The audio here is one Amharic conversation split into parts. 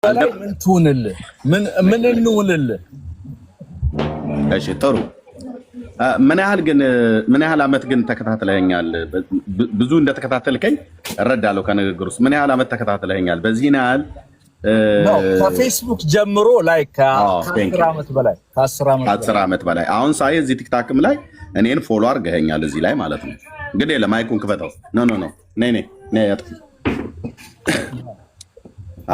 በላይ ምን ትሁንልህ? ምን እንሁንልህ? እሺ ጥሩ። ምን ያህል አመት ግን ተከታትለኸኛል? ብዙ እንደተከታተልከኝ እረዳለሁ ከንግግር ውስጥ። ምን ያህል አመት ተከታትለኸኛል? በዚህ ያህል ከፌስቡክ ጀምሮ ላይ ከ10 ዓመት በላይ አሁን ሳይ እዚህ ቲክታክም ላይ እኔን ፎሎ አድርገኸኛል እዚህ ላይ ማለት ነው። እንግዲህ ለማይኩን ክፈተው። ኖ ነይ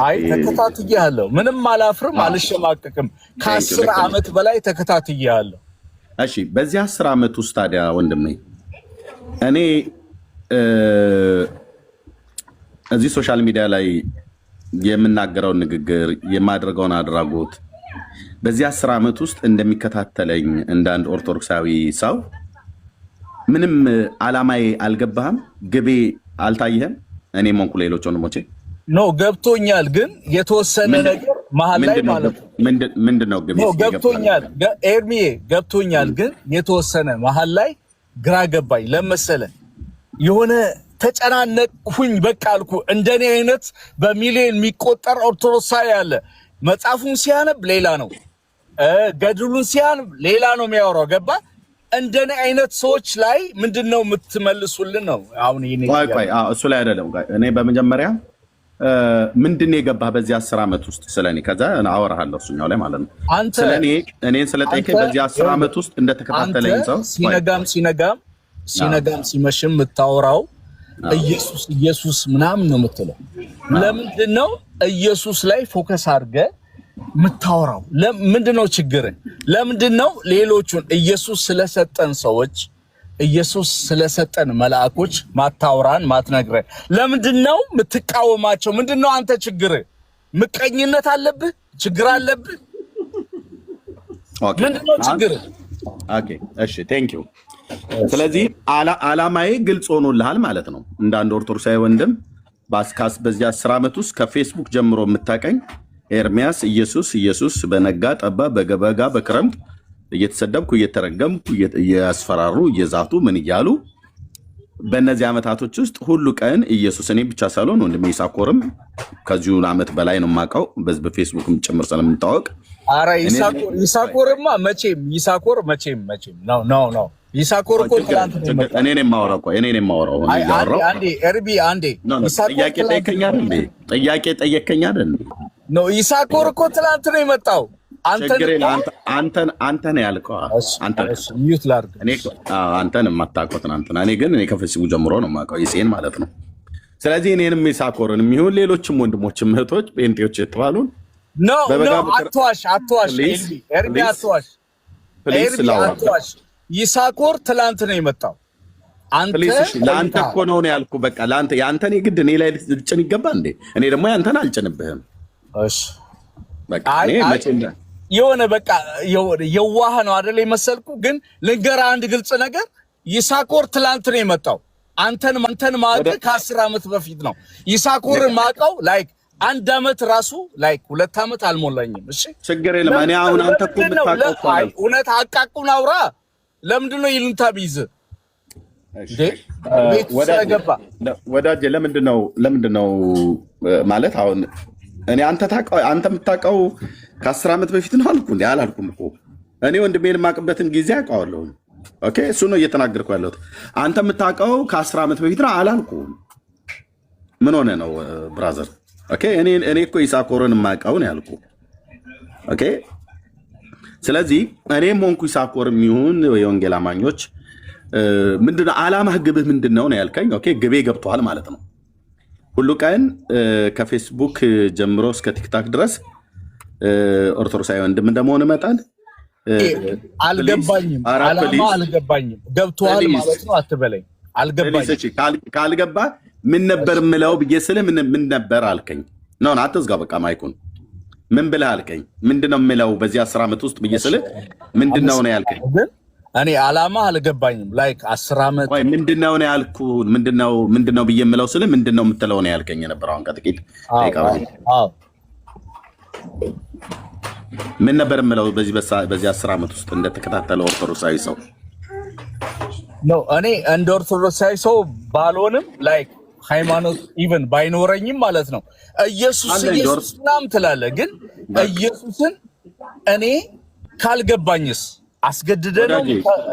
አይ ተከታትያለሁ። ምንም አላፍርም፣ አልሸማቀቅም። ከ10 ዓመት በላይ ተከታትያለሁ። እሺ በዚህ 10 ዓመት ውስጥ ታዲያ ወንድሜ እኔ እዚህ ሶሻል ሚዲያ ላይ የምናገረውን ንግግር የማድረገውን አድራጎት በዚህ 10 ዓመት ውስጥ እንደሚከታተለኝ እንደ አንድ ኦርቶዶክሳዊ ሰው ምንም አላማዬ አልገባህም? ግቤ አልታየህም? እኔ ሞንኩ ሌሎች ወንድሞቼ ነው ገብቶኛል። ግን የተወሰነ ነገር መሀል ላይ ማለት ነው ምንድነው ግቤ? ገብቶኛል ኤርሚዬ ገብቶኛል። ግን የተወሰነ መሀል ላይ ግራ ገባኝ። ለመሰለ የሆነ ተጨናነቅሁኝ። በቃ አልኩ እንደኔ አይነት በሚሊዮን የሚቆጠር ኦርቶዶክሳዊ ያለ መጽሐፉን ሲያነብ ሌላ ነው፣ ገድሉን ሲያነብ ሌላ ነው የሚያወራው። ገባ? እንደኔ አይነት ሰዎች ላይ ምንድነው የምትመልሱልን ነው? አሁን ይሄ እሱ ላይ አይደለም። እኔ በመጀመሪያ ምንድነው የገባህ በዚህ 10 ዓመት ውስጥ ስለኔ? ከዛ አወራሃለሁ እሱኛው ላይ ማለት ነው። ስለኔ እኔን ስለጠይቀኝ በዚህ 10 ዓመት ውስጥ እንደተከታተለኝ ሰው ሲነጋም ሲመሽም የምታወራው ኢየሱስ ምናምን ነው የምትለው። ለምንድነው ኢየሱስ ላይ ፎከስ አድርገህ የምታወራው? ለምንድነው ችግር? ለምንድነው ሌሎቹን ኢየሱስ ስለሰጠን ሰዎች ኢየሱስ ስለሰጠን መላእኮች ማታወራን ማትነግረን? ለምንድነው የምትቃወማቸው? ምንድነው አንተ ችግር? ምቀኝነት አለብህ? ችግር አለብህ? ምንድነው ችግር? ኦኬ እሺ ቴንክ ዩ። ስለዚህ አላማዬ ግልጽ ሆኖልሃል ማለት ነው። እንደ አንድ ኦርቶዶክሳዊ ወንድም ባስካስ በዚህ 10 ዓመት ውስጥ ከፌስቡክ ጀምሮ የምታቀኝ ኤርሚያስ ኢየሱስ በነጋ ጠባ በገበጋ በክረምት እየተሰደብኩ እየተረገምኩ እያስፈራሩ እየዛቱ ምን እያሉ በእነዚህ ዓመታቶች ውስጥ ሁሉ ቀን ኢየሱስ እኔ ብቻ ሳልሆን ወንድሜ ይሳኮርም ከዚሁ ዓመት በላይ ነው የማውቀው በፌስቡክም ጭምር ስለምንታወቅ። ኧረ ይሳኮርማ መቼም ነው ይሳኮር እኮ ትላንት ነው የመጣው። እኔ ነኝ የማወራው አንዴ ኤርቢ አንዴ ጥያቄ ጠየቀኝ አይደል? ነው ይሳኮር እኮ ትላንት ነው የመጣው። አንተ ነው ያልከው። ሚዩት ላድርግ። አንተን የማታውቀው ትናንትና፣ እኔ ግን ከፌስቡክ ጀምሮ ነው የማውቀው ይሴን ማለት ነው። ስለዚህ እኔንም ይሳኮርን የሚሆን ሌሎችም ወንድሞችም እህቶች ጴንጤዎች የተባሉን አትዋሽ ኤርሚ አትዋሽ። ይሳኮር ትላንት ነው የመጣው። ለአንተ እኮ ነው ያልኩህ። በቃ ለአንተ የአንተን የግድ እኔ ላይ ልጭን ይገባ እንዴ? እኔ ደግሞ ያንተን አልጭንብህም። እሺ በቃ የሆነ በቃ የዋህ ነው አይደል የመሰልኩ። ግን ልንገርህ አንድ ግልጽ ነገር፣ ይሳኮር ትላንት ነው የመጣው። አንተን ማቀው ከ10 ዓመት በፊት ነው። ይሳኮርን ማቀው ላይክ 1 ዓመት ራሱ ላይክ 2 ዓመት አልሞላኝም። እሺ ችግር የለም። እኔ አሁን አንተ እኮ የምታውቀው እውነት አቃቁን አውራ። ለምንድነው ይሉንታ ቢይዝ ወዳጄ? ለምንድነው ማለት አሁን እኔ አንተ የምታውቀው ከ10 ዓመት በፊት ነው አልኩ እንዴ? አላልኩም እኮ እኔ ወንድሜን የማውቅበትን ጊዜ አውቀዋለሁ። ኦኬ እሱ ነው እየተናገርኩ ያለሁት። አንተ የምታውቀው ከ10 ዓመት በፊት ነው አላልኩም። ምን ሆነ ነው ብራዘር? ኦኬ እኔ እኮ ይሳኮርን የማውቀው ነው ያልኩ። ኦኬ ስለዚህ እኔም ሆንኩ ይሳኮርም ይሁን የወንጌል አማኞች ምንድነው ዓላማህ? ግብህ ምንድነው ነው ያልከኝ። ኦኬ ግቤ ገብቶሃል ማለት ነው። ሁሉ ቀን ከፌስቡክ ጀምሮ እስከ ቲክታክ ድረስ ኦርቶዶክሳዊ ወንድም እንደመሆን መጣን። አልገባኝም። ዓላማ አልገባኝም። ገብቶሃል ማለት ነው አትበለኝ። አልገባኝም። ካልገባ ምን ነበር የምለው ብዬ ስልህ ምን ነበር አልከኝ? ነው አትዝጋ በቃ ማይኩን። ምን ብለህ አልከኝ? ምንድነው የምለው በዚህ 10 ዓመት ውስጥ ብዬ ስልህ ምንድነው ነው ያልከኝ? እኔ ዓላማ አልገባኝም። ላይክ 10 ዓመት ወይ ምንድነው ነው ያልኩ? ምንድነው ብዬ የምለው ስልህ ምንድነው የምትለው ነው ያልከኝ ነበር። አሁን ከጥቂት ምን ነበር የምለው በዚህ 10 ዓመት ውስጥ እንደተከታተለው ኦርቶዶክሳዊ ሰው ነው? እኔ እንደ ኦርቶዶክሳዊ ሰው ባልሆንም ላይክ ሃይማኖት ኢቭን ባይኖረኝም ማለት ነው ኢየሱስ ምናምን ትላለህ፣ ግን ኢየሱስን እኔ ካልገባኝስ አስገድደ ነው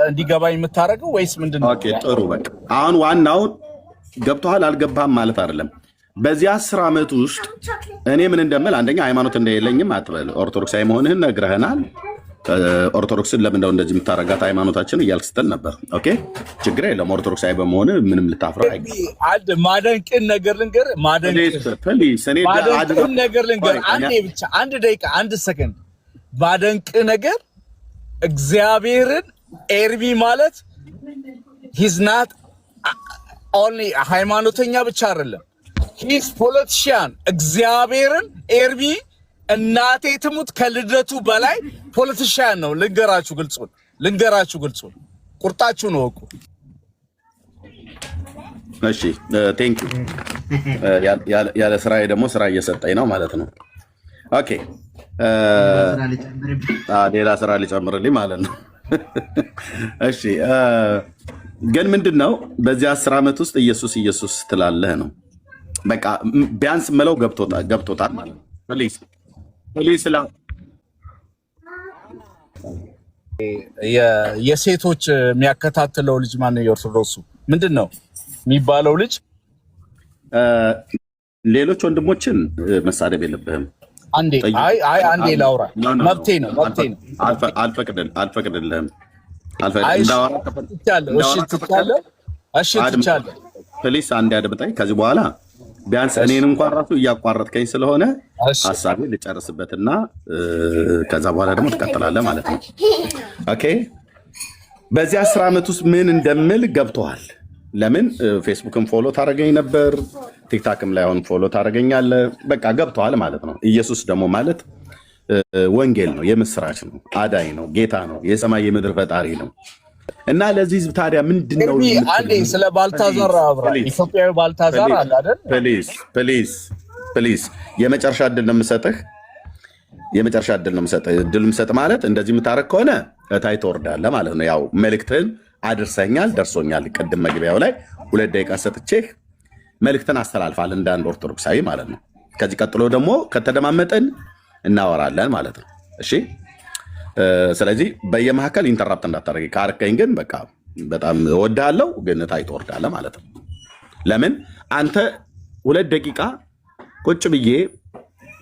እንዲገባኝ የምታደርገው ወይስ ምንድነው? ኦኬ ጥሩ በቃ አሁን ዋናው ገብቶሃል አልገባህም ማለት አይደለም። በዚህ 10 ዓመት ውስጥ እኔ ምን እንደምል አንደኛ ሃይማኖት እንደሌለኝም አትበል። ኦርቶዶክሳዊ መሆንህን ነግረህናል። ኦርቶዶክስን ለምን እንደዚህ የምታረጋት ሃይማኖታችን እያልክ ስትል ነበር። ኦኬ ችግር የለም። ኦርቶዶክሳዊ በመሆን ምንም ልታፍራ አንድ ማደንቅን ነገር ልንገር፣ ማደንቅን ነገር ልንገር። አንዴ ብቻ አንድ ደቂቃ አንድ ሰከንድ ማደንቅ ነገር እግዚአብሔርን ኤርሚ ማለት ሂዝ ናት ኦንሊ ሃይማኖተኛ ብቻ አይደለም፣ ሂዝ ፖለቲሽያን። እግዚአብሔርን ኤርሚ እናቴ ትሙት ከልደቱ በላይ ፖለቲሽያን ነው። ልንገራችሁ ግልጹን ቁርጣችሁን ወቁ። እሺ ቴንክ ዩ። ያለ ስራዬ ደግሞ ስራ እየሰጠኝ ነው ማለት ነው። ኦኬ ሌላ ስራ ሊጨምርልኝ ማለት ነው። እሺ ግን ምንድነው በዚህ 10 ዓመት ውስጥ ኢየሱስ ትላለህ ነው በቃ ቢያንስ ምለው ገብቶታል ማለት ነው። ፕሊዝ የሴቶች የሚያከታትለው ልጅ ማነው? የኦርቶዶክሱ ምንድነው የሚባለው ልጅ? ሌሎች ወንድሞችን መሳደብ የለብህም። አንዴ አንዴ ላውራ፣ መብቴ ነው። አልፈቅድልህም። ፕሊስ አንዴ አድምጠኝ። ከዚህ በኋላ ቢያንስ እኔን እንኳን ራሱ እያቋረጥከኝ ስለሆነ ሀሳቤ ልጨርስበትና ከዛ በኋላ ደግሞ ትቀጥላለህ ማለት ነው። ኦኬ በዚህ 10 ዓመት ውስጥ ምን እንደምል ገብቶሃል? ለምን ፌስቡክም ፎሎ ታደርገኝ ነበር፣ ቲክታክም ላይ አሁን ፎሎ ታደርገኛለህ። በቃ ገብቶሃል ማለት ነው። ኢየሱስ ደግሞ ማለት ወንጌል ነው፣ የምስራች ነው፣ አዳኝ ነው፣ ጌታ ነው፣ የሰማይ የምድር ፈጣሪ ነው። እና ለዚህ ህዝብ ታዲያ ምንድነው? አንዴ ስለ ባልታዛር አብራ ኢትዮጵያዊ ባልታዛር አለ አይደል? ፕሊዝ የመጨረሻ እድል ነው የምሰጥህ። እድል የምሰጥህ ማለት እንደዚህ የምታደርግ ከሆነ እታይ ትወርዳለህ ማለት ነው። ያው መልእክትህን አድርሰኛል፣ ደርሶኛል። ቅድም መግቢያው ላይ 2 ደቂቃ ሰጥቼህ መልእክትን አስተላልፋል እንደ አንድ ኦርቶዶክሳዊ ማለት ነው። ከዚህ ቀጥሎ ደግሞ ከተደማመጠን እናወራለን ማለት ነው። እሺ ስለዚህ በየመካከል ኢንተራፕት እንዳታደርገኝ። ካርከኝ ግን በቃ በጣም እወድሃለሁ፣ ግን ታይ ትወርዳለህ ማለት ነው። ለምን አንተ 2 ደቂቃ ቁጭ ብዬ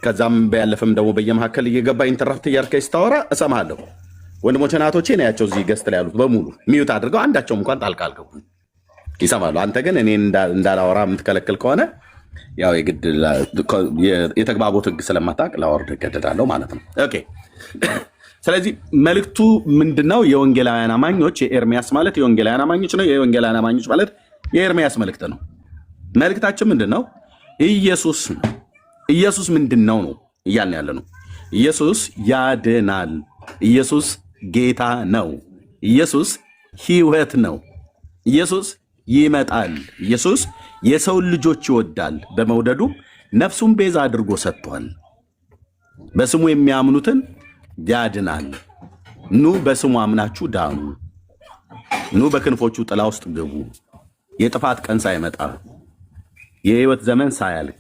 ከዛም በያለፈም ደግሞ በየመካከል እየገባ ኢንተራፕት እያልከኝ ስታወራ እሰማለሁ። ወንድሞቼ ናቶቼ ነው ያቸው እዚህ ገስት ላይ ያሉት በሙሉ ሚዩት አድርገው አንዳቸውም እንኳን ጣልቃ አልገቡም፣ ይሰማሉ። አንተ ግን እኔ እንዳላወራ የምትከለክል ከሆነ ያው የግድ የተግባቦት ህግ ስለማታውቅ ላወርድ እገደዳለሁ ማለት ነው። ኦኬ ስለዚህ መልእክቱ ምንድነው? የወንጌላውያን አማኞች የኤርሚያስ ማለት የወንጌላውያን አማኞች ነው። የወንጌላውያን አማኞች ማለት የኤርሚያስ መልእክት ነው። መልእክታችን ምንድነው? ኢየሱስ ነው። ኢየሱስ ምንድነው ነው እያልን ያለ ነው። ኢየሱስ ያድናል። ኢየሱስ ጌታ ነው። ኢየሱስ ህይወት ነው። ኢየሱስ ይመጣል። ኢየሱስ የሰውን ልጆች ይወዳል፣ በመውደዱ ነፍሱን ቤዛ አድርጎ ሰጥቷል። በስሙ የሚያምኑትን ያድናል። ኑ በስሙ አምናችሁ ዳኑ። ኑ በክንፎቹ ጥላ ውስጥ ግቡ። የጥፋት ቀን ሳይመጣ የህይወት ዘመን ሳያልቅ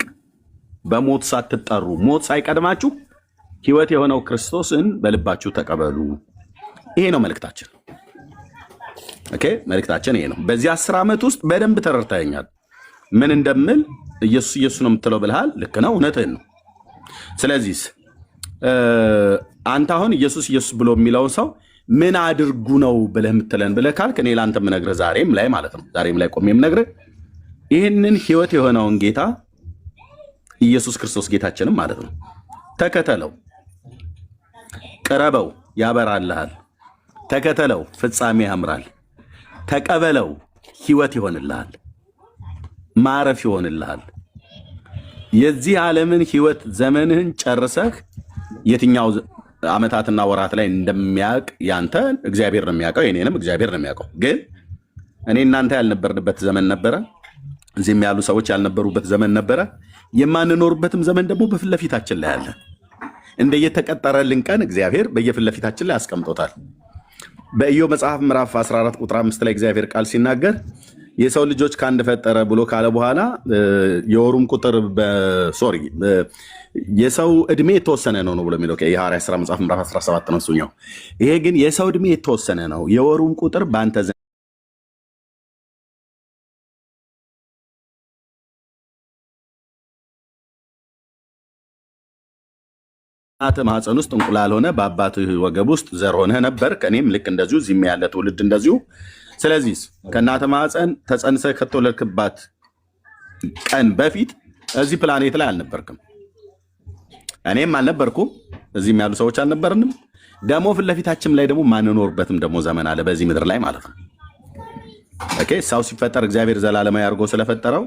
በሞት ሳትጠሩ ሞት ሳይቀድማችሁ ህይወት የሆነው ክርስቶስን በልባችሁ ተቀበሉ። ይሄ ነው መልእክታችን። ኦኬ መልእክታችን ይሄ ነው። በዚህ 10 ዓመት ውስጥ በደንብ ተረድተኸኛል። ምን እንደምል ኢየሱስ ነው የምትለው ብልሃል። ልክ ነው፣ እውነትህን ነው። ስለዚህ አንተ አሁን ኢየሱስ ብሎ የሚለውን ሰው ምን አድርጉ ነው ብለህ የምትለን ብለህ ካልክ እኔ ለአንተ የምነግርህ ዛሬም ላይ ማለት ነው ዛሬም ላይ ቆሜ የምነግርህ ይህንን ህይወት የሆነውን ጌታ ኢየሱስ ክርስቶስ ጌታችንም ማለት ነው ተከተለው፣ ቅረበው፣ ያበራልሃል። ተከተለው፣ ፍጻሜ ያምራል። ተቀበለው፣ ህይወት ይሆንልሃል፣ ማረፍ ይሆንልሃል። የዚህ ዓለምን ህይወት ዘመንህን ጨርሰህ የትኛው ዓመታትና ወራት ላይ እንደሚያውቅ ያንተ እግዚአብሔር ነው የሚያውቀው፣ የኔንም እግዚአብሔር ነው የሚያውቀው። ግን እኔ እናንተ ያልነበርንበት ዘመን ነበረ። እዚህም ያሉ ሰዎች ያልነበሩበት ዘመን ነበረ። የማንኖርበትም ዘመን ደግሞ በፊት ለፊታችን ላይ አለ። እንደየተቀጠረልን ቀን እግዚአብሔር በየፊት ለፊታችን ላይ አስቀምጦታል። በኢዮብ መጽሐፍ ምዕራፍ 14 ቁጥር 5 ላይ እግዚአብሔር ቃል ሲናገር የሰው ልጆች ከአንድ ፈጠረ ብሎ ካለ በኋላ የወሩም ቁጥር ሶሪ የሰው እድሜ የተወሰነ ነው ብሎ የሚለው የሐዋርያት ሥራ መጽሐፍ ምዕራፍ 17 ነው እሱኛው። ይሄ ግን የሰው እድሜ የተወሰነ ነው፣ የወሩም ቁጥር በአንተ ዘንድ እናትህ ማኅፀን ውስጥ እንቁላል ሆነ በአባትህ ወገብ ውስጥ ዘር ሆነህ ነበር። ከእኔም ልክ እንደዚሁ እዚህም ያለ ትውልድ እንደዚሁ። ስለዚህ ከእናትህ ማኅፀን ተጸንሰህ ከተወለድክባት ቀን በፊት እዚህ ፕላኔት ላይ አልነበርክም፣ እኔም አልነበርኩም፣ እዚህም ያሉ ሰዎች አልነበርንም። ደግሞ ፊት ለፊታችን ላይ ደግሞ ማንኖርበትም ደግሞ ዘመን አለ በዚህ ምድር ላይ ማለት ነው። ኦኬ ሰው ሲፈጠር እግዚአብሔር ዘላለማዊ አድርጎ ስለፈጠረው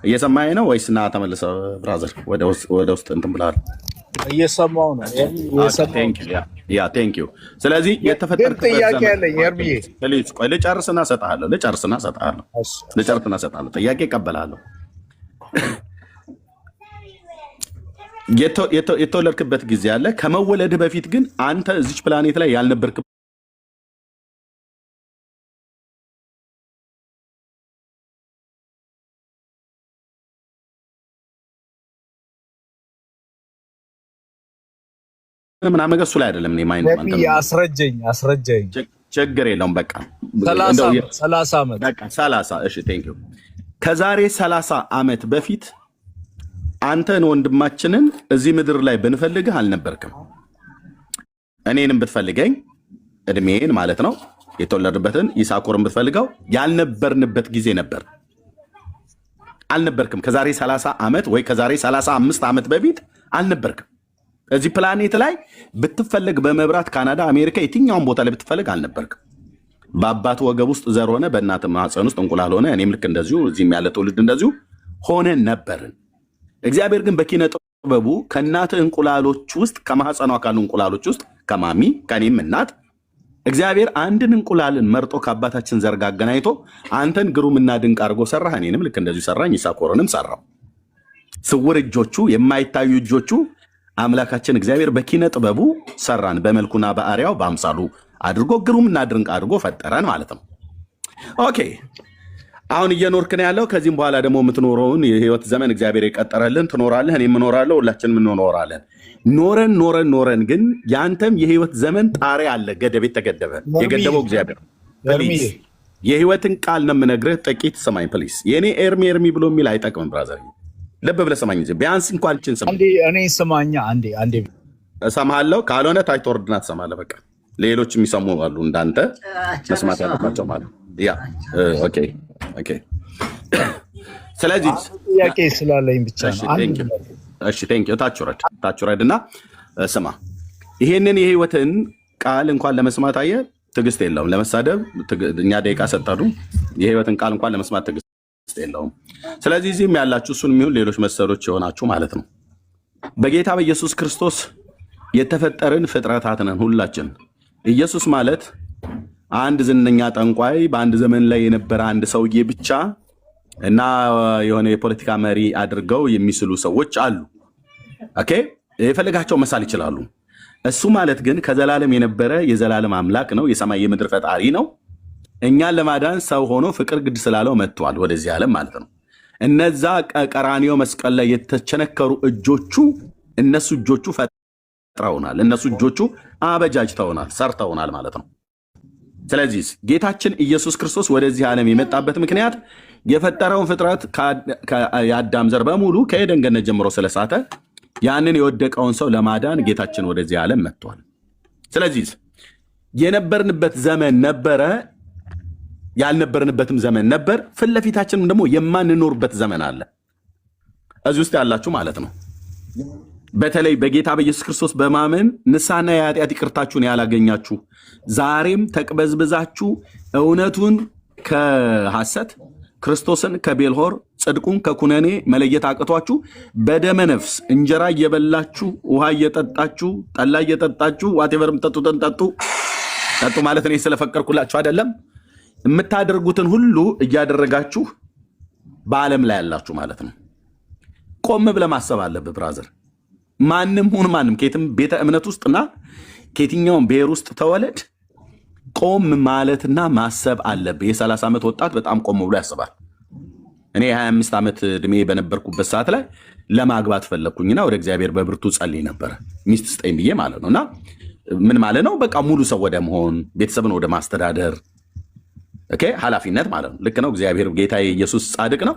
እየሰማኸኝ ነው ወይስ? ና ተመልሰህ ብራዘር ወደ ውስጥ እንትን ብለሃል። እየሰማው ነው። ቴንክ ዩ። ስለዚህ የተፈጠርክበት ጥያቄ ያለኝ ኤርሚዬ፣ ቆይ ልጨርስና እሰጥሃለሁ። ጥያቄ እቀበላለሁ። የተወለድክበት ጊዜ አለ። ከመወለድህ በፊት ግን አንተ እዚች ፕላኔት ላይ ያልነበርክ ምናምን ነገር እሱ ላይ አይደለም። እኔ ማይንድ አስረጀኝ። ችግር የለውም በቃ 30 ዓመት በቃ 30። እሺ ቴንክ ዩ። ከዛሬ 30 ዓመት በፊት አንተን ወንድማችንን እዚህ ምድር ላይ ብንፈልግህ አልነበርክም። እኔንም ብትፈልገኝ እድሜን ማለት ነው የተወለድበትን ይሳኮርን ብትፈልገው ያልነበርንበት ጊዜ ነበር። አልነበርክም። ከዛሬ 30 ዓመት ወይ ከዛሬ 35 ዓመት በፊት አልነበርክም። እዚህ ፕላኔት ላይ ብትፈለግ በመብራት ካናዳ፣ አሜሪካ፣ የትኛውን ቦታ ላይ ብትፈለግ አልነበርክም። በአባት ወገብ ውስጥ ዘር ሆነ በእናት ማኅፀን ውስጥ እንቁላል ሆነ። እኔም ልክ እንደዚሁ እዚህም ያለ ትውልድ እንደዚሁ ሆነን ነበርን። እግዚአብሔር ግን በኪነ ጥበቡ ከእናትህ እንቁላሎች ውስጥ ከማኅፀኗ ካሉ እንቁላሎች ውስጥ ከማሚ ከኔም እናት እግዚአብሔር አንድን እንቁላልን መርጦ ከአባታችን ዘር ጋር አገናኝቶ አንተን ግሩምና ድንቅ አድርጎ ሰራህ። እኔንም ልክ እንደዚሁ ሰራኝ። ይሳኮርንም ሰራው። ስውር እጆቹ የማይታዩ እጆቹ አምላካችን እግዚአብሔር በኪነ ጥበቡ ሰራን። በመልኩና በአርአያው በአምሳሉ አድርጎ ግሩምና ድንቅ አድርጎ ፈጠረን ማለት ነው። ኦኬ አሁን እየኖርክ ነው ያለው። ከዚህም በኋላ ደግሞ የምትኖረውን የህይወት ዘመን እግዚአብሔር የቀጠረልን ትኖራለህ፣ እኔም እኖራለሁ፣ ሁላችንም እንኖራለን። ኖረን ግን የአንተም የህይወት ዘመን ጣሪያ አለ፣ ገደብ የተገደበ የገደበው እግዚአብሔር። የህይወትን ቃል ነው የምነግርህ። ጥቂት ስማኝ ፕሊስ። የእኔ ኤርሚ ብሎ የሚል አይጠቅምም ብራዘር። ልብ ብለህ ስማኝ እንጂ ቢያንስ እንኳን አንቺን ስማ። እኔ ስማኛ አንዴ እሰማሃለሁ። ካልሆነ ታች ተወርድና ትሰማለህ። በቃ ሌሎች የሚሰሙ አሉ እንዳንተ መስማት ያለባቸው ማለት ያ ኦኬ። ስለዚህ ጥያቄ ስላለኝ ብቻ ነው። እሺ ቴንክ ዩ። ታች ወረድና ስማ። ይሄንን የህይወትን ቃል እንኳን ለመስማት አየህ ትዕግስት የለውም። ለመሳደብ እኛ ደቂቃ ሰጠዱ። የህይወትን ቃል እንኳን ለመስማት ትዕግስት የለውም። ስለዚህ እዚህም ያላችሁ እሱን የሚሆን ሌሎች መሰሎች የሆናችሁ ማለት ነው በጌታ በኢየሱስ ክርስቶስ የተፈጠርን ፍጥረታት ነን ሁላችን። ኢየሱስ ማለት አንድ ዝነኛ ጠንቋይ በአንድ ዘመን ላይ የነበረ አንድ ሰውዬ ብቻ እና የሆነ የፖለቲካ መሪ አድርገው የሚስሉ ሰዎች አሉ። ኦኬ የፈለጋቸው መሳል ይችላሉ። እሱ ማለት ግን ከዘላለም የነበረ የዘላለም አምላክ ነው። የሰማይ የምድር ፈጣሪ ነው። እኛን ለማዳን ሰው ሆኖ ፍቅር ግድ ስላለው መጥቷል ወደዚህ ዓለም ማለት ነው። እነዛ ቀራንዮ መስቀል ላይ የተቸነከሩ እጆቹ እነሱ እጆቹ ፈጥረውናል። እነሱ እጆቹ አበጃጅተውናል፣ ሰርተውናል ማለት ነው። ስለዚህ ጌታችን ኢየሱስ ክርስቶስ ወደዚህ ዓለም የመጣበት ምክንያት የፈጠረውን ፍጥረት የአዳም ዘር በሙሉ ከኤደን ገነት ጀምሮ ስለሳተ ያንን የወደቀውን ሰው ለማዳን ጌታችን ወደዚህ ዓለም መጥቷል። ስለዚህ የነበርንበት ዘመን ነበረ፣ ያልነበርንበትም ዘመን ነበር። ፊት ለፊታችንም ደግሞ የማንኖርበት ዘመን አለ። እዚህ ውስጥ ያላችሁ ማለት ነው በተለይ በጌታ በኢየሱስ ክርስቶስ በማመን ንስሐና የኃጢአት ይቅርታችሁን ያላገኛችሁ ዛሬም ተቅበዝብዛችሁ እውነቱን ከሐሰት ክርስቶስን ከቤልሆር ጽድቁን ከኩነኔ መለየት አቅቷችሁ በደመ ነፍስ እንጀራ እየበላችሁ ውሃ እየጠጣችሁ ጠላ እየጠጣችሁ ዋቴቨርም ጠጡትን ጠጡ ማለት እኔ ስለፈቀድኩላችሁ አይደለም። የምታደርጉትን ሁሉ እያደረጋችሁ በዓለም ላይ ያላችሁ ማለት ነው። ቆም ብለህ ማሰብ አለብህ ብራዘር። ማንም ሁን ማንም ከየትም ቤተ እምነት ውስጥና ከየትኛውም ብሔር ውስጥ ተወለድ ቆም ማለትና ማሰብ አለብህ። የ30 ዓመት ወጣት በጣም ቆም ብሎ ያስባል። እኔ 25 ዓመት እድሜ በነበርኩበት ሰዓት ላይ ለማግባት ፈለግኩኝና ወደ እግዚአብሔር በብርቱ ጸልይ ነበር ሚስት ስጠኝ ብዬ ማለት ነውና ምን ማለት ነው? በቃ ሙሉ ሰው ወደ መሆን ቤተሰብን ወደ ማስተዳደር ኦኬ፣ ኃላፊነት ማለት ነው። ልክ ነው። እግዚአብሔር ጌታ ኢየሱስ ጻድቅ ነው።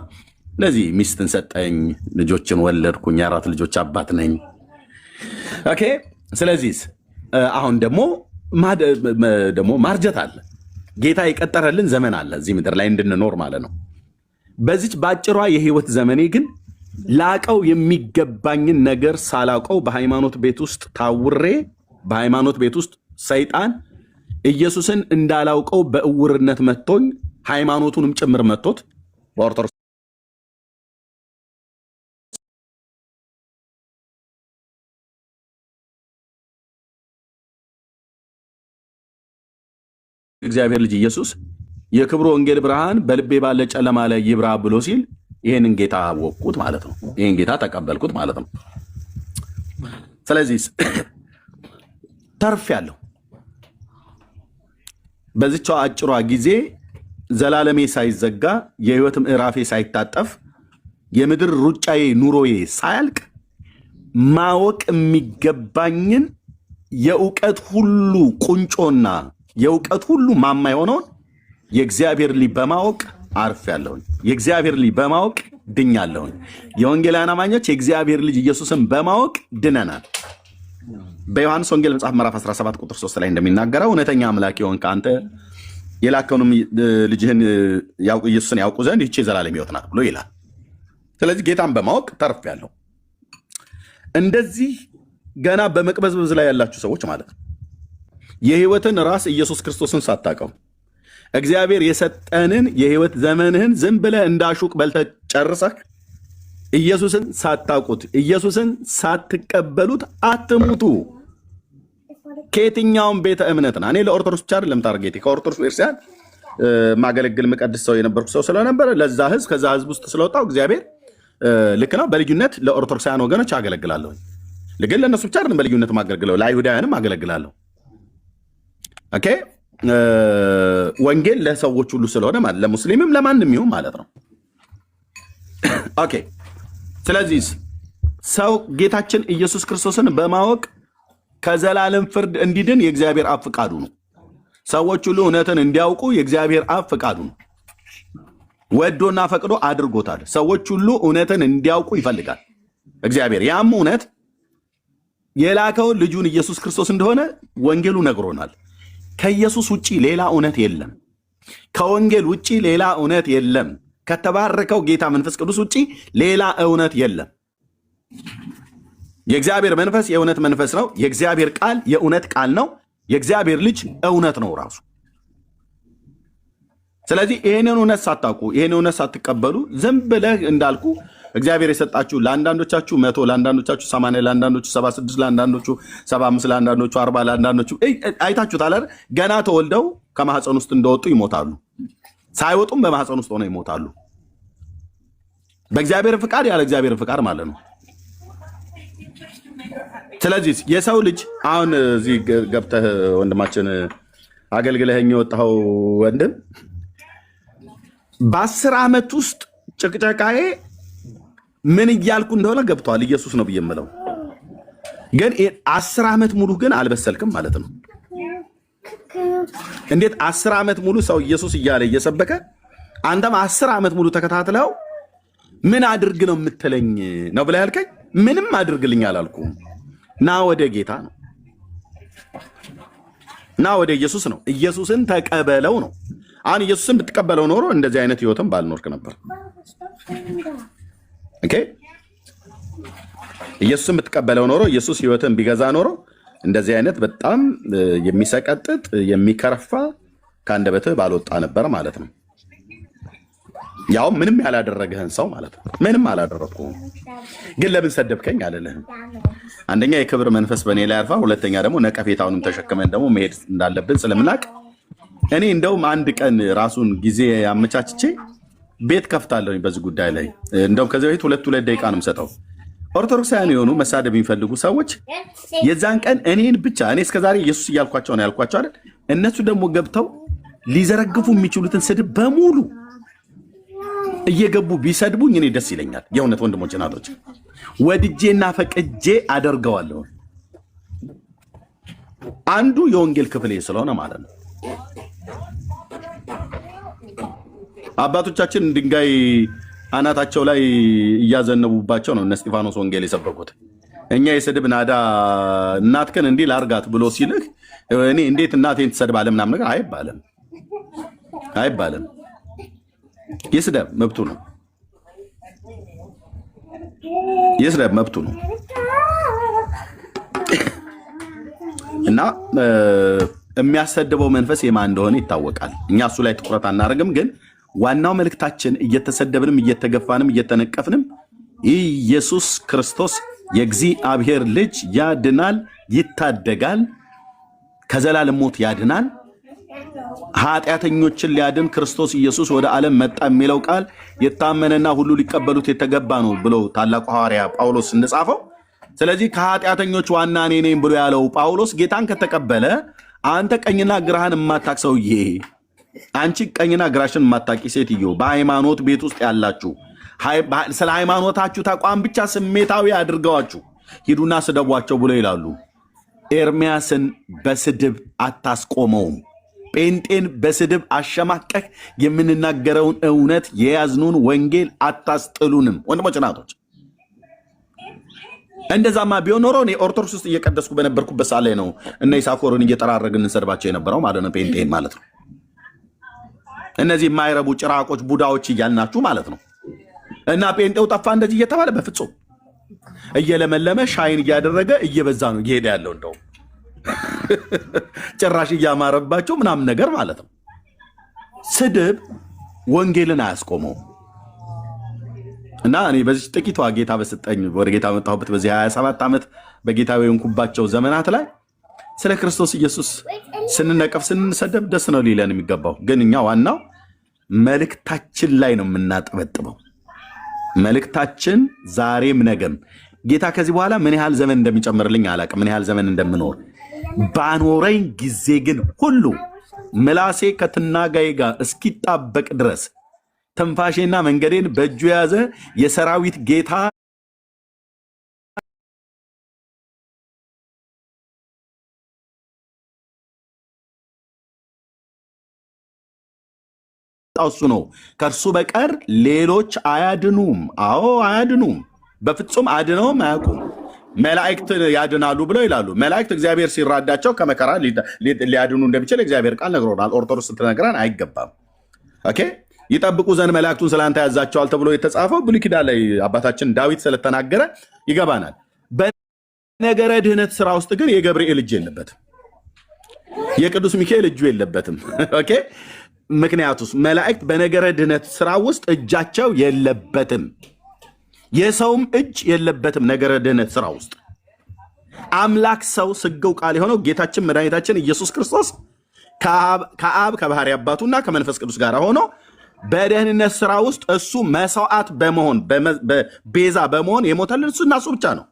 ለዚህ ሚስትን ሰጠኝ፣ ልጆችን ወለድኩኝ፣ 4 ልጆች አባት ነኝ። ኦኬ። ስለዚህ አሁን ደግሞ ማርጀት አለ። ጌታ የቀጠረልን ዘመን አለ እዚህ ምድር ላይ እንድንኖር ማለት ነው። በዚች ባጭሯ የህይወት ዘመኔ ግን ላቀው የሚገባኝን ነገር ሳላቀው በሃይማኖት ቤት ውስጥ ታውሬ በሃይማኖት ቤት ውስጥ ሰይጣን ኢየሱስን እንዳላውቀው በእውርነት መጥቶኝ ሃይማኖቱንም ጭምር መጥቶት በኦርቶዶክስ እግዚአብሔር ልጅ ኢየሱስ የክብሩ ወንጌል ብርሃን በልቤ ባለ ጨለማ ላይ ይብራ ብሎ ሲል ይሄንን ጌታ አወቅኩት ማለት ነው። ይሄን ጌታ ተቀበልኩት ማለት ነው። ስለዚህ ተርፌያለሁ። በዚህች አጭሯ ጊዜ ዘላለሜ ሳይዘጋ የህይወት ምዕራፌ ሳይታጠፍ የምድር ሩጫዬ ኑሮዬ ሳያልቅ ማወቅ የሚገባኝን የእውቀት ሁሉ ቁንጮና የእውቀት ሁሉ ማማ የሆነውን የእግዚአብሔር ልጅ በማወቅ አርፌያለሁኝ። የእግዚአብሔር ልጅ በማወቅ ድኛለሁኝ። የወንጌላውያን አማኞች የእግዚአብሔር ልጅ ኢየሱስን በማወቅ ድነናል። በዮሐንስ ወንጌል መጽሐፍ ምዕራፍ 17 ቁጥር 3 ላይ እንደሚናገረው እውነተኛ አምላክ የሆንክ አንተ የላከውንም ልጅህን ኢየሱስን ያውቁ ዘንድ ይህች የዘላለም ሕይወት ናት ብሎ ይላል። ስለዚህ ጌታን በማወቅ ተርፌያለሁ። እንደዚህ ገና በመቅበዝበዝ ላይ ያላችሁ ሰዎች ማለት ነው የህይወትን ራስ ኢየሱስ ክርስቶስን ሳታውቀው እግዚአብሔር የሰጠንን የህይወት ዘመንህን ዝም ብለህ እንዳሹቅ በልተህ ጨርሰህ ኢየሱስን ሳታውቁት ኢየሱስን ሳትቀበሉት አትሙቱ። ከየትኛውም ቤተ እምነት ነው። እኔ ለኦርቶዶክስ ብቻ አይደለም ታርጌቴ፣ ከኦርቶዶክስ ቤተክርስቲያን ማገለግል መቀድስ ሰው የነበርኩ ሰው ስለነበረ ለዛ ህዝብ ከዛ ህዝብ ውስጥ ስለወጣው እግዚአብሔር ልክ ነው። በልዩነት ለኦርቶዶክሳውያን ወገኖች አገለግላለሁ። ግን ለእነሱ ብቻ አይደለም በልዩነት ማገለግለው፣ ለአይሁዳውያንም አገለግላለሁ። ኦኬ። ወንጌል ለሰዎች ሁሉ ስለሆነ ማለት ለሙስሊምም ለማንም ይሁን ማለት ነው። ኦኬ። ስለዚህ ሰው ጌታችን ኢየሱስ ክርስቶስን በማወቅ ከዘላለም ፍርድ እንዲድን የእግዚአብሔር አብ ፍቃዱ ነው። ሰዎች ሁሉ እውነትን እንዲያውቁ የእግዚአብሔር አብ ፍቃዱ ነው። ወዶና ፈቅዶ አድርጎታል። ሰዎች ሁሉ እውነትን እንዲያውቁ ይፈልጋል እግዚአብሔር። ያም እውነት የላከውን ልጁን ኢየሱስ ክርስቶስ እንደሆነ ወንጌሉ ነግሮናል። ከኢየሱስ ውጪ ሌላ እውነት የለም። ከወንጌል ውጪ ሌላ እውነት የለም። ከተባረከው ጌታ መንፈስ ቅዱስ ውጪ ሌላ እውነት የለም። የእግዚአብሔር መንፈስ የእውነት መንፈስ ነው። የእግዚአብሔር ቃል የእውነት ቃል ነው። የእግዚአብሔር ልጅ እውነት ነው ራሱ። ስለዚህ ይህንን እውነት ሳታውቁ ይህን እውነት ሳትቀበሉ ዝም ብለህ እንዳልኩ እግዚአብሔር የሰጣችሁ ለአንዳንዶቻችሁ 100 ለአንዳንዶቻችሁ 80 ለአንዳንዶቹ 76 ለአንዳንዶቹ 75 ለአንዳንዶቹ 40 ለአንዳንዶቹ አይታችሁታል አይደል? ገና ተወልደው ከማህፀን ውስጥ እንደወጡ ይሞታሉ። ሳይወጡም በማህፀን ውስጥ ሆነው ይሞታሉ። በእግዚአብሔር ፍቃድ ያለ እግዚአብሔር ፍቃድ ማለት ነው። ስለዚህ የሰው ልጅ አሁን እዚህ ገብተህ ወንድማችን አገልግለኸኝ የወጣኸው ወንድም በ10 ዓመት ውስጥ ጭቅጨቃዬ ምን እያልኩ እንደሆነ ገብቷል። ኢየሱስ ነው ብዬ የምለው ግን 10 ዓመት ሙሉ ግን አልበሰልክም ማለት ነው። እንዴት 10 ዓመት ሙሉ ሰው ኢየሱስ እያለ እየሰበከ አንተም 10 ዓመት ሙሉ ተከታትለው ምን አድርግ ነው የምትለኝ ነው ብለህ ያልከኝ? ምንም አድርግልኝ አላልኩም። ና ወደ ጌታ ነው፣ ና ወደ ኢየሱስ ነው። ኢየሱስን ተቀበለው ነው። አሁን ኢየሱስን ብትቀበለው ኖሮ እንደዚህ አይነት ህይወትም ባልኖርክ ነበር። ኦኬ። ኢየሱስን ብትቀበለው ኖሮ ኢየሱስ ህይወትን ቢገዛ ኖሮ እንደዚህ አይነት በጣም የሚሰቀጥጥ የሚከረፋ ከአንደበትህ ባልወጣ ነበር ማለት ነው። ያው ምንም ያላደረገህን ሰው ማለት ነው። ምንም አላደረኩም ግን ለምን ሰደብከኝ አልልህም። አንደኛ የክብር መንፈስ በእኔ ላይ አርፋ፣ ሁለተኛ ደግሞ ነቀፌታውንም ተሸክመን ደግሞ መሄድ እንዳለብን ስለምናቅ እኔ እንደውም አንድ ቀን ራሱን ጊዜ አመቻችቼ ቤት ከፍታለሁኝ በዚህ ጉዳይ ላይ። እንደውም ከዚህ በፊት 2 ደቂቃ ነው የምሰጠው። ኦርቶዶክሳውያን የሆኑ መሳደብ የሚፈልጉ ሰዎች የዛን ቀን እኔን ብቻ እኔ እስከዛሬ ኢየሱስ እያልኳቸው ነው ያልኳቸው አይደል? እነሱ ደግሞ ገብተው ሊዘረግፉ የሚችሉትን ስድብ በሙሉ እየገቡ ቢሰድቡኝ እኔ ደስ ይለኛል። የእውነት ወንድሞች እናቶች፣ ወድጄና ፈቅጄ አደርገዋለሁ። አንዱ የወንጌል ክፍሌ ስለሆነ ማለት ነው። አባቶቻችን ድንጋይ አናታቸው ላይ እያዘነቡባቸው ነው እነ እስጢፋኖስ ወንጌል የሰበኩት። እኛ የስድብ ናዳ እናትከን እንዲህ ላርጋት ብሎ ሲልህ እኔ እንዴት እናቴን ትሰድባለህ ምናምን ነገር አይባልም። የስድብ መብቱ ነው። የስድብ መብቱ ነው እና የሚያሰድበው መንፈስ የማን እንደሆነ ይታወቃል። እኛ እሱ ላይ ትኩረት አናደርግም። ግን ዋናው መልእክታችን እየተሰደብንም እየተገፋንም እየተነቀፍንም ኢየሱስ ክርስቶስ የእግዚአብሔር ልጅ ያድናል፣ ይታደጋል፣ ከዘላለም ሞት ያድናል፣ ኃጢአተኞችን ሊያድን ክርስቶስ ኢየሱስ ወደ ዓለም መጣ የሚለው ቃል የታመነና ሁሉ ሊቀበሉት የተገባ ነው ብሎ ታላቁ ሐዋርያ ጳውሎስ እንደጻፈው። ስለዚህ ከኃጢአተኞች ዋና እኔ ነኝ ብሎ ያለው ጳውሎስ ጌታን ከተቀበለ አንተ ቀኝና ግራህን የማታቅ ሰውዬ፣ አንቺ ቀኝና ግራሽን የማታቂ ሴትዮ፣ በሃይማኖት ቤት ውስጥ ያላችሁ ስለ ሃይማኖታችሁ ተቋም ብቻ ስሜታዊ አድርገዋችሁ ሂዱና ስደቧቸው ብሎ ይላሉ። ኤርምያስን በስድብ አታስቆመውም። ጴንጤን በስድብ አሸማቀህ የምንናገረውን እውነት የያዝኑን ወንጌል አታስጥሉንም። ወንድሞች እናቶች፣ እንደዛማ ቢሆን ኖሮ እኔ ኦርቶዶክስ ውስጥ እየቀደስኩ በነበርኩበት ሰዓት ላይ ነው እነ ይሳኮርን እየጠራረግን እንሰድባቸው የነበረው ማለት ነው። ጴንጤን ማለት ነው። እነዚህ የማይረቡ ጭራቆች ቡዳዎች እያልናችሁ ማለት ነው። እና ጴንጤው ጠፋ እንደዚህ እየተባለ በፍጹም እየለመለመ ሻይን እያደረገ እየበዛ ነው እየሄደ ያለው። እንደው ጭራሽ እያማረባቸው ምናምን ነገር ማለት ነው። ስድብ ወንጌልን አያስቆመው። እና እኔ በዚህ ጥቂቷ ጌታ በሰጠኝ ወደ ጌታ መጣሁበት በዚህ 27 ዓመት በጌታ የሆንኩባቸው ዘመናት ላይ ስለ ክርስቶስ ኢየሱስ ስንነቀፍ ስንሰደብ ደስ ነው ሊለን የሚገባው። ግን እኛ ዋናው መልእክታችን ላይ ነው የምናጠበጥበው። መልእክታችን ዛሬም ነገም ጌታ ከዚህ በኋላ ምን ያህል ዘመን እንደሚጨምርልኝ አላቅም፣ ምን ያህል ዘመን እንደምኖር ባኖረኝ ጊዜ ግን ሁሉ ምላሴ ከትናጋዬ ጋር እስኪጣበቅ ድረስ ትንፋሼና መንገዴን በእጁ የያዘ የሰራዊት ጌታ እሱ ነው። ከእርሱ በቀር ሌሎች አያድኑም። አዎ አያድኑም፣ በፍጹም አድነውም አያውቁም። መላእክት ያድናሉ ብለው ይላሉ። መላእክት እግዚአብሔር ሲራዳቸው ከመከራ ሊያድኑ እንደሚችል እግዚአብሔር ቃል ነግሮናል። ኦርቶዶክስ ስትነግረን አይገባም። ኦኬ፣ ይጠብቁ ዘንድ መላእክቱን ስለአንተ ያዛቸዋል ተብሎ የተጻፈው ብሉይ ኪዳን ላይ አባታችን ዳዊት ስለተናገረ ይገባናል። በነገረ ድህነት ስራ ውስጥ ግን የገብርኤል እጅ የለበትም፣ የቅዱስ ሚካኤል እጁ የለበትም። ኦኬ፣ ምክንያቱስ መላእክት በነገረ ድህነት ስራ ውስጥ እጃቸው የለበትም፣ የሰውም እጅ የለበትም። ነገረ ድህነት ስራ ውስጥ አምላክ ሰው ስገው ቃል የሆነው ጌታችን መድኃኒታችን ኢየሱስ ክርስቶስ ከአብ ከባህሪ አባቱና ከመንፈስ ቅዱስ ጋር ሆኖ በደህንነት ስራ ውስጥ እሱ መስዋዕት በመሆን ቤዛ በመሆን የሞተልን እሱና እሱ ብቻ ነው።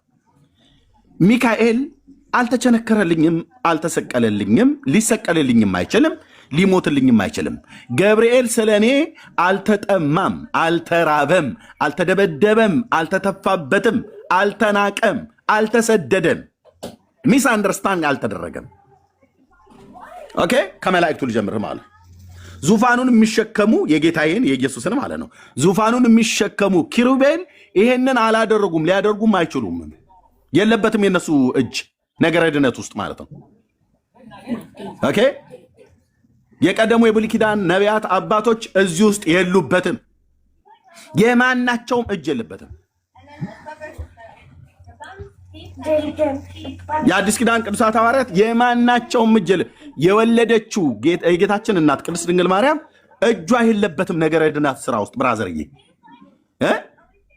ሚካኤል አልተቸነከረልኝም፣ አልተሰቀለልኝም፣ ሊሰቀልልኝም አይችልም፣ ሊሞትልኝም አይችልም። ገብርኤል ስለ እኔ አልተጠማም፣ አልተራበም፣ አልተደበደበም፣ አልተተፋበትም፣ አልተናቀም፣ አልተሰደደም፣ ሚስ አንደርስታንድ አልተደረገም። ኦኬ፣ ከመላእክቱ ልጀምር ማለት ዙፋኑን የሚሸከሙ የጌታዬን የኢየሱስን ማለት ነው። ዙፋኑን የሚሸከሙ ኪሩቤል ይሄንን አላደረጉም፣ ሊያደርጉም አይችሉም። የለበትም የነሱ እጅ ነገረ ድነት ውስጥ ማለት ነው። ኦኬ፣ የቀደሙ የብሉይ ኪዳን ነቢያት አባቶች እዚህ ውስጥ የሉበትም። የማናቸውም እጅ የለበትም። የአዲስ ኪዳን ቅዱሳት ሐዋርያት የማናቸውም እጅ የወለደችው የጌታችን እናት ቅድስት ድንግል ማርያም እጇ የለበትም ነገረ ድነት ስራ ውስጥ። ብራዘርዬ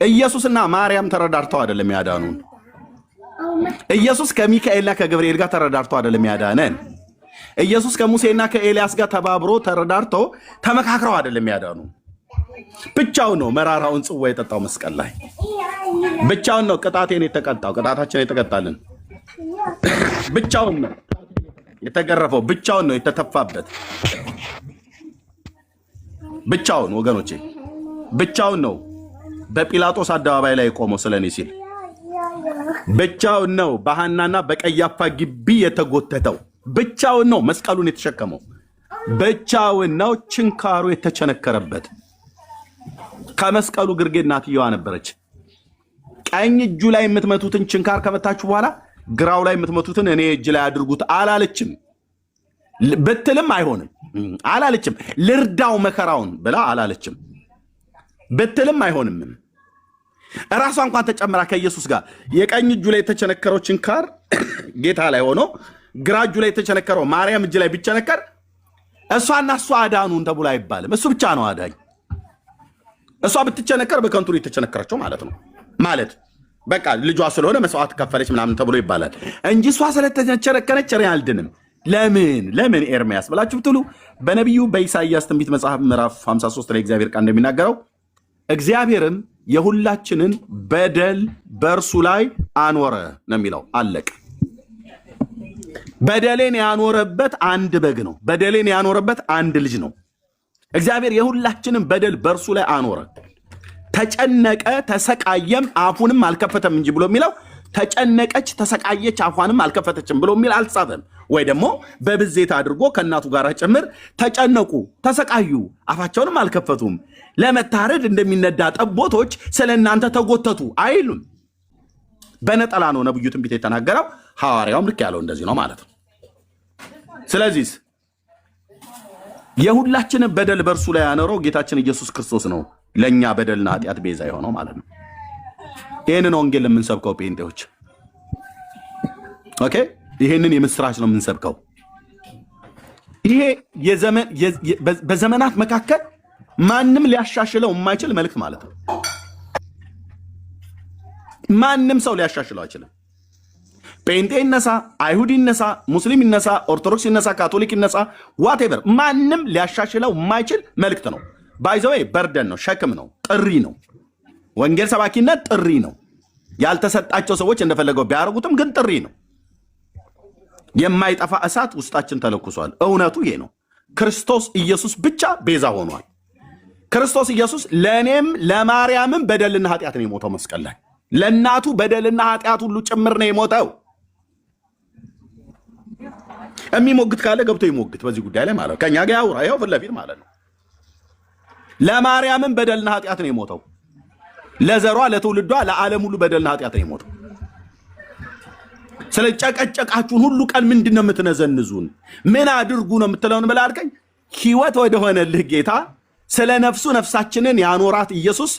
ኢየሱስና ማርያም ተረዳርተው አይደለም ያዳኑን። ኢየሱስ ከሚካኤልና ከገብርኤል ጋር ተረዳርተው አይደለም ያዳነን። ኢየሱስ ከሙሴና ከኤልያስ ጋር ተባብሮ ተረዳርቶ ተመካክረው አይደለም ያዳኑ። ብቻውን ነው መራራውን ጽዋ የጠጣው መስቀል ላይ። ብቻውን ነው ቅጣቴን የተቀጣው፣ ቅጣታችን የተቀጣልን። ብቻውን ነው የተገረፈው፣ ብቻውን ነው የተተፋበት። ብቻውን ወገኖቼ ብቻውን ነው በጲላጦስ አደባባይ ላይ ቆመው ስለኔ ሲል ብቻውን ነው በሐናና በቀያፋ ግቢ የተጎተተው ብቻውን ነው መስቀሉን የተሸከመው ብቻውን ነው ችንካሩ የተቸነከረበት ከመስቀሉ ግርጌ እናትየዋ ነበረች ቀኝ እጁ ላይ የምትመቱትን ችንካር ከመታችሁ በኋላ ግራው ላይ የምትመቱትን እኔ እጅ ላይ አድርጉት አላለችም ብትልም አይሆንም አላለችም ልርዳው መከራውን ብላ አላለችም ብትልም አይሆንም ራሷ እንኳን ተጨምራ ከኢየሱስ ጋር የቀኝ እጁ ላይ የተቸነከረው ችንካር ጌታ ላይ ሆኖ ግራ እጁ ላይ የተቸነከረው ማርያም እጅ ላይ ቢቸነከር እሷና እሷ አዳኑን ተብሎ አይባልም እሱ ብቻ ነው አዳኝ እሷ ብትቸነከር በከንቱ የተቸነከረችው ማለት ነው ማለት በቃ ልጇ ስለሆነ መስዋዕት ከፈለች ምናምን ተብሎ ይባላል እንጂ እሷ ስለተቸነከረች አልድንም ለምን ኤርሚያስ ብላችሁ ብትሉ በነቢዩ በኢሳይያስ ትንቢት መጽሐፍ ምዕራፍ 53 ላይ እግዚአብሔር ቃል እንደሚናገረው እግዚአብሔርም የሁላችንን በደል በእርሱ ላይ አኖረ ነው የሚለው አለቀ በደሌን ያኖረበት አንድ በግ ነው በደሌን ያኖረበት አንድ ልጅ ነው እግዚአብሔር የሁላችንን በደል በእርሱ ላይ አኖረ ተጨነቀ ተሰቃየም አፉንም አልከፈተም እንጂ ብሎ የሚለው ተጨነቀች ተሰቃየች አፏንም አልከፈተችም ብሎ የሚል አልጻፈም ወይ ደግሞ በብዜት አድርጎ ከእናቱ ጋር ጭምር ተጨነቁ ተሰቃዩ አፋቸውንም አልከፈቱም ለመታረድ እንደሚነዳ ጠቦቶች ስለ እናንተ ተጎተቱ አይሉም በነጠላ ነው ነብዩ ትንቢት የተናገረው ሐዋርያውም ልክ ያለው እንደዚህ ነው ማለት ነው ስለዚህ የሁላችንን በደል በእርሱ ላይ ያኖረው ጌታችን ኢየሱስ ክርስቶስ ነው ለኛ በደልና ኃጢአት ቤዛ የሆነው ማለት ነው ይሄንን ወንጌል የምንሰብከው ጴንጤዎች ኦኬ ይሄንን የምስራች ነው የምንሰብከው ይሄ በዘመናት መካከል ማንም ሊያሻሽለው የማይችል መልእክት ማለት ነው ማንም ሰው ሊያሻሽለው አይችልም ጴንጤ ይነሳ አይሁድ ይነሳ ሙስሊም ይነሳ ኦርቶዶክስ ይነሳ ካቶሊክ ይነሳ ዋቴቨር ማንም ሊያሻሽለው የማይችል መልእክት ነው ባይዘው በርደን ነው ሸክም ነው ጥሪ ነው ወንጌል ሰባኪነት ጥሪ ነው ያልተሰጣቸው ሰዎች እንደፈለገው ቢያርጉትም ግን ጥሪ ነው የማይጠፋ እሳት ውስጣችን ተለኩሷል እውነቱ ይሄ ነው ክርስቶስ ኢየሱስ ብቻ ቤዛ ሆኗል ክርስቶስ ኢየሱስ ለኔም ለማርያምም በደልና ኃጢአት ነው የሞተው መስቀል ላይ ለናቱ በደልና ኃጢአት ሁሉ ጭምር ነው የሞተው የሚሞግት ካለ ገብቶ ይሞግት በዚህ ጉዳይ ላይ ማለት ከኛ ጋር ያውራ ያው ፍለፊት ማለት ነው ለማርያምም በደልና ኃጢአት ነው የሞተው ለዘሯ ለትውልዷ ለዓለም ሁሉ በደልና ኃጢአት ነው የሞተው ስለጨቀጨቃችሁን ሁሉ ቀን ምንድነው የምትነዘንዙን ምን አድርጉ ነው የምትለውን በላልከኝ ህይወት ወደ ሆነልህ ጌታ ስለ ነፍሱ ነፍሳችንን ያኖራት ኢየሱስ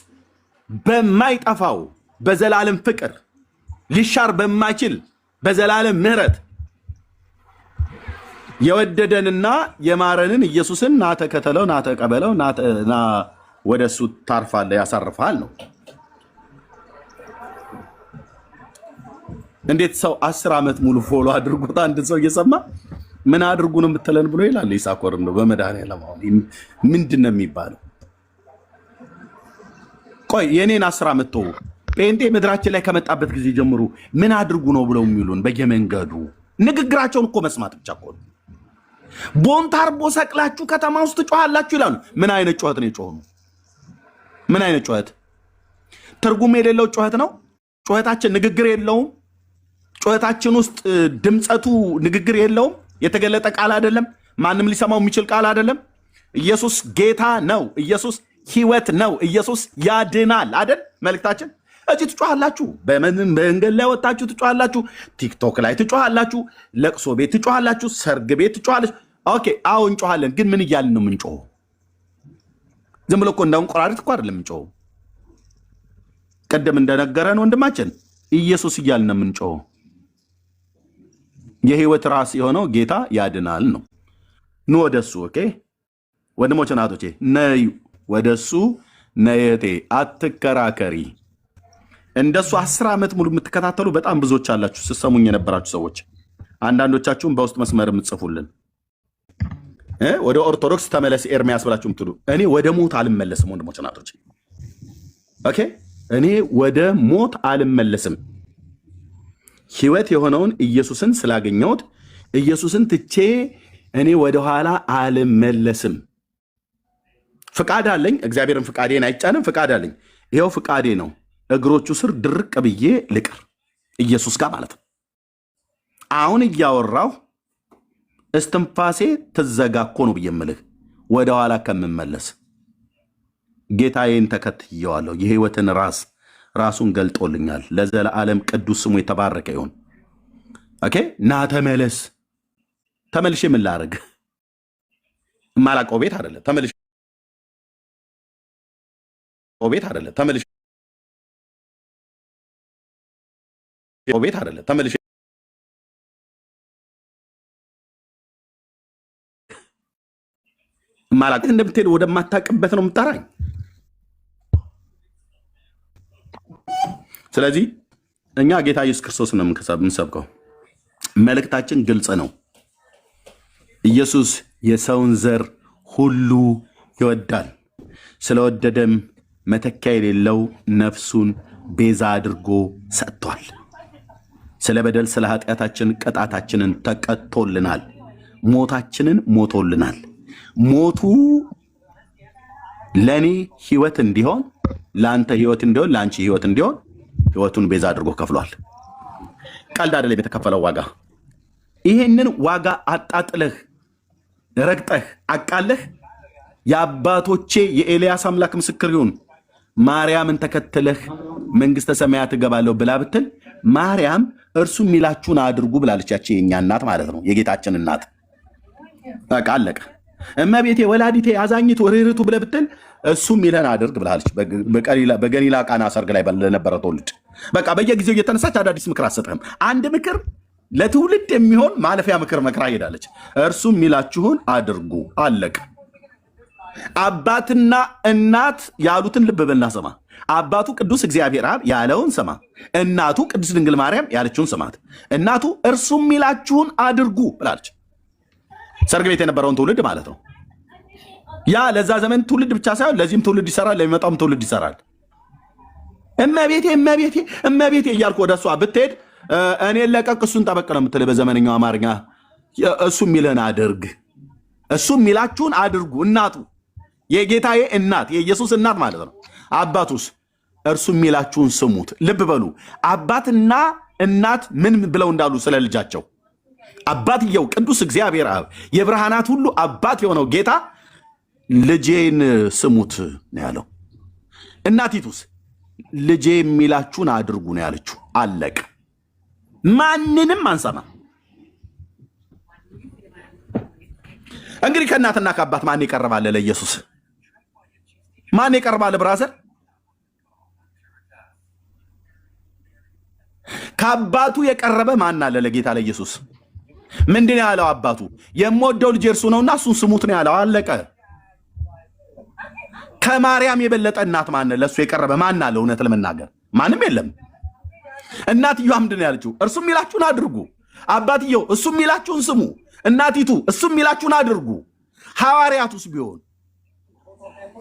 በማይጠፋው በዘላለም ፍቅር ሊሻር በማይችል በዘላለም ምህረት የወደደንና የማረንን ኢየሱስን ና ተከተለው ና ተቀበለው ና ወደሱ ታርፋለህ ያሳርፋል ነው እንዴት ሰው 10 ዓመት ሙሉ ፎሎ አድርጎት አንድ ሰው እየሰማ ምን አድርጉ ነው የምትለን ብሎ ይላል ይሳኮርም ነው በመድኃኒዓለም ምንድነው የሚባለው ቆይ የኔን 10 ዓመት ተው ጴንጤ ምድራችን ላይ ከመጣበት ጊዜ ጀምሮ ምን አድርጉ ነው ብለው የሚሉን በየመንገዱ ንግግራቸውን እኮ መስማት ብቻ እኮ ቦንታርቦ ሰቅላችሁ ከተማ ውስጥ ጮሃላችሁ ይላሉ ምን አይነት ጮህት ነው የጮሁ ምን አይነት ጮህት ትርጉም የሌለው ጮህት ነው ጮህታችን ንግግር የለውም ጮህታችን ውስጥ ድምጸቱ ንግግር የለውም የተገለጠ ቃል አይደለም ማንም ሊሰማው የሚችል ቃል አይደለም ኢየሱስ ጌታ ነው ኢየሱስ ህይወት ነው ኢየሱስ ያድናል አይደል መልእክታችን እዚህ ትጮሃላችሁ በመንገድ ላይ ወጣችሁ ትጮሃላችሁ ቲክቶክ ላይ ትጮሃላችሁ ለቅሶ ቤት ትጮሃላችሁ ሰርግ ቤት ትጮሃላችሁ ኦኬ አዎ እንጮሃለን ግን ምን እያልን ነው የምንጮኸው ዝም ብሎ እኮ እንዳውን ቆራሪት እኮ አይደለም የምንጮኸው ቀደም እንደነገረን ወንድማችን ኢየሱስ እያልን ነው የምንጮኸው የህይወት ራስ የሆነው ጌታ ያድናል ነው ኑ ወደሱ ኦኬ ወንድሞች እናቶቼ ነይ ወደሱ ነየቴ አትከራከሪ እንደሱ 10 ዓመት ሙሉ የምትከታተሉ በጣም ብዙዎች አላችሁ ሲሰሙኝ የነበራችሁ ሰዎች አንዳንዶቻችሁም በውስጥ መስመር የምትጽፉልን ወደ ኦርቶዶክስ ተመለስ ኤርሚያስ ብላችሁ ምትሉ እኔ ወደ ሞት አልመለስም ወንድሞች እናቶቼ ኦኬ እኔ ወደ ሞት አልመለስም ህይወት የሆነውን ኢየሱስን ስላገኘሁት ኢየሱስን ትቼ እኔ ወደ ኋላ አልመለስም ፍቃድ አለኝ። እግዚአብሔርን ፍቃዴን አይጫንም። ፍቃድ አለኝ። ይኸው ፍቃዴ ነው። እግሮቹ ስር ድርቅ ብዬ ልቅር ኢየሱስ ጋር ማለት ነው። አሁን እያወራሁ እስትንፋሴ ትዘጋ እኮ ነው ብዬ የምልህ ወደኋላ ከምመለስ ጌታዬን ተከትየዋለሁ። የህይወትን ራሱን ገልጦልኛል። ለዘላለም ቅዱስ ስሙ የተባረከ ይሁን። ኦኬ ና ተመለስ። ተመልሼ ምን ላደርግ? የማላውቀው ቤት አይደለም። ተመልሼ ቤት አይደለም። ተመልሼ ቤት አይደለም። ተመልሼ የማላውቀው እንደምትሄድ ወደማታውቅበት ነው የምጠራኝ። ስለዚህ እኛ ጌታ ኢየሱስ ክርስቶስ ነው የምንሰብከው። መልእክታችን ግልጽ ነው። ኢየሱስ የሰውን ዘር ሁሉ ይወዳል። ስለወደደም መተኪያ የሌለው ነፍሱን ቤዛ አድርጎ ሰጥቷል። ስለ በደል ስለ ኃጢአታችን ቅጣታችንን ተቀጥቶልናል። ሞታችንን ሞቶልናል። ሞቱ ለኔ ህይወት እንዲሆን፣ ለአንተ ህይወት እንዲሆን፣ ለአንቺ ህይወት እንዲሆን ህይወቱን ቤዛ አድርጎ ከፍሏል። ቀልድ አይደለም የተከፈለው ዋጋ። ይሄንን ዋጋ አጣጥለህ ረግጠህ አቃለህ የአባቶቼ የኤልያስ አምላክ ምስክር ይሁን ማርያምን ተከትለህ መንግስተ ሰማያት እገባለሁ ብላ ብትል ማርያም እርሱ የሚላችሁን አድርጉ ብላለች። ያቺ የኛ እናት ማለት ነው፣ የጌታችን እናት። በቃ አለቀ። እመቤቴ ወላዲቴ አዛኝቱ ርህርቱ ብለህ ብትል እሱ የሚለን አድርግ ብላለች። በገሊላ ቃና ሰርግ ላይ ለነበረ ትውልድ በቃ በየጊዜው እየተነሳች አዳዲስ ምክር አትሰጥህም። አንድ ምክር ለትውልድ የሚሆን ማለፊያ ምክር መክራ ሄዳለች። እርሱ የሚላችሁን አድርጉ አለቀ። አባትና እናት ያሉትን ልብ በልና ስማ። አባቱ ቅዱስ እግዚአብሔር አብ ያለውን ስማ። እናቱ ቅዱስ ድንግል ማርያም ያለችውን ስማት። እናቱ እርሱ የሚላችሁን አድርጉ ብላለች። ሰርግ ቤት የነበረውን ትውልድ ማለት ነው። ያ ለዛ ዘመን ትውልድ ብቻ ሳይሆን ለዚህም ትውልድ ይሰራል፣ ለሚመጣውም ትውልድ ይሰራል። እመቤቴ እመቤቴ እመቤቴ እያልኩ ወደ እሷ ብትሄድ እኔ ለቀቅ እሱን ጠበቅ ነው የምትል በዘመነኛው አማርኛ። እሱ የሚለን አድርግ፣ እሱ የሚላችሁን አድርጉ። እናቱ የጌታዬ እናት የኢየሱስ እናት ማለት ነው። አባቱስ እርሱ የሚላችሁን ስሙት። ልብ በሉ አባትና እናት ምን ብለው እንዳሉ ስለ ልጃቸው። አባትየው ቅዱስ እግዚአብሔር አብ የብርሃናት ሁሉ አባት የሆነው ጌታ ልጄን ስሙት ነው ያለው። እናቲቱስ ልጄ የሚላችሁን አድርጉ ነው ያለችው። አለቀ። ማንንም አንሰማ። እንግዲህ ከእናትና ከአባት ማን ይቀርባል ለኢየሱስ? ማን ይቀርባል ብራዘር? ከአባቱ የቀረበ ማን አለ ለጌታ ለኢየሱስ? ምንድን ያለው አባቱ? የምወደው ልጅ እርሱ ነውና እሱን ስሙት ነው ያለው። አለቀ። ከማርያም የበለጠ እናት ማን ለእሱ የቀረበ ማን አለ? እውነት ለመናገር ማንም የለም። እናትየዋ ምንድን ነው ያለችው? እርሱ የሚላችሁን አድርጉ። አባትየው እሱ የሚላችሁን ስሙ። እናቲቱ እሱ የሚላችሁን አድርጉ። ሐዋርያቱስ ቢሆን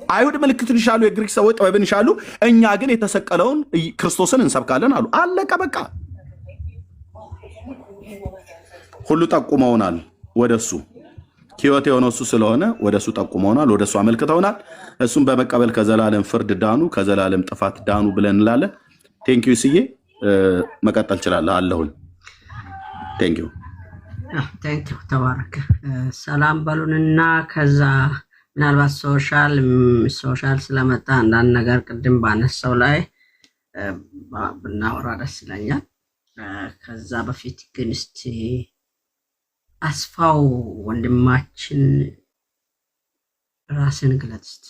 አይሁድ ምልክትን ይሻሉ፣ የግሪክ ሰዎች ጥበብን ይሻሉ፣ እኛ ግን የተሰቀለውን ክርስቶስን እንሰብካለን አሉ። አለቀ በቃ። ሁሉ ጠቁመውናል ወደሱ። ሕይወት የሆነው እሱ ስለሆነ ወደሱ ጠቁመውናል፣ ወደሱ አመልክተውናል። እሱም በመቀበል ከዘላለም ፍርድ ዳኑ፣ ከዘላለም ጥፋት ዳኑ ብለን እንላለን። ቴንኪዩ ስዬ መቀጠል እችላለሁ አለሁኝ። ቴንኪዩ ተባረክ። ሰላም በሉንና ከዛ ምናልባት ሶሻል ስለመጣ አንዳንድ ነገር ቅድም ባነሳው ላይ ብናወራ ደስ ይለኛል። ከዛ በፊት ግን እስቲ አስፋው ወንድማችን ራስን ግለጽ እስቲ።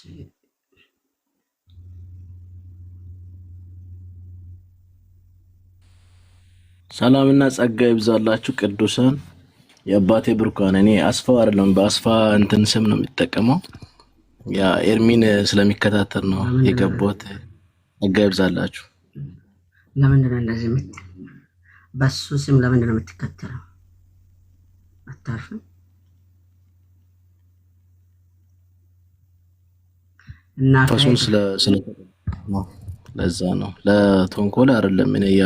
ሰላምና ጸጋ ይብዛላችሁ ቅዱሳን የአባቴ ብሩካን። እኔ አስፋው አይደለም በአስፋ እንትን ስም ነው የሚጠቀመው። ያ ኤርሚን ስለሚከታተል ነው የገባሁት። ጸጋ ይብዛላችሁ። ለምንድን ነው እንደዚህ በሱ ስም ለምንድን ነው የምትከተለው? አታርፍም? እና ፈሱን ለዛ ነው ለተንኮል አይደለም። እኔ ያ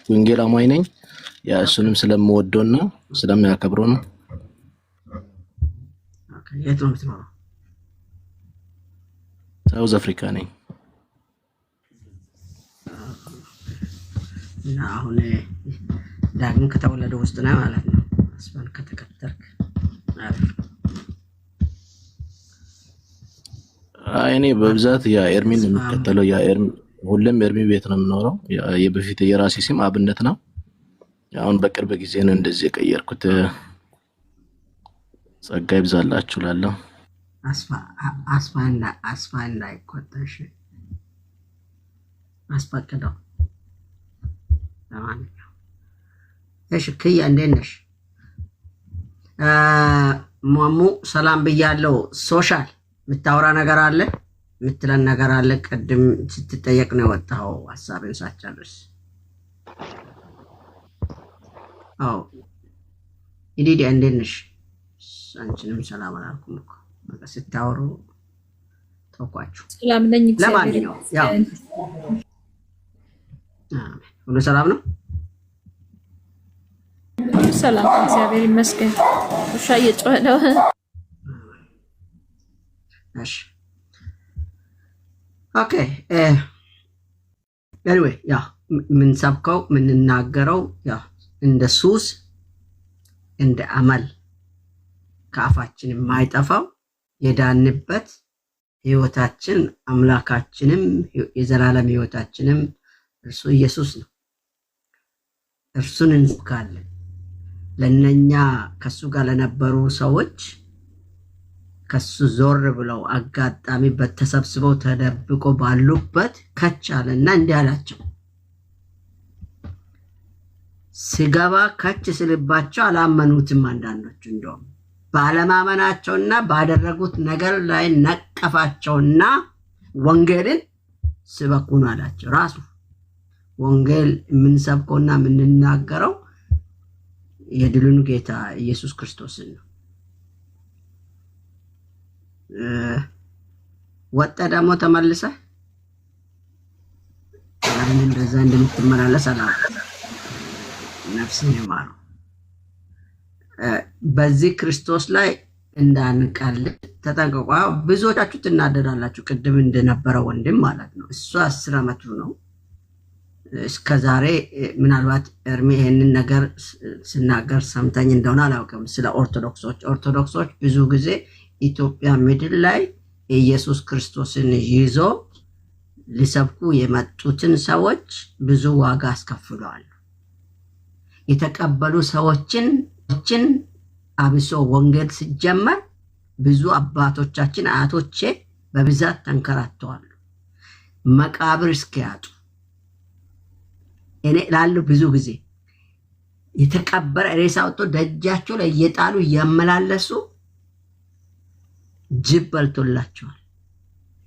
ወንጌል አማኝ ነኝ። ያ እሱንም ስለምወደውና ስለሚያከብረው ነው። ኦኬ የት ነው የምትኖረው? ሳውዝ አፍሪካ ነኝ። እና አሁን ዳግም ከተወለደ ውስጥ ነው ማለት ነው። አስፋን ከተከተልክ አሪፍ። እኔ በብዛት ያ ኤርሚን የምከተለው ያ ኤርሚ ሁሌም ኤርሚ ቤት ነው የምኖረው። የበፊት የራሴ ስም አብነት ነው። አሁን በቅርብ ጊዜ ነው እንደዚህ የቀየርኩት። ጸጋ ይብዛላችሁ እላለሁ። አስፋ እንዳይቆጠሽ አስፈቅደው። ለማንኛውም እሺ፣ ክያ እንዴት ነሽ? ሟሙ ሰላም ብያለሁ። ሶሻል የምታወራ ነገር አለ የምትለን ነገር አለ? ቅድም ስትጠየቅ ነው የወጣው ሀሳብን ሳትጨርስ። አዎ ኢዲዲ እንዴት ነሽ? አንቺንም ሰላም አላልኩም እኮ በቃ ስታወሩ ተውኳችሁ። ሰላም ነኝ። ለማንኛውም ያው ሁሉ ሰላም ነው። ሰላም እግዚአብሔር ይመስገን። ውሻ እየጮኸ ነው። እሺ ኦኬ። ኤኒዌይ ያው የምንሰብከው የምንናገረው ያው እንደ ሱስ እንደ አመል ከአፋችን የማይጠፋው የዳንበት ህይወታችን አምላካችንም የዘላለም ህይወታችንም እርሱ ኢየሱስ ነው። እርሱን እንስብካለን። ለነኛ ከሱ ጋር ለነበሩ ሰዎች ከሱ ዞር ብለው አጋጣሚ በተሰብስበው ተደብቆ ባሉበት ከቻለና እንዲህ አላቸው። ሲገባ ከች ስልባቸው አላመኑትም። አንዳንዶቹ እንደውም ባለማመናቸውና ባደረጉት ነገር ላይ ነቀፋቸውና ወንጌልን ስበኩ ነው አላቸው። ራሱ ወንጌል የምንሰብከውና የምንናገረው የድሉን ጌታ ኢየሱስ ክርስቶስን ነው። ወጣ ደግሞ ተመልሰ ለምን እንደዛ እንደምትመላለስ አላውቅም። ነፍስን ይማሩ። በዚህ ክርስቶስ ላይ እንዳንቀልድ ተጠንቀቁ። ብዙዎቻችሁ ትናደዳላችሁ። ቅድም እንደነበረ ወንድም ማለት ነው። እሱ 10 ዓመቱ ነው። እስከዛሬ ምናልባት እርሜ ይሄንን ነገር ስናገር ሰምተኝ እንደሆነ አላውቅም። ስለ ኦርቶዶክሶች ብዙ ጊዜ ኢትዮጵያ ምድር ላይ ኢየሱስ ክርስቶስን ይዞ ሊሰብኩ የመጡትን ሰዎች ብዙ ዋጋ አስከፍለዋል። የተቀበሉ ሰዎችን አብሶ ወንጌል ሲጀመር ብዙ አባቶቻችን አያቶቼ በብዛት ተንከራተዋል፣ መቃብር እስኪያጡ። እኔ ላሉ ብዙ ጊዜ የተቀበረ ሬሳ ወጥቶ ደጃቸው ላይ እየጣሉ እያመላለሱ ጅብ በልቶላቸዋል።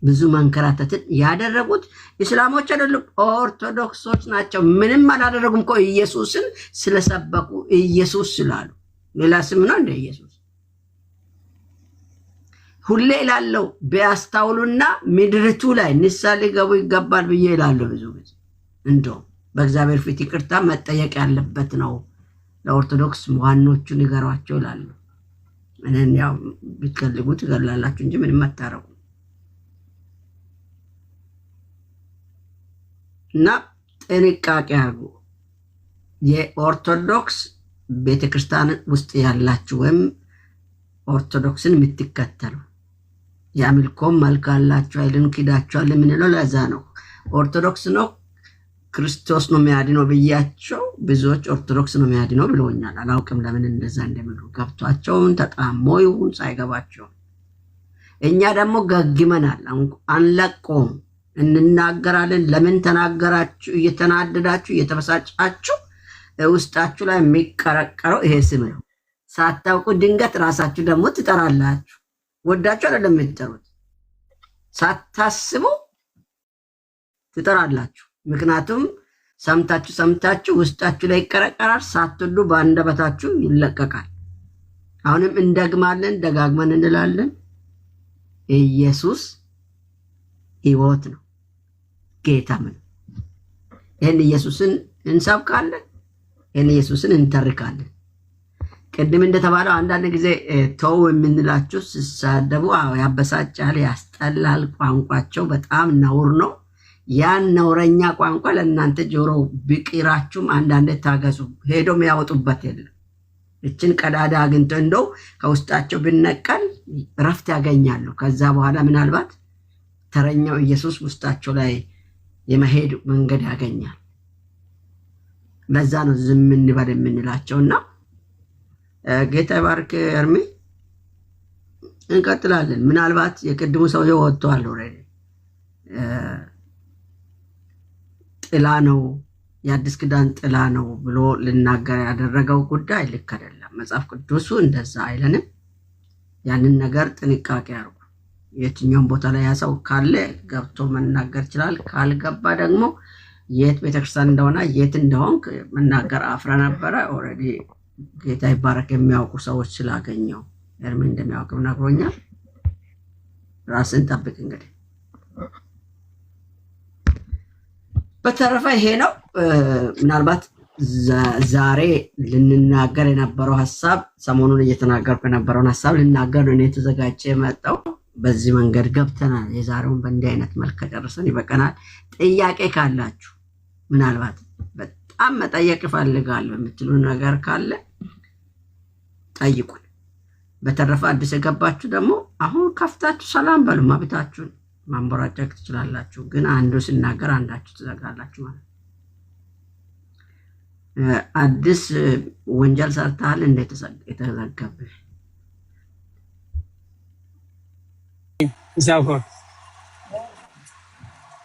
ብዙ መንከራተትን ያደረጉት እስላሞች አይደሉም፣ ኦርቶዶክሶች ናቸው። ምንም አላደረጉም እኮ ኢየሱስን ስለሰበኩ ኢየሱስ ስላሉ። ሌላ ስም ነው እንደ ኢየሱስ። ሁሌ ላለው ቢያስታውሉና ምድርቱ ላይ ንስሐ ሊገቡ ይገባል ብዬ እላለሁ ብዙ ጊዜ። እንደውም በእግዚአብሔር ፊት ይቅርታ መጠየቅ ያለበት ነው። ለኦርቶዶክስ ዋኖቹ ንገሯቸው እላለሁ። እኔን ያው ብትፈልጉ ትገላላችሁ እንጂ ምንም አታረጉ። እና ጥንቃቄ አድርጉ። የኦርቶዶክስ ቤተክርስቲያን ውስጥ ያላችሁ ወይም ኦርቶዶክስን የምትከተሉ የአምልኮም መልክ አላችሁ አይልን ክዳችኋል የምንለው ለዛ ነው። ኦርቶዶክስ ነው ክርስቶስ ነው የሚያድነው ብያቸው ብዙዎች ኦርቶዶክስ ነው የሚያድነው ብለውኛል። አላውቅም ለምን እንደዛ እንደሚሉ። ገብቷቸውን ተጣሞ ይሁን ሳይገባቸው እኛ ደግሞ ገግመናል። አንለቆም፣ እንናገራለን። ለምን ተናገራችሁ? እየተናደዳችሁ እየተበሳጫችሁ ውስጣችሁ ላይ የሚቀረቀረው ይሄ ስም ነው። ሳታውቁ ድንገት ራሳችሁ ደግሞ ትጠራላችሁ። ወዳችሁ አይደለም የምትጠሩት፣ ሳታስቡ ትጠራላችሁ። ምክንያቱም ሰምታችሁ ውስጣችሁ ላይ ይቀረቀራል። ሳትወዱ በአንደበታችሁ ይለቀቃል። አሁንም እንደግማለን፣ ደጋግመን እንላለን። ኢየሱስ ሕይወት ነው፣ ጌታም ነው። ይህን ኢየሱስን እንሰብካለን፣ ይህን ኢየሱስን እንተርካለን። ቅድም እንደተባለው አንዳንድ ጊዜ ተው የምንላችሁ ሲሳደቡ ያበሳጫል፣ ያስጠላል። ቋንቋቸው በጣም ነውር ነው። ያን ነውረኛ ቋንቋ ለእናንተ ጆሮ ቢቂራችሁም አንዳንዴ ታገሱ። ሄዶም ያወጡበት የለም። እችን ቀዳዳ አግኝቶ እንደው ከውስጣቸው ብነቀል ረፍት ያገኛሉ። ከዛ በኋላ ምናልባት ተረኛው ኢየሱስ ውስጣቸው ላይ የመሄድ መንገድ ያገኛል። ለዛ ነው ዝም እንበል የምንላቸውና ጌታ ይባርክ። እርሜ እንቀጥላለን። ምናልባት የቅድሙ ሰውዬው ወጥቷል። ኦሬዲ ጥላ ነው የአዲስ ኪዳን ጥላ ነው ብሎ ልናገር ያደረገው ጉዳይ ልክ አይደለም። መጽሐፍ ቅዱሱ እንደዛ አይለንም። ያንን ነገር ጥንቃቄ አድርጉ። የትኛውም ቦታ ላይ ያሰው ካለ ገብቶ መናገር ይችላል። ካልገባ ደግሞ የት ቤተክርስቲያን እንደሆነ የት እንደሆን መናገር አፍረ ነበረ። ኦሬዲ ጌታ ይባረክ የሚያውቁ ሰዎች ስላገኘው እርሜ እንደሚያውቅም ነግሮኛል። ራስን ጠብቅ። እንግዲህ በተረፈ ይሄ ነው። ምናልባት ዛሬ ልንናገር የነበረው ሀሳብ ሰሞኑን እየተናገርኩ የነበረውን ሀሳብ ልናገር ነው እኔ ተዘጋጀ የመጣው። በዚህ መንገድ ገብተናል። የዛሬውን በእንዲህ አይነት መልክ ጨርሰን ይበቀናል። ጥያቄ ካላችሁ ምናልባት በጣም መጠየቅ እፈልጋለሁ የምትሉ ነገር ካለ ጠይቁን። በተረፈ አዲስ የገባችሁ ደግሞ አሁን ከፍታችሁ ሰላም በሉ። መብታችሁን ማንበራጨቅ ትችላላችሁ። ግን አንዱ ሲናገር አንዳችሁ ትዘጋላችሁ ማለት አዲስ ወንጀል ሰርተሃል እንደ የተዘገብህ ይሳኮር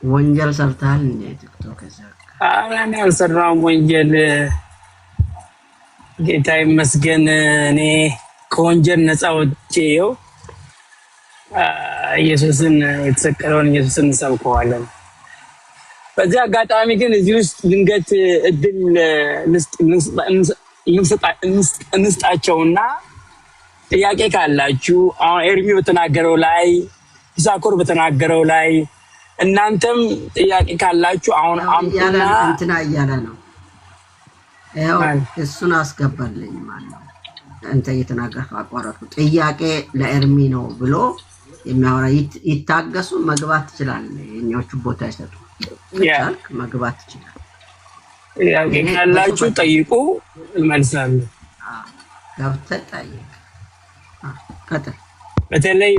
ወንጀል ሰርተሃል እንደ ቲክቶክ እኔ አልሰራሁም ወንጀል። ጌታ ይመስገን እኔ ከወንጀል ነፃ ወጥቼው ኢየሱስን የተሰቀለውን ኢየሱስን እንሰብከዋለን። በዚህ አጋጣሚ ግን እዚህ ውስጥ ድንገት እድል እንስጣቸውና ጥያቄ ካላችሁ አሁን ኤርሚ በተናገረው ላይ ይሳኮር በተናገረው ላይ እናንተም ጥያቄ ካላችሁ አሁን አምጡና እንትና እያለ ነው። ያው እሱን አስገባልኝ ማለት ነው። አንተ እየተናገርክ አቋረጥኩ። ጥያቄ ለኤርሚ ነው ብሎ የሚያወራ ይታገሱ። መግባት ይችላል። የኛዎቹ ቦታ ይሰጡ መግባት ይችላል። ጥያቄ ካላችሁ ጠይቁ፣ እንመልሳለን። ገብተህ ጠይቅ። ቀጥል። በተለይ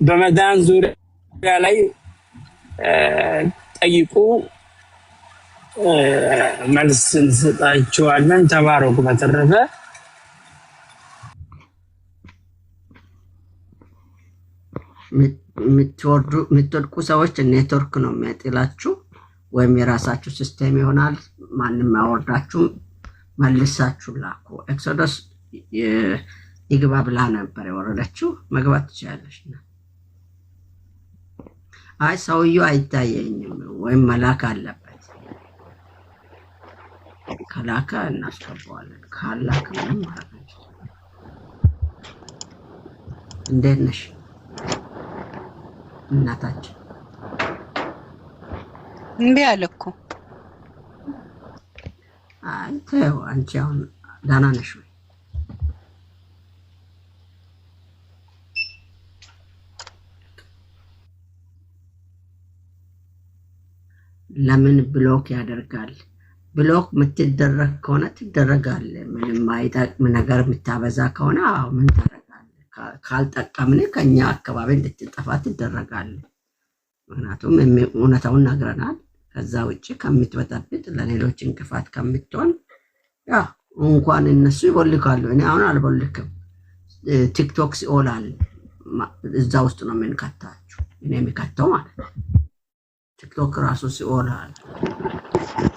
በመዳን ዙሪያ ላይ ጠይቁ፣ መልስ እንሰጣችኋለን። ተባረኩ። በተረፈ የምትወድቁ ሰዎች ኔትወርክ ነው የሚያጥላችሁ፣ ወይም የራሳችሁ ሲስተም ይሆናል። ማንም ያወርዳችሁ መልሳችሁ ላኩ። ኤክሶዶስ ይግባ ብላ ነበር የወረደችው። መግባት ትችላለች። አይ ሰውየው አይታየኝም ወይም መላክ አለበት። ከላከ እናስገባዋለን፣ ካላከ ምንም ማለት ነው። እንዴት ነሽ እናታችን? እምቢ አለ እኮ። አይ ተይው፣ አንቺ አሁን ደህና ነሽ ወይ? ለምን ብሎክ ያደርጋል? ብሎክ የምትደረግ ከሆነ ትደረጋለ። ምንም አይጠቅም ነገር የምታበዛ ከሆነ ምን ታደርጋለህ? ካልጠቀምን ከኛ አካባቢ እንድትጠፋ ትደረጋለ። ምክንያቱም እውነታውን ነግረናል። ከዛ ውጭ ከምትበጠብጥ ለሌሎች እንቅፋት ከምትሆን እንኳን እነሱ ይቦልካሉ። እኔ አሁን አልቦልክም። ቲክቶክ ሲኦላል እዛ ውስጥ ነው የምንከታችሁ። እኔ የሚከተው ማለት ነው። ቲክቶክ ራሱ ሲኦላል።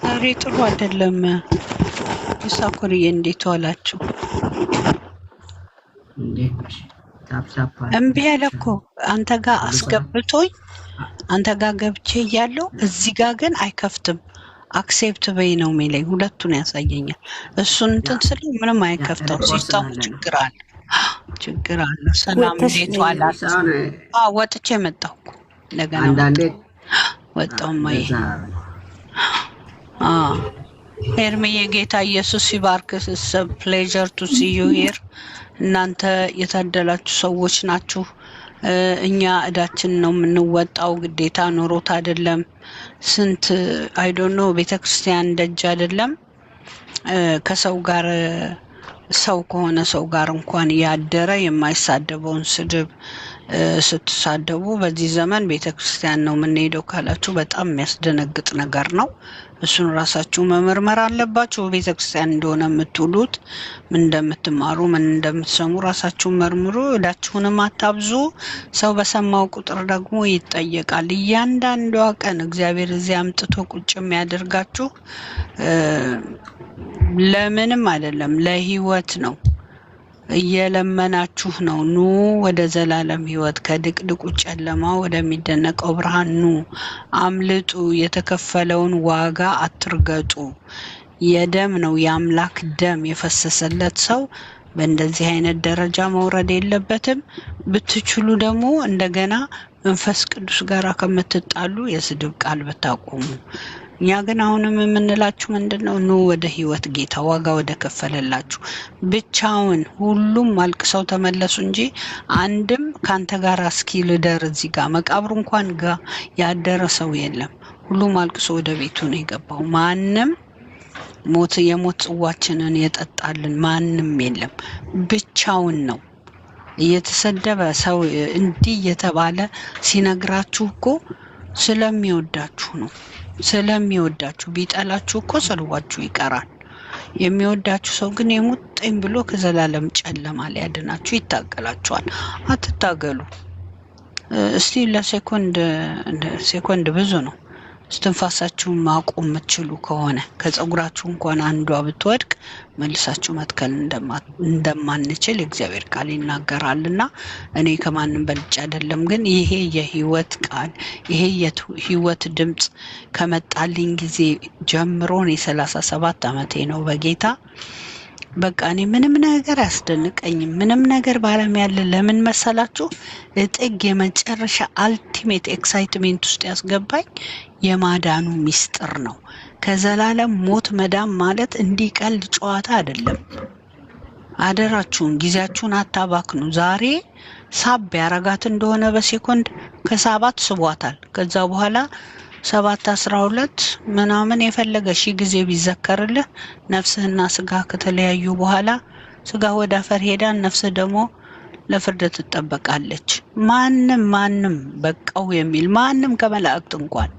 አሬ ጥሩ አይደለም። ይሳኮርዬ እንዴት ዋላችሁ? እንዴት ነሽ? ታፕታፕ እምቢ አለ እኮ። አንተ ጋር አስገብቶኝ አንተ ጋር ገብቼ እያለሁ እዚህ ጋር ግን አይከፍትም። አክሴፕት በይ ነው የሚለኝ። ሁለቱን ያሳየኛል። እሱን እንትን ስለ ምንም አይከፍተው። ሲስተሙ ችግር አለ። ሰላም እንዴት ዋላችሁ? ወጥቼ መጣሁ እኮ እንደገና አንዳንዴ ወጣው ማይ ኤርሚዬ ጌታ ኢየሱስ ይባርክ። ፕሌዠር ቱ ሲ ዩ ሂር። እናንተ የታደላችሁ ሰዎች ናችሁ። እኛ እዳችን ነው የምንወጣው፣ ግዴታ ኖሮት አይደለም። ስንት አይ ዶንት ኖ ቤተክርስቲያን ደጅ አይደለም ከሰው ጋር ሰው ከሆነ ሰው ጋር እንኳን ያደረ የማይሳደበውን ስድብ ስትሳደቡ በዚህ ዘመን ቤተክርስቲያን ነው የምንሄደው ካላችሁ በጣም የሚያስደነግጥ ነገር ነው። እሱን ራሳችሁ መመርመር አለባችሁ። ቤተክርስቲያን እንደሆነ የምትውሉት ምን እንደምትማሩ ምን እንደምትሰሙ ራሳችሁ መርምሩ። እዳችሁንም አታብዙ። ሰው በሰማው ቁጥር ደግሞ ይጠየቃል። እያንዳንዷ ቀን እግዚአብሔር እዚህ አምጥቶ ቁጭ የሚያደርጋችሁ ለምንም አይደለም፣ ለህይወት ነው። እየለመናችሁ ነው። ኑ ወደ ዘላለም ህይወት፣ ከድቅድቁ ጨለማ ወደሚደነቀው ብርሃን ኑ፣ አምልጡ፣ የተከፈለውን ዋጋ አትርገጡ። የደም ነው የአምላክ ደም የፈሰሰለት ሰው በእንደዚህ አይነት ደረጃ መውረድ የለበትም። ብትችሉ ደግሞ እንደገና መንፈስ ቅዱስ ጋር ከምትጣሉ የስድብ ቃል ብታቆሙ። እኛ ግን አሁንም የምንላችሁ ምንድነው? ኑ ወደ ህይወት ጌታ ዋጋ ወደ ከፈለላችሁ ብቻውን ሁሉም አልቅሰው ተመለሱ እንጂ አንድም ካንተ ጋር እስኪ ልደር እዚህ ጋር መቃብሩ እንኳን ጋር ያደረ ሰው የለም። ሁሉም አልቅሶ ወደ ቤቱ ነው የገባው። ማንም የሞት ጽዋችንን የጠጣልን ማንም የለም። ብቻውን ነው እየተሰደበ ሰው እንዲህ እየተባለ ሲነግራችሁ እኮ ስለሚወዳችሁ ነው። ስለሚወዳችሁ ቢጠላችሁ እኮ ሰልዋችሁ ይቀራል። የሚወዳችሁ ሰው ግን የሙጥኝ ብሎ ከዘላለም ጨለማ ሊያድናችሁ ይታገላችኋል። አትታገሉ። እስቲ ለሴኮንድ ብዙ ነው። እስትንፋሳችሁን ማቆም የምትችሉ ከሆነ ከጸጉራችሁ እንኳን አንዷ ብትወድቅ መልሳችሁ መትከል እንደማንችል እግዚአብሔር ቃል ይናገራልና እኔ ከማንም በልጬ አይደለም። ግን ይሄ የህይወት ቃል ይሄ የህይወት ድምጽ ከመጣልኝ ጊዜ ጀምሮ እኔ 37 ዓመቴ ነው በጌታ። በቃ እኔ ምንም ነገር አያስደንቀኝም። ምንም ነገር ባለም ያለ ለምን መሰላችሁ? እጥግ የመጨረሻ አልቲሜት ኤክሳይትሜንት ውስጥ ያስገባኝ የማዳኑ ሚስጥር ነው። ከዘላለም ሞት መዳን ማለት እንዲህ ቀልድ ጨዋታ አይደለም። አደራችሁን ጊዜያችሁን አታባክኑ። ዛሬ ሳብ ያረጋት እንደሆነ በሴኮንድ ከሳባት ስቧታል። ከዛ በኋላ 7:12 ምናምን የፈለገ ሺህ ጊዜ ቢዘከርልህ ነፍስህና ስጋ ከተለያዩ በኋላ ስጋ ወደ አፈር ሄዳን ነፍስህ ደግሞ ለፍርድ ትጠበቃለች። ማንም በቃው የሚል ማንም ከመላእክት እንኳን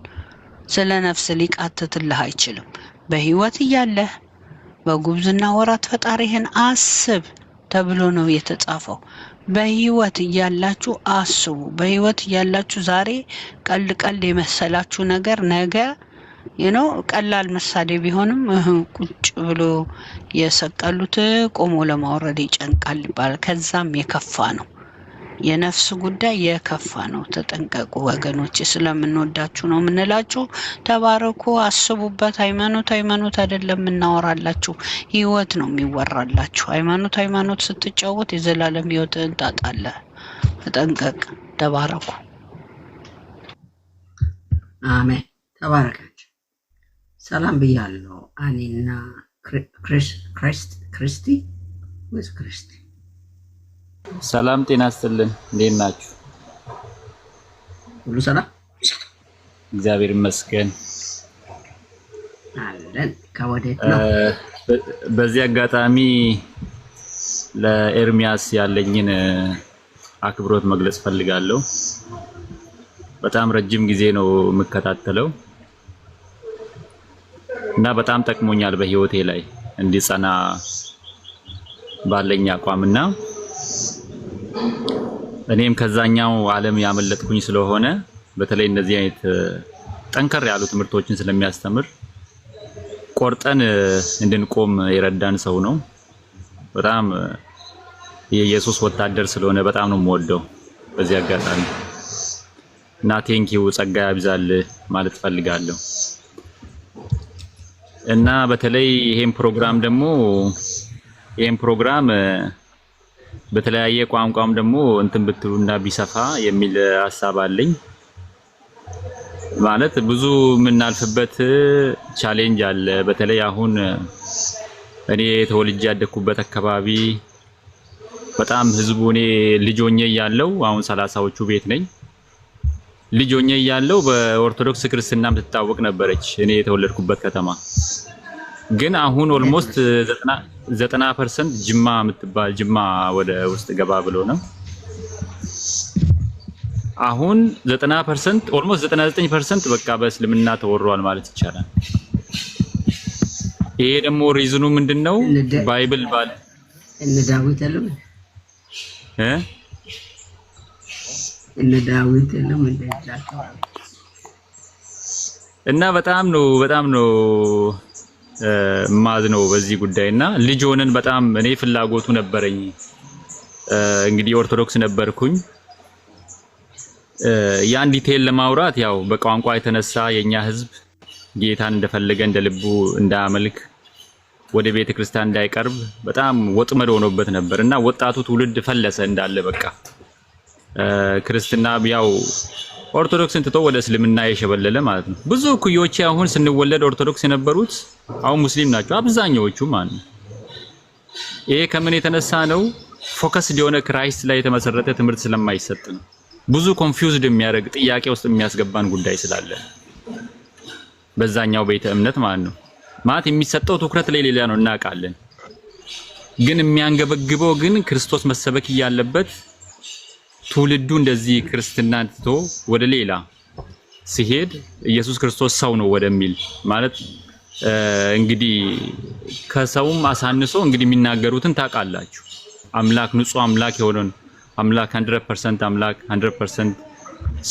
ስለ ነፍስ ሊቃትትልህ አይችልም። በህይወት እያለህ በጉብዝና ወራት ፈጣሪህን አስብ ተብሎ ነው የተጻፈው። በህይወት እያላችሁ አስቡ። በህይወት እያላችሁ ዛሬ ቀልድ የመሰላችሁ ነገር ነገ ቀላል ምሳሌ ቢሆንም ቁጭ ብሎ የሰቀሉት ቆሞ ለማውረድ ይጨንቃል ይባላል። ከዛም የከፋ ነው። የነፍስ ጉዳይ የከፋ ነው። ተጠንቀቁ ወገኖች። ስለምንወዳችሁ ነው የምንላችሁ። ተባረኩ፣ አስቡበት። ሃይማኖት አይደለም እናወራላችሁ፣ ህይወት ነው የሚወራላችሁ። ሃይማኖት ስትጫወት የዘላለም ህይወትን ታጣለህ። ተጠንቀቅ። ተባረኩ። አሜን። ተባረካችሁ። ሰላም ብያለሁ። አኒና ክርስቲ ሰላም ጤና ይስጥልን። እንዴት ናችሁ? ሁሉ ሰላም እግዚአብሔር ይመስገን አለን። ከወዴት ነው? በዚህ አጋጣሚ ለኤርሚያስ ያለኝን አክብሮት መግለጽ ፈልጋለሁ። በጣም ረጅም ጊዜ ነው የምከታተለው እና በጣም ጠቅሞኛል በህይወቴ ላይ እንዲጸና ባለኝ አቋምና እኔም ከዛኛው ዓለም ያመለጥኩኝ ስለሆነ በተለይ እንደዚህ አይነት ጠንከር ያሉ ትምህርቶችን ስለሚያስተምር ቆርጠን እንድንቆም የረዳን ሰው ነው። በጣም የኢየሱስ ወታደር ስለሆነ በጣም ነው የምወደው በዚህ አጋጣሚ እና ቴንኪው ጸጋ ያብዛል ማለት ፈልጋለሁ። እና በተለይ ይሄን ፕሮግራም በተለያየ ቋንቋም ደግሞ እንትን ብትሉና ቢሰፋ የሚል ሐሳብ አለኝ። ማለት ብዙ የምናልፍበት ቻሌንጅ አለ። በተለይ አሁን እኔ ተወልጄ ያደኩበት አካባቢ በጣም ህዝቡ እኔ ልጅ ሆኜ እያለሁ አሁን 30ዎቹ ቤት ነኝ። ልጅ ሆኜ እያለሁ በኦርቶዶክስ ክርስትና የምትታወቅ ነበረች እኔ የተወለድኩበት ከተማ። ግን አሁን ኦልሞስት 90% ጅማ የምትባል ጅማ ወደ ውስጥ ገባ ብሎ ነው። አሁን 90% ኦልሞስት 99% በቃ በእስልምና ተወሯል ማለት ይቻላል። ይሄ ደግሞ ሪዝኑ ምንድነው? ባይብል ባል እነ ዳዊት አለም እነ ዳዊት አለም እንደዛው እና በጣም ነው ማዝነው በዚህ ጉዳይና ልጅ ሆነን በጣም እኔ ፍላጎቱ ነበረኝ። እንግዲህ ኦርቶዶክስ ነበርኩኝ። ያን ዲቴል ለማውራት ያው በቋንቋ የተነሳ የኛ ህዝብ ጌታን እንደፈለገ እንደልቡ እንዳያመልክ ወደ ቤተ ክርስቲያን እንዳይቀርብ በጣም ወጥመድ ሆኖበት ነበርና ወጣቱ ትውልድ ፈለሰ እንዳለ በቃ ክርስትና ያው ኦርቶዶክስን ትቶ ወደ እስልምና የሸበለለ ማለት ነው። ብዙ ኩዮቼ አሁን ስንወለድ ኦርቶዶክስ የነበሩት አሁን ሙስሊም ናቸው አብዛኛዎቹ ማለት ነው። ይሄ ከምን የተነሳ ነው? ፎከስ የሆነ ክራይስት ላይ የተመሰረተ ትምህርት ስለማይሰጥ ነው። ብዙ ኮንፊውዝድ የሚያደርግ ጥያቄ ውስጥ የሚያስገባን ጉዳይ ስላለ በዛኛው ቤተ እምነት ማለት ነው። ማለት የሚሰጠው ትኩረት ላይ ሌላ ነው እናውቃለን። ግን የሚያንገበግበው ግን ክርስቶስ መሰበክ ያለበት ትውልዱ እንደዚህ ክርስትና ትቶ ወደ ሌላ ሲሄድ ኢየሱስ ክርስቶስ ሰው ነው ወደሚል ማለት እንግዲህ ከሰውም አሳንሶ እንግዲህ የሚናገሩትን ታውቃላችሁ። አምላክ ንጹህ አምላክ የሆነውን አምላክ 100% አምላክ 100%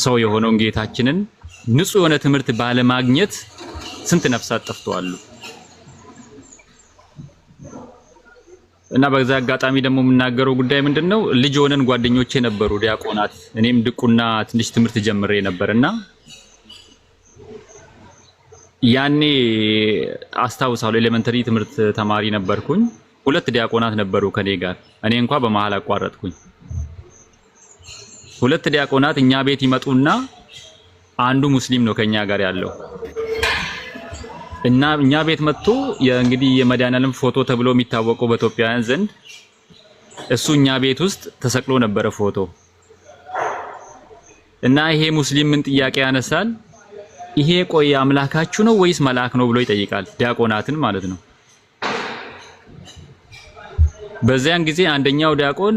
ሰው የሆነውን ጌታችንን ንጹህ የሆነ ትምህርት ባለማግኘት ስንት ነፍሳት ጠፍተዋል። እና በዛ አጋጣሚ ደግሞ የምናገረው ጉዳይ ምንድነው? ልጅ ሆነን ጓደኞቼ ነበሩ ዲያቆናት። እኔም ድቁና ትንሽ ትምህርት ጀምሬ ነበርና ያኔ አስታውሳለሁ ኤሌመንተሪ ትምህርት ተማሪ ነበርኩኝ። 2 ዲያቆናት ነበሩ ከኔ ጋር። እኔ እንኳን በመሃል አቋረጥኩኝ። 2 ዲያቆናት እኛ ቤት ይመጡና አንዱ ሙስሊም ነው ከኛ ጋር ያለው እና እኛ ቤት መጥቶ እንግዲህ የመድኃኒዓለም ፎቶ ተብሎ የሚታወቀው በኢትዮጵያውያን ዘንድ እሱ እኛ ቤት ውስጥ ተሰቅሎ ነበረ ፎቶ። እና ይሄ ሙስሊም ምን ጥያቄ ያነሳል? ይሄ ቆይ አምላካችሁ ነው ወይስ መልአክ ነው ብሎ ይጠይቃል። ዲያቆናትን ማለት ነው። በዚያን ጊዜ አንደኛው ዲያቆን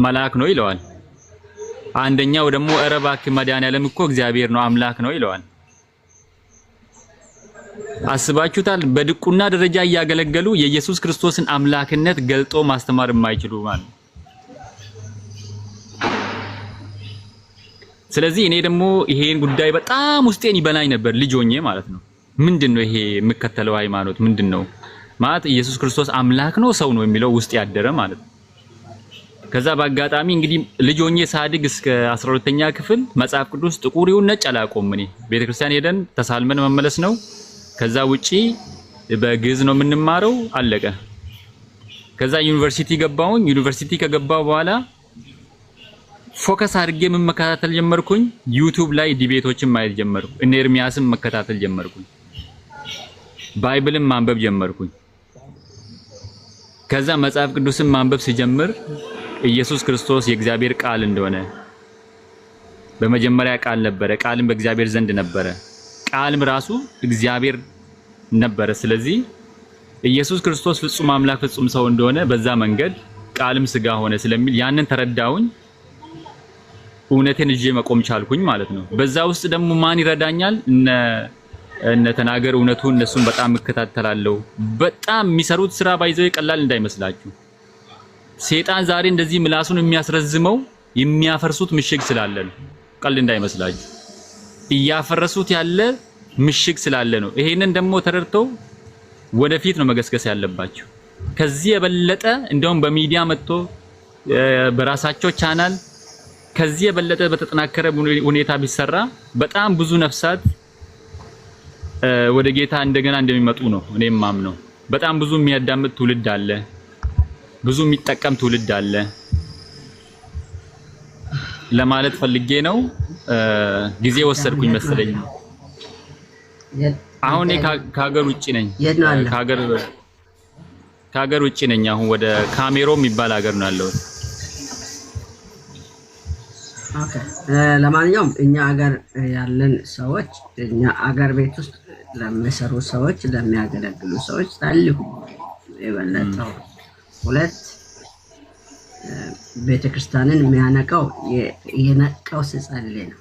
መልአክ ነው ይለዋል። አንደኛው ደግሞ ኧረ እባክህ መድኃኒዓለም እኮ እግዚአብሔር ነው አምላክ ነው ይለዋል። አስባችሁታል? በድቁና ደረጃ እያገለገሉ የኢየሱስ ክርስቶስን አምላክነት ገልጦ ማስተማር የማይችሉ ማለት ነው። ስለዚህ እኔ ደግሞ ይሄን ጉዳይ በጣም ውስጤን ይበላኝ ነበር ልጅ ሆኜ ማለት ነው። ምንድነው ይሄ የምከተለው ሃይማኖት ምንድነው? ማለት ኢየሱስ ክርስቶስ አምላክ ነው ሰው ነው የሚለው ውስጥ ያደረ ማለት ነው። ከዛ በአጋጣሚ እንግዲህ ልጅ ሆኜ ሳድግ እስከ 12ኛ ክፍል መጽሐፍ ቅዱስ ጥቁር ይሁን ነጭ አላውቀውም። እኔ ቤተክርስቲያን ሄደን ተሳልመን መመለስ ነው። ከዛ ውጪ በግዕዝ ነው የምንማረው አለቀ። ከዛ ዩኒቨርሲቲ ገባሁኝ። ዩኒቨርሲቲ ከገባሁ በኋላ ፎከስ አድርጌ ምን መከታተል ጀመርኩኝ? ዩቲዩብ ላይ ዲቤቶችን ማየት ጀመርኩ። እነ ኤርሚያስም መከታተል ጀመርኩኝ። ባይብልን ማንበብ ጀመርኩኝ። ከዛ መጽሐፍ ቅዱስን ማንበብ ሲጀምር ኢየሱስ ክርስቶስ የእግዚአብሔር ቃል እንደሆነ በመጀመሪያ ቃል ነበረ፣ ቃልም በእግዚአብሔር ዘንድ ነበረ፣ ቃልም ራሱ እግዚአብሔር ነበረ። ስለዚህ ኢየሱስ ክርስቶስ ፍጹም አምላክ ፍጹም ሰው እንደሆነ በዛ መንገድ ቃልም ስጋ ሆነ ስለሚል ያንን ተረዳሁኝ። እውነቴን እጄ መቆም ቻልኩኝ ማለት ነው። በዛ ውስጥ ደግሞ ማን ይረዳኛል? እነ ተናገር እውነቱ እነሱን በጣም እከታተላለሁ። በጣም የሚሰሩት ስራ ባይዘው ይቀላል እንዳይመስላችሁ። ሴጣን ዛሬ እንደዚህ ምላሱን የሚያስረዝመው የሚያፈርሱት ምሽግ ስላለ ነው። ቀልድ እንዳይመስላችሁ። እያፈረሱት ያለ ምሽግ ስላለ ነው። ይሄንን ደግሞ ተረድተው ወደፊት ነው መገስገስ ያለባቸው። ከዚህ የበለጠ እንደውም በሚዲያ መጥቶ በራሳቸው ቻናል ከዚህ የበለጠ በተጠናከረ ሁኔታ ቢሰራ በጣም ብዙ ነፍሳት ወደ ጌታ እንደገና እንደሚመጡ ነው እኔም ማምነው። በጣም ብዙ የሚያዳምጥ ትውልድ አለ፣ ብዙ የሚጠቀም ትውልድ አለ ለማለት ፈልጌ ነው። ጊዜ ወሰድኩኝ መሰለኝ። አሁን ከሀገር ውጭ ነኝ። ከሀገር ውጭ ነኝ። አሁን ወደ ካሜሮ የሚባል ሀገር ነው ያለሁት። ኦኬ። ለማንኛውም እኛ ሀገር ያለን ሰዎች እኛ ሀገር ቤት ውስጥ ለሚሰሩ ሰዎች፣ ለሚያገለግሉ ሰዎች ጸልዩ። የበለጠው ሁለት ቤተክርስቲያንን የሚያነቃው የነቃው ሲጸልይ ነው።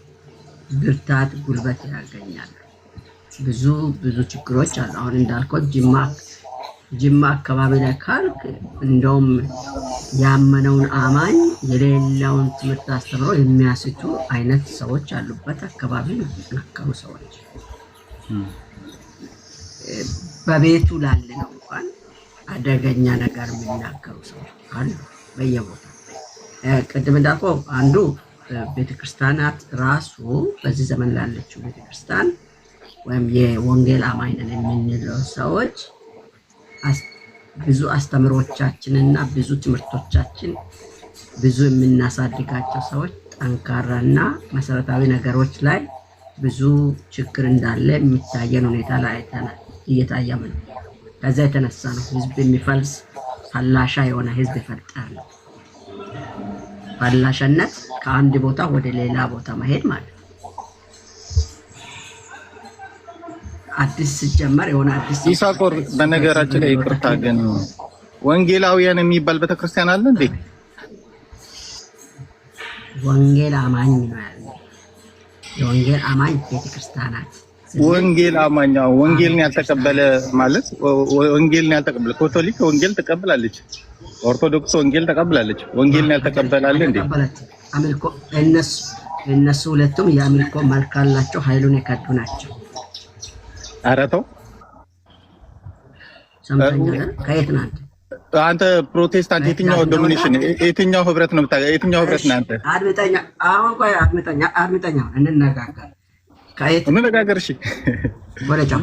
ብርታት ጉልበት ያገኛል። ብዙ ችግሮች አሉ። አሁን እንዳልከው ጅማ አካባቢ ላይ ካልክ እንደውም ያመነውን አማኝ የሌላውን ትምህርት አስተምረው የሚያስቱ አይነት ሰዎች አሉበት አካባቢ ነው። የተነከሩ ሰዎች በቤቱ ላለ ነው እንኳን አደገኛ ነገር የሚናገሩ ሰዎች አሉ በየቦታው። ቅድም እንዳልከው አንዱ ቤተክርስቲያናት ራሱ በዚህ ዘመን ላለችው ቤተክርስቲያን ወይም የወንጌል አማኝ ነን የምንለው ሰዎች ብዙ አስተምሮቻችንና ብዙ ትምህርቶቻችን ብዙ የምናሳድጋቸው ሰዎች ጠንካራና መሰረታዊ ነገሮች ላይ ብዙ ችግር እንዳለ የሚታየን ሁኔታ ላይ አይተናል። እየታየም ነው። ከዛ የተነሳ ነው ህዝብ የሚፈልስ ፈላሻ የሆነ ህዝብ ይፈጠር ነው። ፈላሻነት ከአንድ ቦታ ወደ ሌላ ቦታ መሄድ ማለት ነው። አዲስ ሲጀመር የሆነ አዲስ ይሳቆር። በነገራችን ላይ ይቅርታ ግን ወንጌላውያን የሚባል ቤተክርስቲያን አለ እንዴ? ወንጌል አማኝ ነው ያለው። የወንጌል አማኝ ቤተክርስቲያናት ወንጌል አማኛ ወንጌልን ያልተቀበለ ማለት ወንጌልን ያልተቀበለ ካቶሊክ ወንጌል ተቀበላለች፣ ኦርቶዶክስ ወንጌል ተቀበላለች። ወንጌልን ያልተቀበለ አለ እንዴ? አምልኮ እነሱ ሁለቱም የአምልኮ መልክ አላቸው፣ ኃይሉን የከዱ ናቸው። ኧረ ተው ሰምተኛል። ከየት ነህ አንተ? ፕሮቴስታንት የትኛው ዶሚኔሽን የትኛው ህብረት ነው የምታውቀው? የትኛው ህብረት ነህ አንተ? አድምጠኛ። አሁን ቆይ አድምጠኛ እንነጋገር። እንነጋገር። እሺ ወረጃው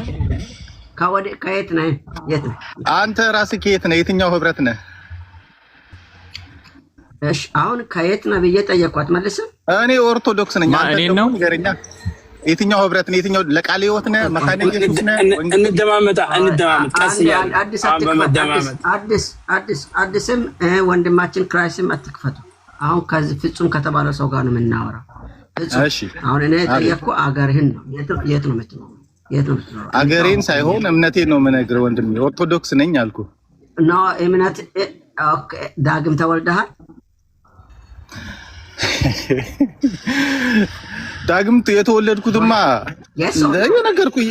ከየት ነህ? የት ነህ አንተ? ራስህ ከየት ነህ? የትኛው ህብረት ነህ? እሺ አሁን ከየት ነህ ብዬ ጠየኳት። መልስም እኔ ኦርቶዶክስ ነኝ። አንተ ደግሞ ንገረኛ። የትኛው ህብረት ነው? የትኛው ለቃለ ሕይወት ነህ? መካነ ኢየሱስ ነህ? እንደማመጣ ቀስ እያለ አዲስም ወንድማችን ክራይስም አትክፈቱ። አሁን ከዚህ ፍጹም ከተባለ ሰው ጋር ነው የምናወራው። እሺ አሁን እኔ ጠየቅኩ አገርህን ነው። የት ነው የምትኖረው? አገሬን ሳይሆን እምነቴን ነው የምነግርህ ወንድሜ። ኦርቶዶክስ ነኝ አልኩ ነው እምነት። ኦኬ ዳግም ተወልደሃል? ዳግም የተወለድኩትማ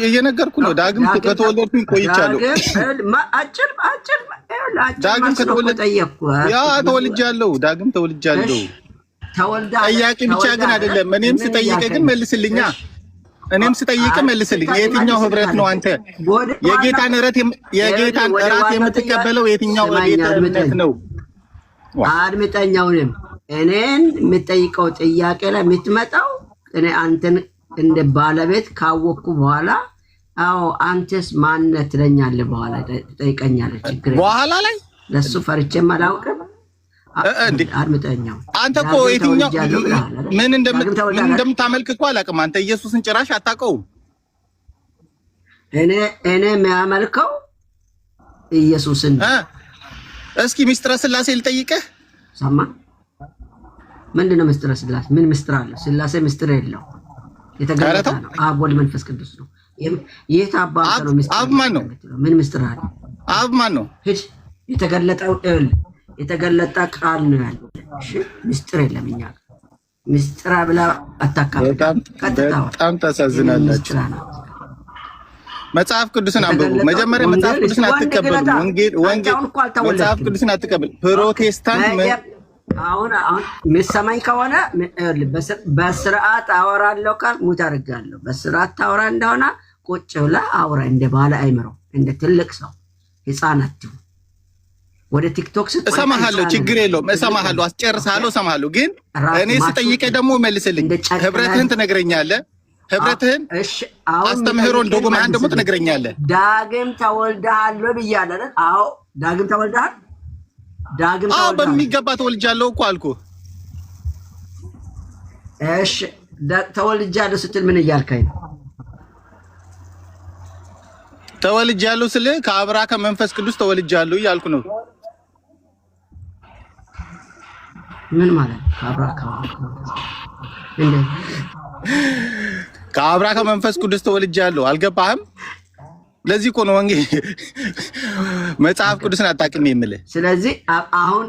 እየነገርኩ ነው። ዳግም ከተወለድኩኝ ቆይቻለሁ። ዳግም ተወልጃለሁ። ዳግም ተወልጃለሁ። ጠያቂ ብቻ ግን አይደለም። እኔም ስጠይቅህ ግን መልስልኛ። የትኛው ህብረት ነው አንተ? የጌታን እራት የምትቀበለው የትኛው ቤተ እምነት ነው? አድምጠኛውንም እኔን የምጠይቀው ጥያቄ ላይ የምትመጣው እኔ አንተን እንደ ባለቤት ካወቅኩ በኋላ አዎ አንተስ ማንነት ትለኛለህ። በኋላ ትጠይቀኛለህ። ችግር በኋላ ላይ ለሱ ፈርቼም አላውቅም። አድምጠኛው አንተ እኮ የትኛው ምን እንደምታመልክ እኮ አላውቅም። አንተ ኢየሱስን ጭራሽ አታውቀውም። እኔ የሚያመልከው ኢየሱስን። እስኪ ምስጢረ ስላሴ ልጠይቅህ። ሰማ ምንድን ነው ምስጢረ ስላሴ? ምን ምስጢር አለው? ስላሴ ምስጢር የለው፣ የተገለጠ ነው። አብ ወልድ መንፈስ ቅዱስ ነው። የት አባት ነው ምስጢር? አብ ማን ነው? ምን ምስጢር አለ? አብ ማን ነው? ሂድ የተገለጠ ቃል ነው ያለ። እሺ ምስጢር የለም። እኛ ምስጢር ብላ አታካብድ። በጣም ታሳዝናላችሁ። መጽሐፍ ቅዱስን አንብቡ። መጀመሪያ መጽሐፍ ቅዱስን አትቀበሉ። መጽሐፍ ቅዱስን አትቀበሉ። ፕሮቴስታንት አሁን የምትሰማኝ ከሆነ በስርዓት አወራለሁ ካል ሙት አድርጋለሁ። በስርዓት ታወራ እንደሆነ ቁጭ ብለህ አውራ። እንደ ባለ አይምሮ እንደ ትልቅ ሰው ህፃናት ወደ ቲክቶክ እሰማሃለሁ። ችግር የለውም እሰማሃለሁ። አስጨርሳለሁ። እሰማሃለሁ። ግን እኔ ስጠይቀህ ደግሞ መልስልኝ። ህብረትህን ትነግረኛለህ። ህብረትህን አስተምህሮን ዶጎማህን ደግሞ ትነግረኛለህ። ዳግም ተወልደሃል ብያለሁ። አዎ ዳግም ተወልደሃል። በሚገባ ተወልጃለሁ እኮ አልኩህ። እሺ ተወልጃለሁ ስትል ምን እያልከኝ ነው? ተወልጃለሁ ስለ ከአብራ ከመንፈስ ቅዱስ ተወልጃለሁ እያልኩ ነው። ምን ማለት ከአብራ ከመንፈስ ቅዱስ ተወልጃለሁ? አልገባህም? ለዚህ እኮ ነው ወንጌል መጽሐፍ ቅዱስን አጣቅም የምልህ። ስለዚህ አሁን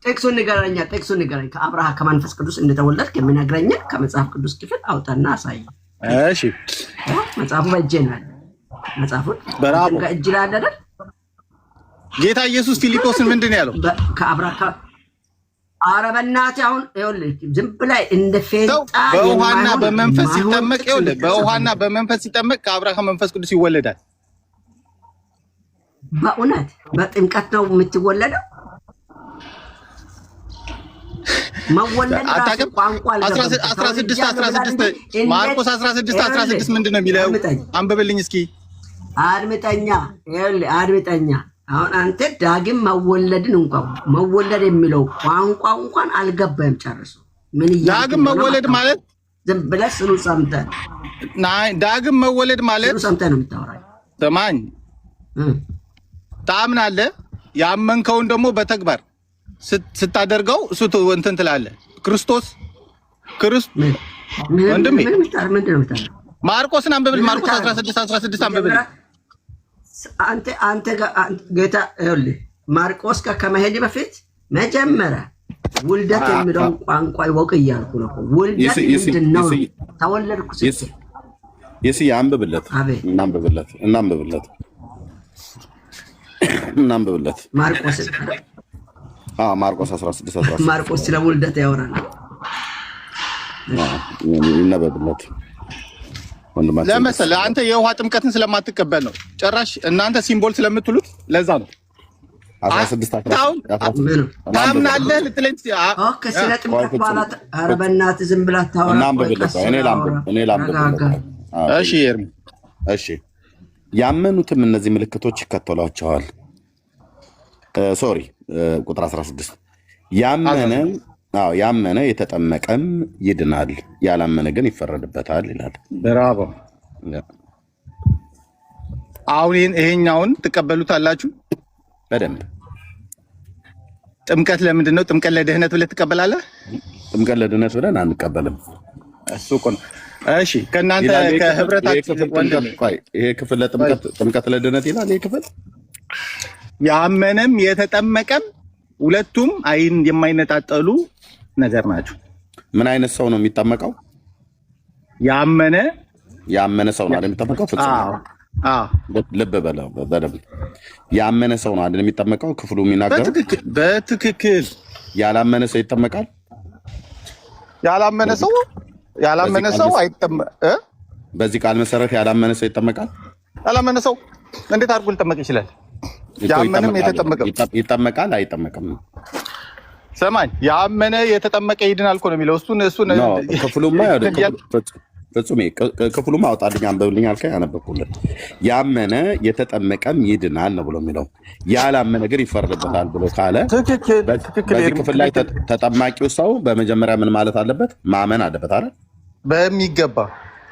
ጥቅሱን ንገረኛ፣ ጥቅሱን ንገረኝ። ከአብርሃ ከመንፈስ ቅዱስ እንደተወለድክ የሚነግረኝ ከመጽሐፍ ቅዱስ ክፍል አውጣና አሳይ። እሺ መጽሐፉ በእጄ ነው ያለ። መጽሐፉን እጅ ላይ አለ አይደል? ጌታ ኢየሱስ ፊልጶስን ምንድን ነው ያለው? ከአብርሃ ኧረ በእናትህ አሁን ይኸውልህ ዝም ብለህ እንደ ፌንጣ በውሃና በመንፈስ ሲጠመቅ ይኸውልህ በውሃና በመንፈስ ሲጠመቅ ከአብርሃ ከመንፈስ ቅዱስ ይወለዳል። በእውነት በጥምቀት ነው የምትወለደው? መወለድ ራሱ ቋንቋ ማርቆስ 16 ምንድን ነው የሚለው? አንብብልኝ እስኪ። አድምጠኛ፣ ይኸውልህ አድምጠኛ። አሁን አንተ ዳግም መወለድን እንኳን መወለድ የሚለው ቋንቋ እንኳን አልገባህም ጨርሶ። ምን ዳግም መወለድ ማለት? ዝም ብለህ ስሉ ሰምተህ ዳግም መወለድ ማለት ስሉ ሰምተህ ነው የምታወራኝ። ሰማኝ። ታምናለህ፣ ያመንከውን ደግሞ በተግባር ስታደርገው እሱ እንትን ትላለህ። ክርስቶስ ወንድሜ ማርቆስን አንብብል። ማርቆስ 16 አንብብል። አንተ ጌታ ይኸውልህ ማርቆስ ከመሄድ በፊት መጀመሪያ ውልደት የሚለውን ቋንቋ ይወቅ እያልኩ ነው። ውልደት ምንድን ነው? ተወለድኩ አንብብለት፣ እናንብብለት። ማርቆስ 16 ማርቆስ ስለ ውልደት ያወራል። ይነበብለት ወንድማችን። ለምሳሌ አንተ የውሃ ጥምቀትን ስለማትቀበል ነው ጭራሽ እናንተ ሲምቦል ስለምትሉት ለዛ ነው 16 ታምናለህ ልትለኝ። ኦኬ ስለ ጥምቀት በኋላ ኧረ በእናትህ ዝም ብላ ታወራ። እኔ ላንብብለት። እሺ ኤርሚ፣ እሺ ያመኑትም እነዚህ ምልክቶች ይከተሏቸዋል። ሶሪ ቁጥር 16 ያመነ የተጠመቀም ይድናል፣ ያላመነ ግን ይፈረድበታል ይላል። ብራቮ። አሁን ይሄኛውን ትቀበሉታላችሁ በደንብ። ጥምቀት ለምንድን ነው? ጥምቀት ለድህነት ብለህ ትቀበላለህ? ጥምቀት ለድህነት ብለን አንቀበልም። እሱ እኮ ነው። እሺ ከእናንተ ከህብረታችን ይሄ ክፍል ጥምቀት ለድህነት ይላል። ይሄ ክፍል ያመነም የተጠመቀም ሁለቱም አይን የማይነጣጠሉ ነገር ናቸው። ምን አይነት ሰው ነው የሚጠመቀው? ያመነ ሰው ነው አይደል የሚጠመቀው? ፍጹም ልብ በለው በደንብ። ያመነ ሰው ነው አይደል የሚጠመቀው? ክፍሉ የሚናገረው በትክክል። ያላመነ ሰው ይጠመቃል? ያላመነ ሰው አይጠመቅም። በዚህ ቃል መሰረት ያላመነ ሰው ይጠመቃል? ያላመነ ሰው እንዴት አድርጎ ሊጠመቅ ይችላል? ያመነም የተጠመቀም ይጠመቃል አይጠመቅም? ሰማኝ። ያመነ የተጠመቀ ይድናል እኮ ነው የሚለው። እሱን ክፍሉማ አውጣልኝ አንብብልኝ አልከኝ፣ አነበብኩልህ። ያመነ የተጠመቀም ይድናል ነው ብሎ የሚለው። ያላመነ ግን ይፈረድበታል ብሎ ካለ በዚህ ክፍል ላይ ተጠማቂው ሰው በመጀመሪያ ምን ማለት አለበት? ማመን አለበት አይደል? በሚገባ።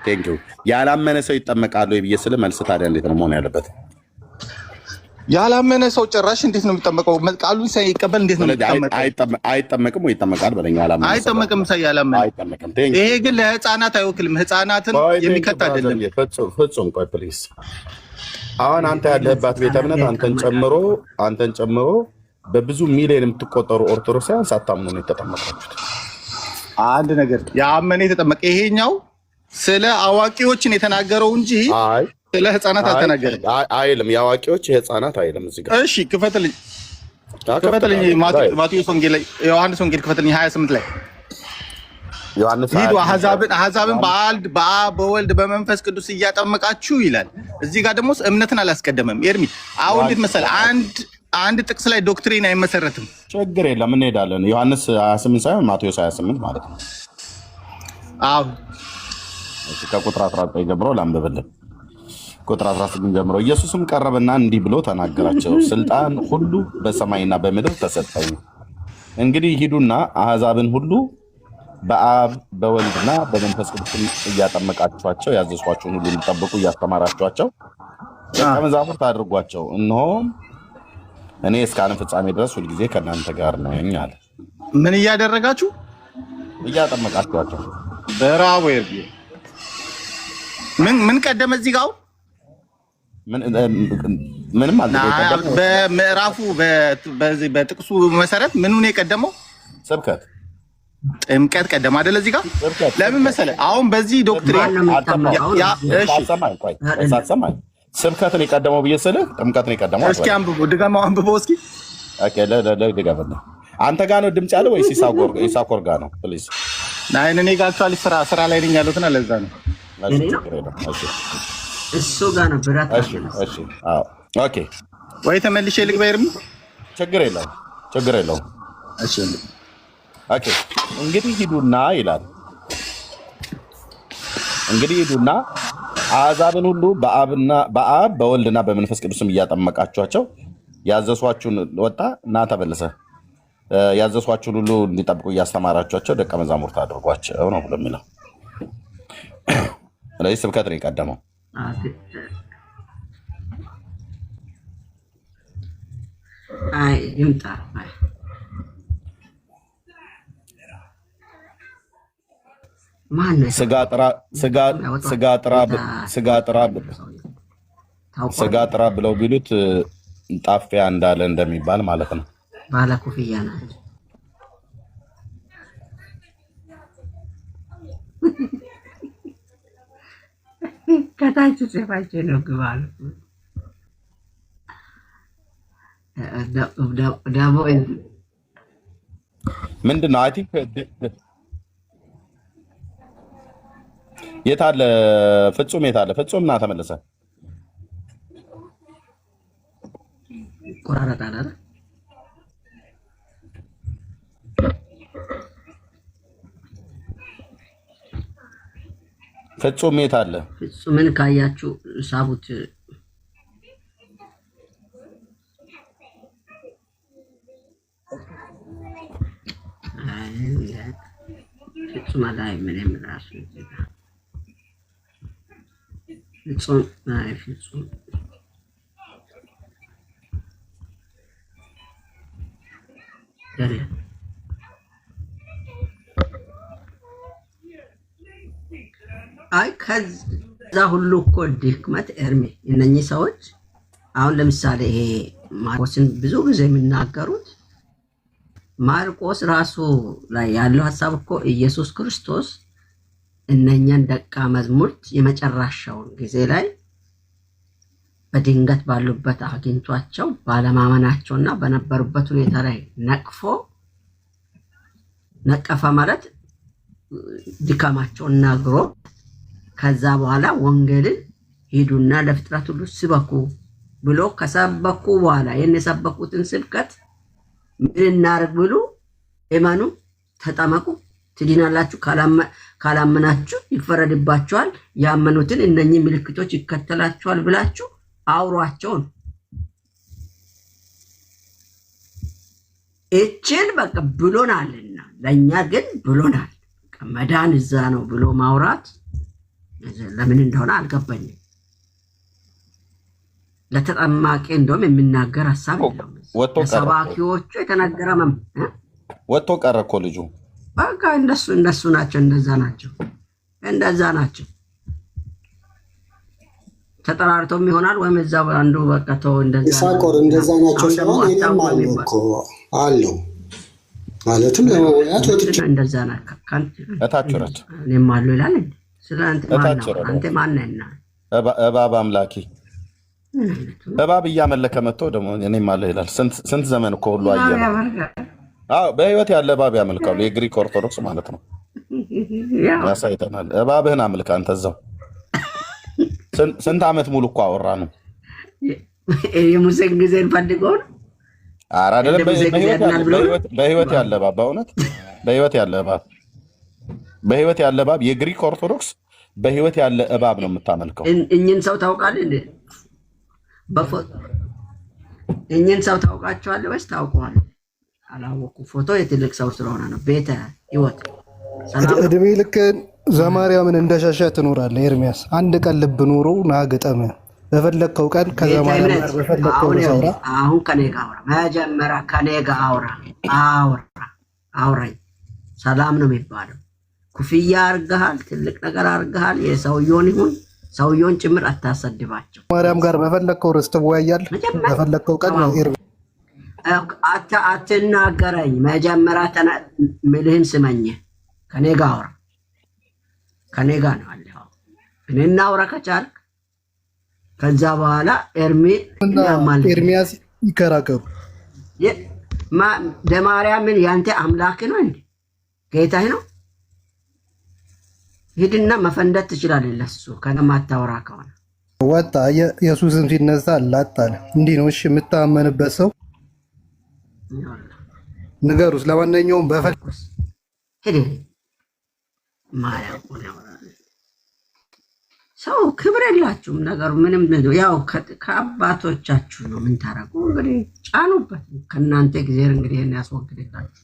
ቴንኪው። ያላመነ ሰው ይጠመቃል ወይ ብዬ ስለ መልስ ታዲያ እንዴት ነው መሆን ያለበት? ያላመነ ሰው ጭራሽ እንዴት ነው የሚጠመቀው? ቃሉን ሳይቀበል እንዴት ነው የሚጠመቀው? አይጠመቅም ወይ ይጠመቃል በለኝ። ያላመነ አይጠመቅም። ያላመነ ይሄ ግን ለህፃናት አይወክልም። ህፃናትን የሚከት አይደለም። ፍጹም ቆይ ፕሊዝ። አሁን አንተ ያለህባት ቤተ እምነት አንተን ጨምሮ በብዙ ሚሊዮን የምትቆጠሩ ኦርቶዶክሳውያን ሳታምኑ ነው የተጠመቃችሁት። አንድ ነገር ያመነ የተጠመቀ ይሄኛው ስለ አዋቂዎችን የተናገረው እንጂ ስለ ህፃናት አልተናገረም አይልም። የአዋቂዎች የህፃናት አይልም እዚህ ጋር። እሺ ክፈትልኝ ማቴዎስ ወንጌል ላይ ዮሐንስ ወንጌል ክፈትልኝ 28 ላይ ሂዱ አሕዛብን በአብ በወልድ በመንፈስ ቅዱስ እያጠመቃችሁ ይላል። እዚህ ጋር ደግሞ እምነትን አላስቀደመም። ኤርሚ አሁን እንዴት መሰለህ አንድ ጥቅስ ላይ ዶክትሪን አይመሰረትም። ችግር የለም እንሄዳለን። ዮሐንስ 28 ሳይሆን ማቴዎስ 28 ማለት ነው። አዎ ከቁጥር 19 ጀምሮ ላንብብልን። ቁጥር 18 ጀምሮ ኢየሱስም ቀረበና እንዲህ ብሎ ተናገራቸው፣ ስልጣን ሁሉ በሰማይና በምድር ተሰጠኝ። እንግዲህ ሂዱና አሕዛብን ሁሉ በአብ በወልድና በመንፈስ ቅዱስ እያጠመቃችኋቸው ያዘዝኳችሁን ሁሉ እንዲጠብቁ እያስተማራችኋቸው ደቀ መዛሙርት አድርጓቸው። እነሆም እኔ እስከ ዓለም ፍጻሜ ድረስ ሁልጊዜ ከእናንተ ጋር ነኝ አለ። ምን እያደረጋችሁ? እያጠመቃችኋቸው። በራው ምን ቀደመ እዚህ ጋር? ምንም አልተቀደመ። በምዕራፉ በጥቅሱ መሰረት ምኑን የቀደመው? ስብከት ጥምቀት ቀደም አይደል? እዚህ ጋር ለምን መሰለህ? አሁን በዚህ ዶክትሪን ሳትሰማኝ ስብከትን የቀደመው ብዬ ስልህ ጥምቀትን የቀደመው። እስኪ ድገማው፣ አንብበው እስኪ። ድገምልህ። አንተ ጋር ነው ድምፅ ያለው ወይስ ኢሳኮር ጋር ነው? ፕሊዝ። እኔ ጋር አክቹዋሊ ስራ ላይ ነኝ ያሉትና ለዛ ነው። እሱ ጋር ነው ብራት። እሺ አዎ ኦኬ። ወይ ተመልሼ ልግባ ኤርሚ? ችግር የለውም። እሺ ኦኬ። እንግዲህ ሂዱና ይላል። እንግዲህ ሂዱና አሕዛብን ሁሉ በአብ በወልድና በመንፈስ ቅዱስም እያጠመቃችኋቸው ያዘዝኋችሁን ወጣ እና ተመለሰ ያዘዝኋችሁን ሁሉ እንዲጠብቁ እያስተማራችኋቸው ደቀ መዛሙርት አድርጓቸው ነው ብሎ የሚለው። ስለዚህ ስብከት ነው የቀደመው። አይ ይምጣ። ስጋ ጥራ ብለው ቢሉት ጣፊያ እንዳለ እንደሚባል ማለት ነው። ባለ ኮፍያ ናቸው። ከታች ጽፋቸው ነው ግባሉ ዳቦ ምንድን ነው? አይ ቲንክ የት አለ ፍጹም? የት አለ ፍጹም? ና ተመለሰ። ቆራረጣለ አይደል? ፍጹም የት አለ? ፍጹምን ካያችሁ ሳቡት። ፍጹም ላይ ምንም ራሱ ፍጹም ፍጹም አይ ከዛ ሁሉ እኮ ድክመት ኤርሚ እነኚህ ሰዎች አሁን ለምሳሌ ይሄ ማርቆስን ብዙ ጊዜ የሚናገሩት ማርቆስ ራሱ ላይ ያለው ሐሳብ እኮ ኢየሱስ ክርስቶስ እነኛን ደቀ መዛሙርት የመጨረሻውን ጊዜ ላይ በድንገት ባሉበት አግኝቷቸው ባለማመናቸውና በነበሩበት ሁኔታ ላይ ነቀፈ ማለት ድካማቸውን ነግሮ ከዛ በኋላ ወንጌልን ሂዱና ለፍጥረት ሁሉ ስበኩ ብሎ ከሰበኩ በኋላ የሰበኩትን ስብከት ምን እናርግ ብሎ እመኑ፣ ተጠመቁ፣ ትድናላችሁ፣ ካላመናችሁ ይፈረድባችኋል፣ ያመኑትን እነኚህ ምልክቶች ይከተላችኋል ብላችሁ አውሯቸው ነው። እችን በቃ ብሎናልና ለእኛ ግን ብሎናል። መዳን እዛ ነው ብሎ ማውራት ለምን እንደሆነ አልገባኝም። ለተጠማቂ እንደውም የሚናገር ሐሳብ የለውም። ለሰባኪዎቹ የተነገረ ወጥቶ ቀረ እኮ ልጁ። በቃ እንደሱ ናቸው፣ እንደዛ ናቸው። ተጠራርቶም ይሆናል ወይም እዛው አንዱ በቃ ተው እንደዛ ይሳቆር እንደዛ ናቸው ሲሆን እኔም አለው እኮ አለው ማለትም ለመወያት ወጥቶ እንደዛ ናቸው። እታችሁረት እኔም አለው ይላል። አንተ ማን ነህና? እባብ አምላኪ እባብ እያመለከ መጥቶ ደግሞ እኔም አለው ይላል። ስንት ዘመን እኮ ሁሉ አየህ። አዎ በህይወት ያለ እባብ ያመልካሉ። የግሪክ ኦርቶዶክስ ማለት ነው። ያሳይተናል። እባብህን አምልክ አንተ እዛው። ስንት ዓመት ሙሉ እኮ አወራ ነው። የሙሴን ጊዜ ፈልገው ነው። ኧረ አይደለም፣ በህይወት ያለ እባብ፣ በእውነት በህይወት ያለ እባብ የግሪክ ኦርቶዶክስ በህይወት ያለ እባብ ነው የምታመልከው። እኝን ሰው ታውቃለህ እንዴ? እኝን ሰው ታውቃቸዋለህ ወይስ ታውቀዋለህ? አላወኩም። ፎቶ የትልቅ ሰው ስለሆነ ነው። ቤተ ህይወት እድሜ ልክህን ዘማርያምን እንደሸሸ ትኖራለህ ኤርሚያስ። አንድ ቀን ልብ ኖሮ ና ግጠም። በፈለግከው ቀን ከዘማርያም ጋር በፈለግከው ሰውራ። አሁን ከኔ ጋር አውራ፣ መጀመሪያ ከኔ ጋር አውራኝ። ሰላም ነው የሚባለው። ኩፍያ አርገሃል፣ ትልቅ ነገር አርገሃል። የሰውየውን ይሁን ሰውየውን ጭምር አታሰድባቸው። ማርያም ጋር በፈለግከው ርዕስ ትወያያለህ። በፈለግከው ቀን አትናገረኝ። መጀመሪያ ምልህን ስመኝ። ከኔ ጋር አውራ። ከኔ ጋር ነው አለው። እኔ እናውራ ከቻልክ። ከዛ በኋላ ኤርሚያስ ይከራከሩ። ደማርያምን ያንተ አምላክ ነው እንዴ? ጌታህ ነው? ሂድና መፈንደት ትችላለህ። ለሱ ከማታወራ ከሆነ ወጣ። ኢየሱስን ሲነሳ አላጣለ። እንዲህ ነው እሺ የምታመንበት ሰው ንገሩስ። ለማንኛውም በፈለግኩት ሄደ ማርያም ሰው ክብር የላችሁም። ነገሩ ምንም ነው። ያው ከአባቶቻችሁ ነው። ምን ታረቁ እንግዲህ ጫኑበት። ከእናንተ እግዚአብሔር እንግዲህ ይሄን ያስወግድላችሁ።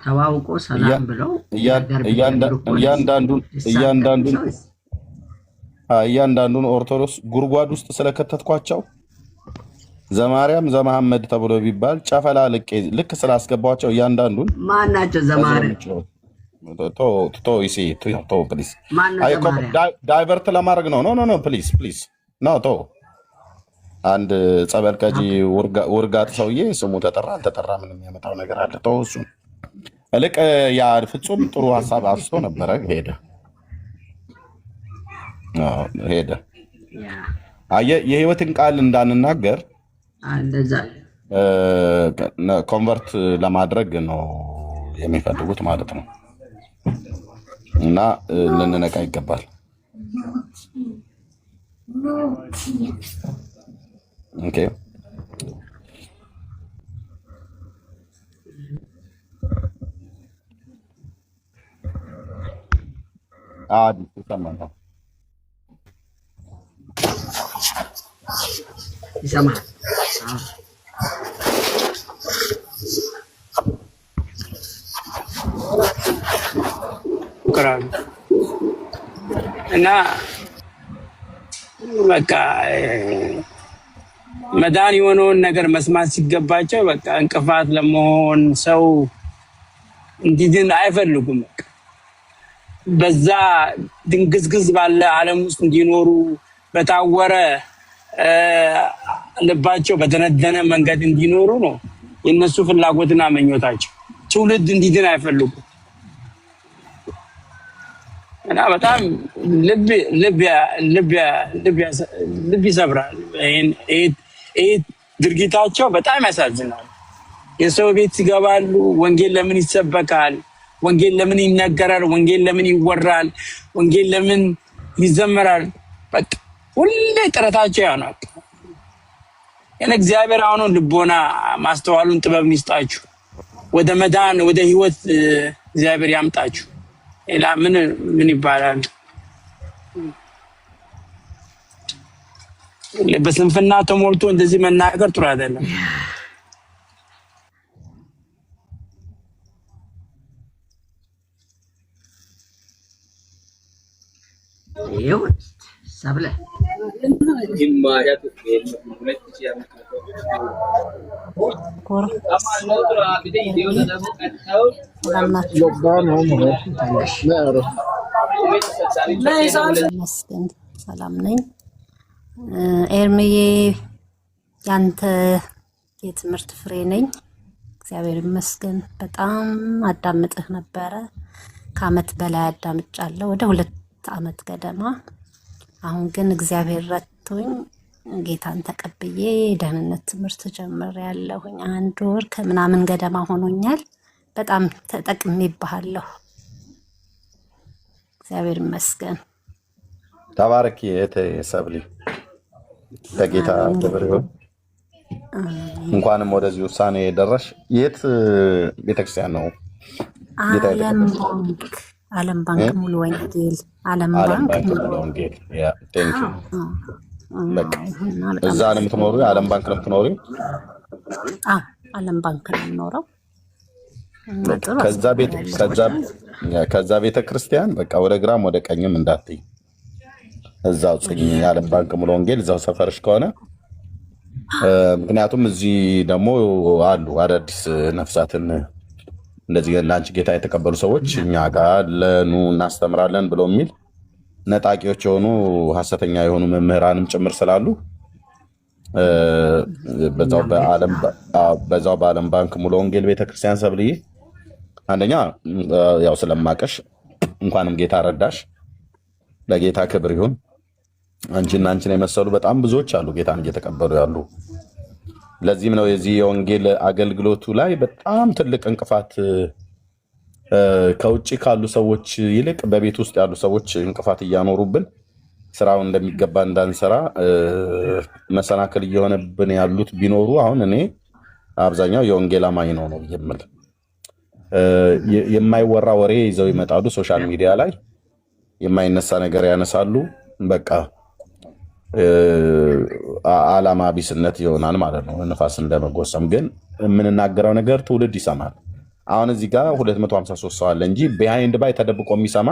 ተዋውቆ ሰላም ብለው እያንዳንዱን ኦርቶዶክስ ጉርጓድ ውስጥ ስለከተትኳቸው ዘማርያም ዘመሐመድ ተብሎ ቢባል ጨፈላ ልክ ስላስገባቸው እያንዳንዱን ማናቸው ዘማርያም ፕሊዝ ዳይቨርት ለማድረግ ነው። ኖ ፕሊዝ ኖ አንድ ጸበል ቀጂ ውርጋጥ ሰውዬ ስሙ ተጠራ አልተጠራ ምንም ያመጣው ነገር አለ? እሱን እልቅ ያ ፍጹም ጥሩ ሀሳብ አንስቶ ነበረ። ሄደ የህይወትን ቃል እንዳንናገር ኮንቨርት ለማድረግ ነው የሚፈልጉት ማለት ነው። እና ልንነቃ ይገባል። ኦኬ ይሰማል። እና በቃ መዳን የሆነውን ነገር መስማት ሲገባቸው በቃ እንቅፋት ለመሆን ሰው እንዲድን አይፈልጉም። በዛ ድንግዝግዝ ባለ ዓለም ውስጥ እንዲኖሩ በታወረ ልባቸው በተነደነ መንገድ እንዲኖሩ ነው የነሱ ፍላጎትና ምኞታቸው። ትውልድ እንዲድን አይፈልጉም። እና በጣም ልብ ይሰብራል። ይሄ ድርጊታቸው በጣም ያሳዝናል። የሰው ቤት ይገባሉ። ወንጌል ለምን ይሰበካል? ወንጌል ለምን ይነገራል? ወንጌል ለምን ይወራል? ወንጌል ለምን ይዘመራል? በቃ ሁሌ ጥረታቸው ያው ነው። እግዚአብሔር አሁን ልቦና ማስተዋሉን ጥበብ ይስጣችሁ። ወደ መዳን ወደ ህይወት እግዚአብሔር ያምጣችሁ። ሌላ ምን ይባላል? በስንፍና ተሞልቶ እንደዚህ መናገር ጥሩ አይደለም። ይሁን ሰብለ ሰላም ነኝ። ኤርሚዬ ያንተ የትምህርት ፍሬ ነኝ። እግዚአብሔር ይመስገን። በጣም አዳምጥህ ነበረ። ከአመት በላይ አዳምጫለሁ፣ ወደ 2 አመት ገደማ። አሁን ግን እግዚአብሔር ረድቶኝ ጌታን ተቀብዬ የደህንነት ትምህርት ጀምሬያለሁኝ። 1 ወር ከምናምን ገደማ ሆኖኛል። በጣም ተጠቅሜብሃለሁ። እግዚአብሔር ይመስገን። ተባረኪ እህቴ ሰብሊ። ከጌታ ክብር ይሁን። እንኳንም ወደዚህ ውሳኔ ደረሽ። የት ቤተክርስቲያን ነው? ዓለም ባንክ ሙሉ ወንጌል ዓለም ዓለም ባንክ ባንክ ሙሉ ሙሉ ወንጌል። ያ ቴንክ ዩ። በቃ ይሁንና በጣም እዛ ነው ደስ የምትኖሪው? ይላል። ዓለም ባንክ ነው የምትኖሪው? ዓለም ባንክ ነው የምኖረው እና በቃ ጥሩ ከዛ ቤት አስተምሮ ያለው ከዛ ቤተ ክርስቲያን በቃ ወደ ግራም ወደ ቀኝም እንዳትይ፣ እዛው ጽኝ። የዓለም ባንክ ሙሉ ወንጌል እዛው ሰፈርሽ ከሆነ ምክንያቱም እዚህ ደግሞ አሉ አዳዲስ ነፍሳትን እንደዚህ ለአንቺ ጌታ የተቀበሉ ሰዎች እኛ ጋር ለኑ እናስተምራለን ብለው የሚል ነጣቂዎች የሆኑ ሐሰተኛ የሆኑ መምህራንም ጭምር ስላሉ በዛው በዓለም ባንክ ሙሉ ወንጌል ቤተክርስቲያን ሰብልዬ አንደኛ ያው ስለማቀሽ እንኳንም ጌታ ረዳሽ። ለጌታ ክብር ይሁን። አንቺን የመሰሉ በጣም ብዙዎች አሉ ጌታን እየተቀበሉ ያሉ። ለዚህም ነው የዚህ የወንጌል አገልግሎቱ ላይ በጣም ትልቅ እንቅፋት ከውጭ ካሉ ሰዎች ይልቅ በቤት ውስጥ ያሉ ሰዎች እንቅፋት እያኖሩብን ስራውን እንደሚገባ እንዳንሰራ መሰናክል እየሆነብን ያሉት ቢኖሩ አሁን እኔ አብዛኛው የወንጌል አማኝ ነው የምል። የማይወራ ወሬ ይዘው ይመጣሉ ሶሻል ሚዲያ ላይ፣ የማይነሳ ነገር ያነሳሉ። በቃ ዓላማ ቢስነት ይሆናል ማለት ነው፣ ንፋስ እንደመጎሰም። ግን የምንናገረው ነገር ትውልድ ይሰማል። አሁን እዚህ ጋር 253 ሰው አለ እንጂ ቢሃይንድ ባይ ተደብቆ የሚሰማ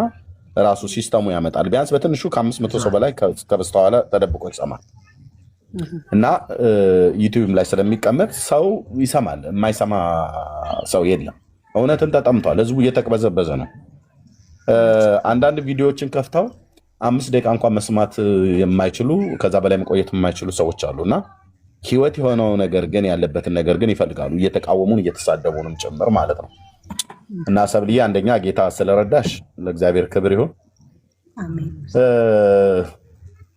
ራሱ ሲስተሙ ያመጣል። ቢያንስ በትንሹ ከ500 ሰው በላይ ከበስተኋላ ተደብቆ ይሰማል። እና ዩቲዩብ ላይ ስለሚቀመጥ ሰው ይሰማል፣ የማይሰማ ሰው የለም። እውነትን ተጠምቷል፣ ህዝቡ እየተቅበዘበዘ ነው። አንዳንድ ቪዲዮዎችን ከፍተው 5 ደቂቃ እንኳን መስማት የማይችሉ ከዛ በላይ መቆየት የማይችሉ ሰዎች አሉና ህይወት የሆነው ነገር ግን ያለበትን ነገር ግን ይፈልጋሉ፣ እየተቃወሙን እየተሳደቡንም ጭምር ማለት ነው። እና ሰብልዬ አንደኛ ጌታ ስለረዳሽ ለእግዚአብሔር ክብር ይሁን።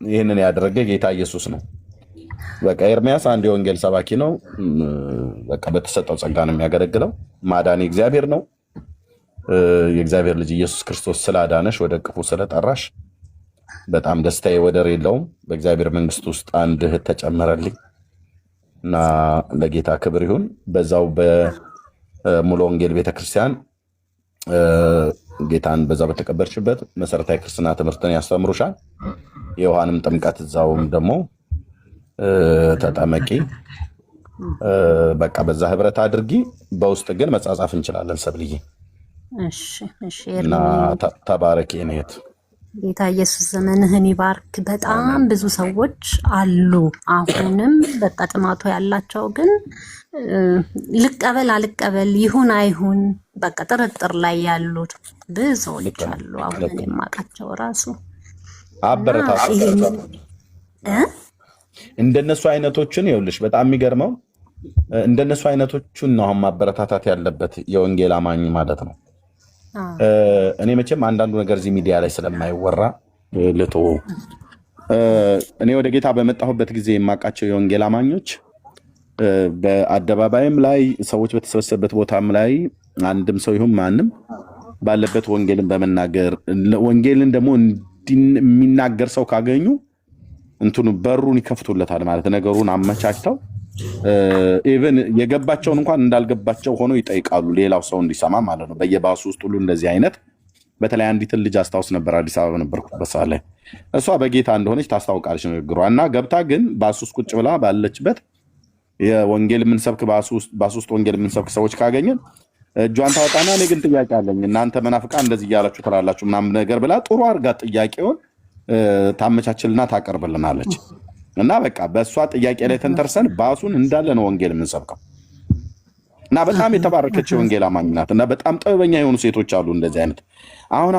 ይህንን ያደረገ ጌታ ኢየሱስ ነው። በቃ ኤርሚያስ አንድ የወንጌል ሰባኪ ነው። በቃ በተሰጠው ጸጋ ነው የሚያገለግለው። ማዳን እግዚአብሔር ነው። የእግዚአብሔር ልጅ ኢየሱስ ክርስቶስ ስላዳነሽ ወደ ቅፉ ስለጠራሽ በጣም ደስታዬ ወደር የለውም። በእግዚአብሔር መንግስት ውስጥ አንድ እህት ተጨመረልኝ እና ለጌታ ክብር ይሁን። በዛው በሙሉ ወንጌል ቤተክርስቲያን ጌታን በዛ በተቀበልሽበት መሰረታዊ ክርስትና ትምህርትን ያስተምሩሻል። የዮሐንም ጥምቀት እዛውም ደግሞ ተጠመቂ። በቃ በዛ ህብረት አድርጊ። በውስጥ ግን መጻጻፍ እንችላለን ሰብልዬ እና ተባረኪ እኔት። ጌታ ኢየሱስ ዘመንህን ይባርክ። በጣም ብዙ ሰዎች አሉ አሁንም በቃ ጥማቱ ያላቸው፣ ግን ልቀበል አልቀበል ይሁን አይሁን በቃ ጥርጥር ላይ ያሉት ብዙዎች አሉ። አሁን የማውቃቸው ራሱ አበረታታ። እንደነሱ አይነቶችን ይኸውልሽ፣ በጣም የሚገርመው እንደነሱ አይነቶቹን ነው አሁን ማበረታታት ያለበት የወንጌል አማኝ ማለት ነው። እኔ መቼም አንዳንዱ ነገር እዚህ ሚዲያ ላይ ስለማይወራ ልቶ እኔ ወደ ጌታ በመጣሁበት ጊዜ የማውቃቸው የወንጌል አማኞች በአደባባይም ላይ ሰዎች በተሰበሰበበት ቦታም ላይ አንድም ሰው ይሁን ማንም ባለበት ወንጌልን በመናገር ወንጌልን ደግሞ የሚናገር ሰው ካገኙ እንትኑ በሩን ይከፍቱለታል ማለት ነገሩን አመቻችተው ኢቭን የገባቸውን እንኳን እንዳልገባቸው ሆኖ ይጠይቃሉ፣ ሌላው ሰው እንዲሰማ ማለት ነው። በየባሱ ውስጥ ሁሉ እንደዚህ አይነት በተለይ አንዲትን ልጅ አስታውስ ነበር፣ አዲስ አበባ ነበርኩበት ሰዓት ላይ እሷ በጌታ እንደሆነች ታስታውቃለች ንግግሯ። እና ገብታ ግን ባሱ ውስጥ ቁጭ ብላ ባለችበት የወንጌል የምንሰብክ ባሱ ውስጥ ወንጌል የምንሰብክ ሰዎች ካገኘን እጇን ታወጣና እኔ ግን ጥያቄ አለኝ እናንተ መናፍቃን እንደዚህ እያላችሁ ትላላችሁ ምናምን ነገር ብላ ጥሩ አድርጋ ጥያቄውን ታመቻችልና ታቀርብልናለች። እና በቃ በእሷ ጥያቄ ላይ ተንተርሰን ባሱን እንዳለ ነው ወንጌል የምንሰብከው። እና በጣም የተባረከች የወንጌል አማኝ ናት። እና በጣም ጥበበኛ የሆኑ ሴቶች አሉ እንደዚህ አይነት።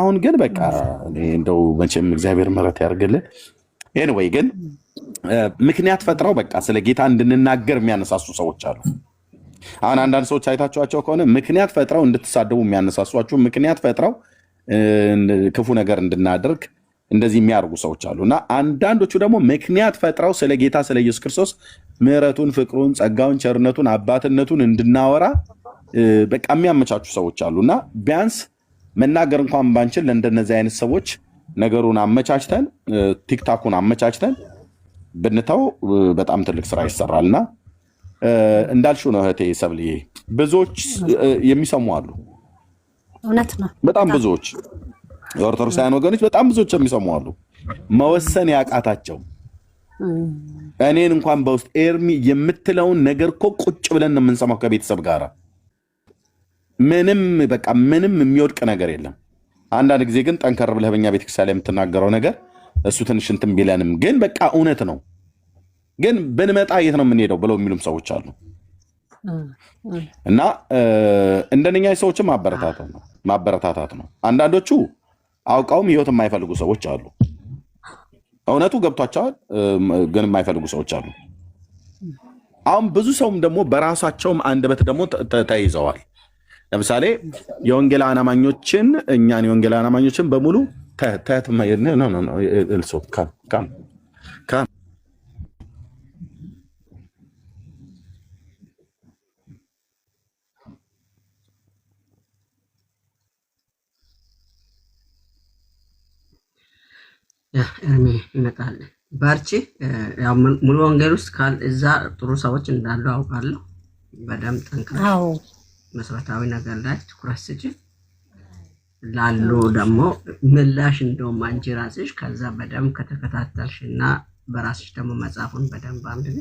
አሁን ግን በቃ እንደው መቼም እግዚአብሔር ምሕረት ያድርግልን። ኤኒዌይ ግን ምክንያት ፈጥረው በቃ ስለ ጌታ እንድንናገር የሚያነሳሱ ሰዎች አሉ። አሁን አንዳንድ ሰዎች አይታችኋቸው ከሆነ ምክንያት ፈጥረው እንድትሳደቡ የሚያነሳሷችሁ፣ ምክንያት ፈጥረው ክፉ ነገር እንድናደርግ እንደዚህ የሚያደርጉ ሰዎች አሉ። እና አንዳንዶቹ ደግሞ ምክንያት ፈጥረው ስለ ጌታ ስለ ኢየሱስ ክርስቶስ ምሕረቱን፣ ፍቅሩን፣ ጸጋውን፣ ቸርነቱን፣ አባትነቱን እንድናወራ በቃ የሚያመቻቹ ሰዎች አሉ። እና ቢያንስ መናገር እንኳን ባንችል ለእንደነዚህ አይነት ሰዎች ነገሩን አመቻችተን ቲክታኩን አመቻችተን ብንተው በጣም ትልቅ ስራ ይሰራል። እና እንዳልሽው ነው እህቴ ሰብልዬ፣ ብዙዎች የሚሰሙ አሉ። እውነት ነው። በጣም ብዙዎች የኦርቶዶክሳውያን ወገኖች በጣም ብዙዎች የሚሰሙ አሉ፣ መወሰን ያቃታቸው። እኔን እንኳን በውስጥ ኤርሚ የምትለውን ነገር እኮ ቁጭ ብለን ነው የምንሰማው ከቤተሰብ ጋር። ምንም በቃ ምንም የሚወድቅ ነገር የለም። አንዳንድ ጊዜ ግን ጠንከር ብለህ በእኛ ቤተክርስቲያን ላይ የምትናገረው ነገር እሱ ትንሽ እንትን ቢለንም ግን በቃ እውነት ነው። ግን ብንመጣ የት ነው የምንሄደው ብለው የሚሉም ሰዎች አሉ። እና እንደነኛ ሰዎችም ማበረታታት ነው። አንዳንዶቹ አውቀውም ህይወት የማይፈልጉ ሰዎች አሉ። እውነቱ ገብቷቸዋል፣ ግን የማይፈልጉ ሰዎች አሉ። አሁን ብዙ ሰውም ደግሞ በራሳቸውም አንደበት ደግሞ ተይዘዋል። ለምሳሌ የወንጌላውያን አማኞችን እኛን የወንጌላውያን አማኞችን በሙሉ ኤርሚ ይመጣል። ባርቺ ያው ሙሉ ወንጌል ውስጥ እዛ ጥሩ ሰዎች እንዳሉ አውቃለሁ። በደንብ ጠንክረሽ መሰረታዊ ነገር ላይ ትኩረት ስጪ። ላሉ ደግሞ ምላሽ እንደውም አንቺ ራስሽ ከዛ በደንብ ከተከታተልሽና በራስሽ ደግሞ መጽሐፉን በደንብ አንብቢ።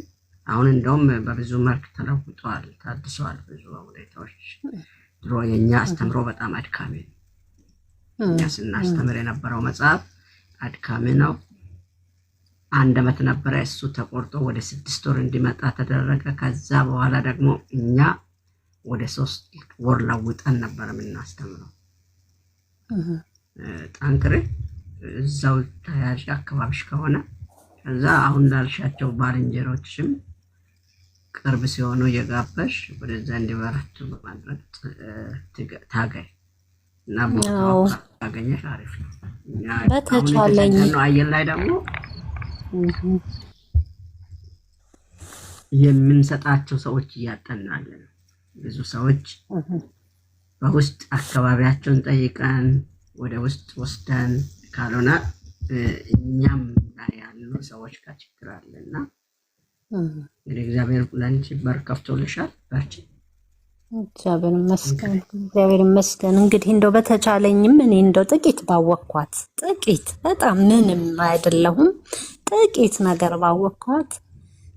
አሁን እንደውም በብዙ መልክ ተለውጧል፣ ታድሷል ብዙ ሁኔታዎች። ድሮ የኛ አስተምሮ በጣም አድካሚ ነው። እኛ ስናስተምር የነበረው መጽሐፍ አድካሚ ነው። 1 ዓመት ነበረ፣ እሱ ተቆርጦ ወደ 6 ወር እንዲመጣ ተደረገ። ከዛ በኋላ ደግሞ እኛ ወደ 3 ወር ለውጠን ነበር የምናስተምረው። ጠንክሬ እዛው ተያዥ አካባቢሽ ከሆነ ከዛ አሁን ላልሻቸው ባልንጀሮችሽም ቅርብ ሲሆኑ የጋበሽ ወደዛ እንዲበረቱ በማድረግ ታገይ እና ቦታው ያገኘሽ አሪፍ ነው። በተቻለኝ ነው። አየር ላይ ደግሞ የምንሰጣቸው ሰዎች እያጠናለን። ብዙ ሰዎች በውስጥ አካባቢያቸውን ጠይቀን ወደ ውስጥ ወስደን ካልሆነ እኛም ላይ ያሉ ሰዎች ጋር ችግር አለና እንግዲህ እግዚአብሔር ለአንቺ በር ከፍቶልሻል። በርቺ። እግዚአብሔር ይመስገን። እንግዲህ እንደው በተቻለኝም እኔ እንደው ጥቂት ባወቅኳት ጥቂት በጣም ምንም አይደለሁም ጥቂት ነገር ባወቅኳት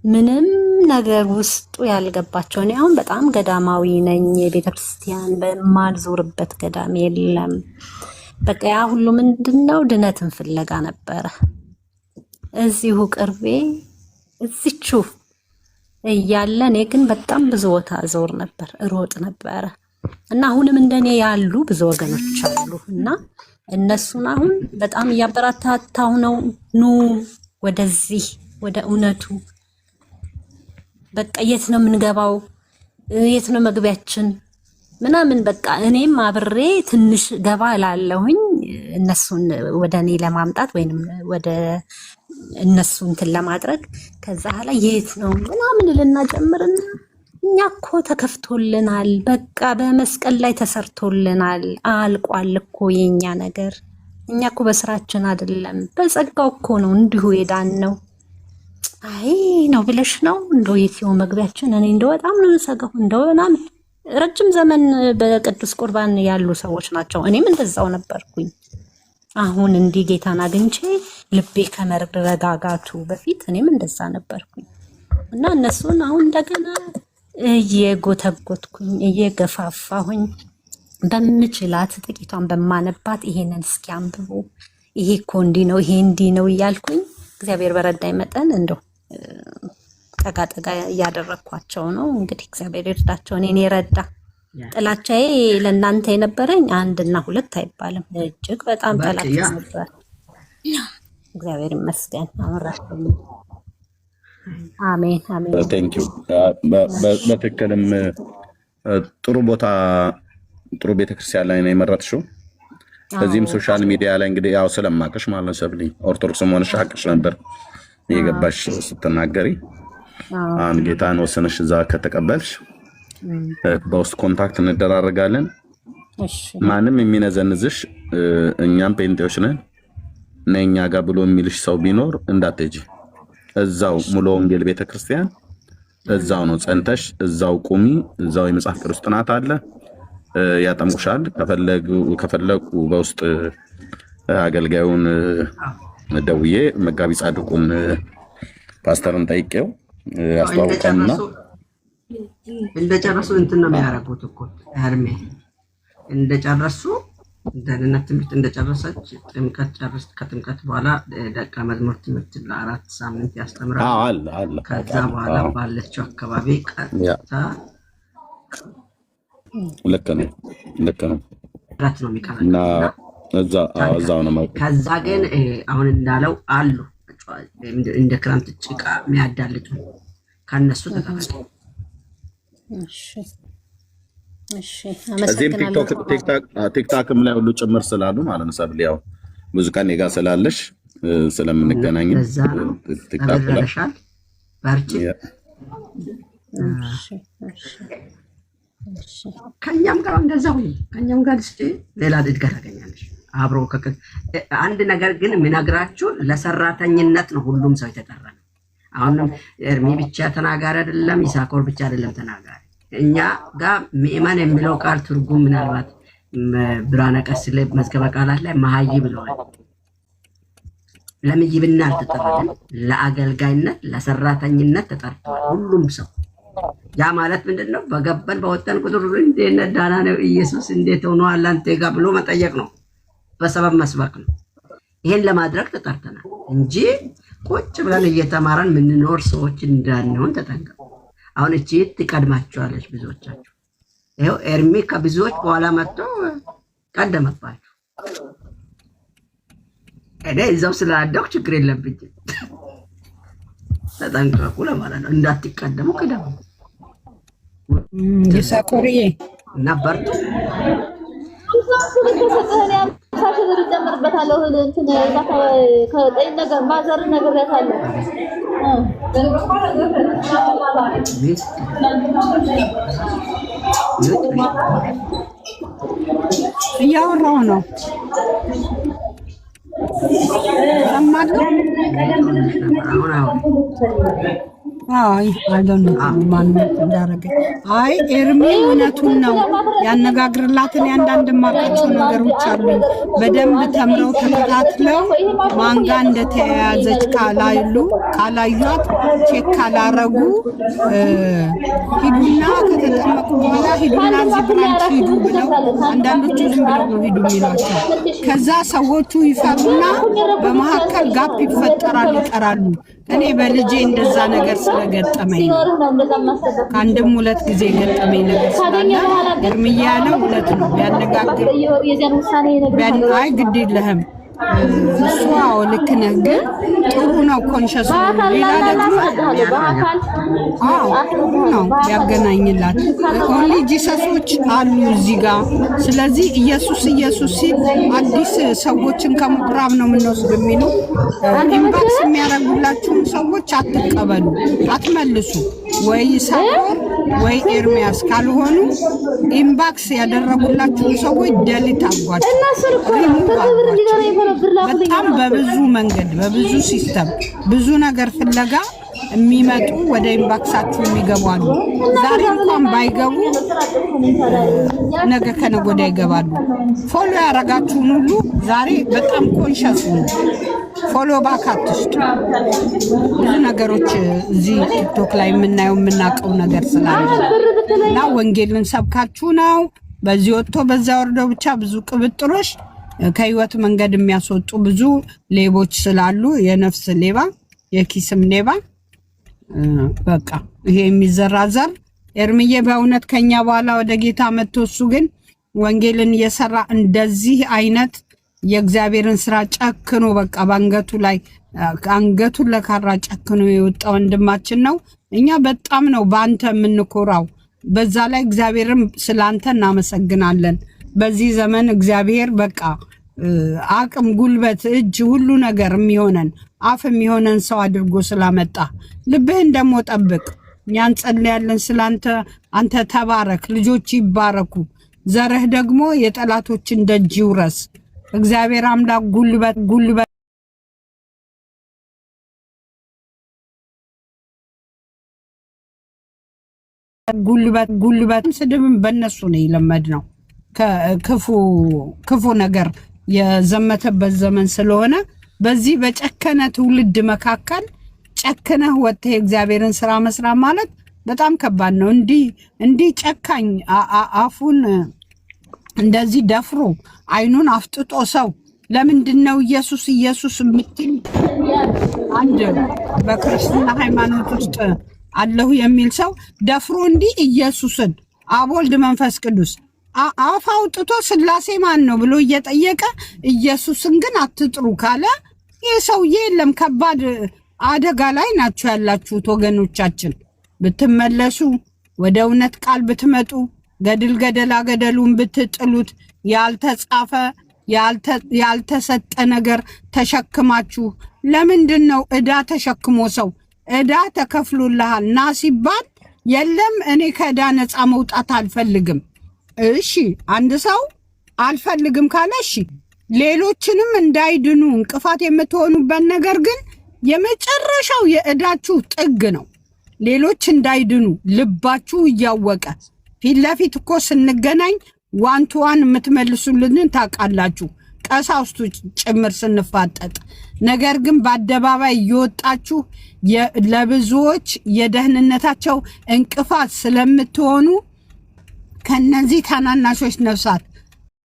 ምንም ነገር ውስጡ ያልገባቸው። እኔ አሁን በጣም ገዳማዊ ነኝ። የቤተክርስቲያን በማልዞርበት ገዳም የለም። በቃ ያ ሁሉ ምንድነው ድነትን ፍለጋ ነበረ። እዚሁ ቅርቤ እዚቹ እያለ እኔ ግን በጣም ብዙ ቦታ ዞር ነበር፣ እሮጥ ነበረ እና አሁንም እንደኔ ያሉ ብዙ ወገኖች አሉ እና እነሱን አሁን በጣም እያበረታታሁ ነው። ኑ ወደዚህ ወደ እውነቱ። በቃ የት ነው የምንገባው? የት ነው መግቢያችን? ምናምን በቃ እኔም አብሬ ትንሽ ገባ እላለሁኝ እነሱን ወደ እኔ ለማምጣት ወይንም ወደ እነሱ እንትን ለማድረግ። ከዛ ኋላ የት ነው ምናምን ልናጨምርና እኛ እኮ ተከፍቶልናል፣ በቃ በመስቀል ላይ ተሰርቶልናል፣ አልቋል እኮ የኛ ነገር። እኛ እኮ በስራችን አይደለም በጸጋው እኮ ነው እንዲሁ የዳን ነው። አይ ነው ብለሽ ነው እንደው የትኛው መግቢያችን? እኔ እንደው በጣም ነው የምሰጋው። እንደው ምናምን ረጅም ዘመን በቅዱስ ቁርባን ያሉ ሰዎች ናቸው። እኔም እንደዛው ነበርኩኝ። አሁን እንዲህ ጌታን አግኝቼ ልቤ ከመረጋጋቱ በፊት እኔም እንደዛ ነበርኩኝ እና እነሱን አሁን እንደገና እየጎተጎትኩኝ እየገፋፋሁኝ በምችላት ጥቂቷን በማነባት ይሄንን እስኪ አንብቡ፣ ይሄ እኮ እንዲህ ነው፣ ይሄ እንዲህ ነው እያልኩኝ እግዚአብሔር በረዳኝ መጠን እንደው ጠጋ ጠጋ እያደረግኳቸው ነው። እንግዲህ እግዚአብሔር ይርዳቸው። እኔን የረዳ ጥላቻዬ ለእናንተ የነበረኝ 1 እና 2 አይባልም። እጅግ በጣም ጠላት ነበር። እግዚአብሔር ይመስገን አመራችሁ። አሜን አሜን። ቴንኪው። በትክክልም ጥሩ ቦታ ጥሩ ቤተክርስቲያን ላይ ነው የመረጥሽው። እዚህም ሶሻል ሚዲያ ላይ እንግዲህ ያው ስለማቀሽ ማለት ነው ሰብሊ ኦርቶዶክስም ሆነሽ አቅሽ ነበር እየገባሽ ስትናገሪ። አሁን ጌታን ወሰነሽ እዛ ከተቀበልሽ በውስጥ ኮንታክት እንደራረጋለን። ማንም የሚነዘንዝሽ እኛም ጴንጤዎች ነን ነኛ ጋር ብሎ የሚልሽ ሰው ቢኖር እንዳትሄጂ። እዛው ሙሉ ወንጌል ቤተክርስቲያን እዛው ነው ጸንተሽ እዛው ቁሚ። እዛው የመጽሐፍ ቅዱስ ጥናት አለ። ያጠምቁሻል። ከፈለጉ በውስጥ አገልጋዩን ደውዬ መጋቢ ጻድቁን ፓስተርን ጠይቄው ያስተዋውቀንና እንደጨረሱ እንትን ነው የሚያደርጉት እኮ አርሜ እንደጨረሱ ደህንነት ትምህርት እንደጨረሰች ጥምቀት ጨርስ። ከጥምቀት በኋላ ደቀ መዝሙር ትምህርት ለ4 ሳምንት ያስተምራል። ከዛ በኋላ ባለችው አካባቢ ቀጥታ ልክ ነው ራት ነው የሚቀርና እዛው ነው ማለት። ከዛ ግን አሁን እንዳለው አሉ እንደ ክረምት ጭቃ የሚያዳልጡ ከነሱ ተጠበቅ። እሺ እዚህም ቲክታክም ላይ ሁሉ ጭምር ስላሉ ማለት ነው። ሰብል ያው ብዙ ቀን ጋር ስላለሽ ስለምንገናኝ ቲክታክ ላይ ባርቺ ከኛም ጋር እንደዛው ከኛም ጋር ሌላ እድገት ታገኛለሽ። አብሮ አንድ ነገር ግን የሚነግራችሁ ለሰራተኝነት ነው። ሁሉም ሰው የተጠራ ነው። አሁንም ኤርሚ ብቻ ተናጋሪ አይደለም፣ ይሳኮር ብቻ አይደለም ተናጋሪ። እኛ ጋር ምእመን የሚለው ቃል ትርጉም ምናልባት ብርሃነ ቀስለ መዝገበ ቃላት ላይ መሀይ ብለዋል። ለምይብና አልተጠራንም፣ ለአገልጋይነት ለሰራተኝነት ተጠርተዋል ሁሉም ሰው። ያ ማለት ምንድነው? በገበን በወጣን ቁጥር እንዴት ዳና ነው ኢየሱስ እንዴት ሆኖ አላንተ ጋር ብሎ መጠየቅ ነው፣ በሰበብ መስበክ ነው። ይሄን ለማድረግ ተጠርተናል እንጂ ቁጭ ብለን እየተማረን ምንኖር ሰዎች እንዳንሆን ተጠንቀቁ። አሁን እቺ ትቀድማቸዋለች ብዙዎቻችሁ። ይሄው ኤርሚ ከብዙዎች በኋላ መጥቶ ቀደመባችሁ። እኔ እዛው ስላደኩ ችግር የለብኝም። ተጠንቀቁ ለማለት ነው። እንዳትቀደሙ ቅደሙ። ይሳኮርዬ እና በርቱ። እያወራሁ ነው። አይ ኤርሚ እውነቱን ነው። ያነጋግርላትን ያንዳንድ ማቃቸው ነገሮች አሉ። በደንብ ተምረው ተከታትለው ማንጋ እንደተያያዘች ካላዩት ቼክ ካላረጉ ሂዱና ከተጠመቁ በኋላ ሂዱና እዚህ ብራንች ሂዱ ብለው አንዳንዶቹ ዝም ብለው ነው ሂዱ የሚሏቸው። ከዛ ሰዎቹ ይፈሩና በመካከል ጋፕ ይፈጠራል፣ ይቀራሉ። እኔ በልጄ እንደዛ ነገር ስለገጠመኝ ከአንድም 2 ጊዜ ገጠመኝ ነገር ስላለ እርምዬ ያለው እውነት ነው። ቢያነጋግር አይ ግድ የለህም እሱ ልክ ነህ፣ ግን ጥሩ ነው። ኮንሸስ ሌላ ደግሞ ጥሩ ነው ያገናኝላት። ኦንሊ ጂሰሶች አሉ እዚህ ጋር። ስለዚህ ኢየሱስ ሲል አዲስ ሰዎችን ከምኩራብ ነው የምንወስድ የሚሉ ኢምባክስ የሚያደርጉላችሁን ሰዎች አትቀበሉ፣ አትመልሱ። ወይ ሳይሆን ወይ ኤርሚያስ ካልሆኑ ኢምባክስ ያደረጉላችሁን ሰዎች ደሊት አጓቸው፣ ሪሙቭ አጓቸው። በጣም በብዙ መንገድ በብዙ ሲስተም ብዙ ነገር ፍለጋ የሚመጡ ወደ ኢንባክሳችሁ የሚገባሉ። ዛሬ እንኳን ባይገቡ ነገ ከነገ ወዲያ ይገባሉ። ፎሎ ያረጋችሁን ሁሉ ዛሬ በጣም ኮንሸስ ነው። ፎሎ ባክ አትስጡ። ብዙ ነገሮች እዚህ ቲክቶክ ላይ የምናየው የምናውቀው ነገር ስላለ እና ወንጌልን ሰብካችሁ ነው። በዚህ ወጥቶ በዛ ወርደው ብቻ ብዙ ቅብጥሮች ከህይወት መንገድ የሚያስወጡ ብዙ ሌቦች ስላሉ የነፍስ ሌባ የኪስም ሌባ በቃ ይሄ የሚዘራዘር ኤርሚዬ በእውነት ከኛ በኋላ ወደ ጌታ መጥቶ እሱ ግን ወንጌልን እየሰራ እንደዚህ አይነት የእግዚአብሔርን ስራ ጨክኖ በቃ ባንገቱ ላይ አንገቱን ለካራ ጨክኖ የወጣ ወንድማችን ነው። እኛ በጣም ነው በአንተ የምንኮራው። በዛ ላይ እግዚአብሔርን ስላንተ እናመሰግናለን። በዚህ ዘመን እግዚአብሔር በቃ አቅም፣ ጉልበት፣ እጅ ሁሉ ነገር የሚሆነን አፍ የሚሆነን ሰው አድርጎ ስላመጣ ልብህን ደግሞ ጠብቅ። እኛን ጸልያለን ስላንተ። አንተ ተባረክ፣ ልጆች ይባረኩ፣ ዘርህ ደግሞ የጠላቶችን ደጅ ይውረስ። እግዚአብሔር አምላክ ጉልበት ስድብም በእነሱ ነው የለመድነው። ክፉ ነገር የዘመተበት ዘመን ስለሆነ በዚህ በጨከነ ትውልድ መካከል ጨክነህ ወጥተህ እግዚአብሔርን ስራ መስራት ማለት በጣም ከባድ ነው። እንዲህ ጨካኝ አፉን እንደዚህ ደፍሮ አይኑን አፍጥጦ ሰው ለምንድነው ኢየሱስ የምትል አንድ በክርስትና ሃይማኖት ውስጥ አለሁ የሚል ሰው ደፍሮ እንዲህ ኢየሱስን አብ ወልድ መንፈስ ቅዱስ አፍ አውጥቶ ስላሴ ማን ነው ብሎ እየጠየቀ ኢየሱስን ግን አትጥሩ ካለ ይህ ሰውዬ የለም። ከባድ አደጋ ላይ ናቸው ያላችሁት ወገኖቻችን። ብትመለሱ ወደ እውነት ቃል ብትመጡ ገደሉን ብትጥሉት ያልተጻፈ ያልተሰጠ ነገር ተሸክማችሁ ለምንድን ነው ዕዳ ተሸክሞ ሰው ዕዳ ተከፍሎልሃል ና ሲባል የለም እኔ ከዕዳ ነፃ መውጣት አልፈልግም። እሺ አንድ ሰው አልፈልግም ካለ እሺ ሌሎችንም እንዳይድኑ እንቅፋት የምትሆኑበት ነገር ግን የመጨረሻው የዕዳችሁ ጥግ ነው። ሌሎች እንዳይድኑ ልባችሁ እያወቀ ፊት ለፊት እኮ ስንገናኝ ዋን ቱ ዋን የምትመልሱልን ታውቃላችሁ፣ ቀሳውስቱ ጭምር ስንፋጠጥ። ነገር ግን በአደባባይ እየወጣችሁ ለብዙዎች የደህንነታቸው እንቅፋት ስለምትሆኑ ከነዚህ ታናናሾች ነፍሳት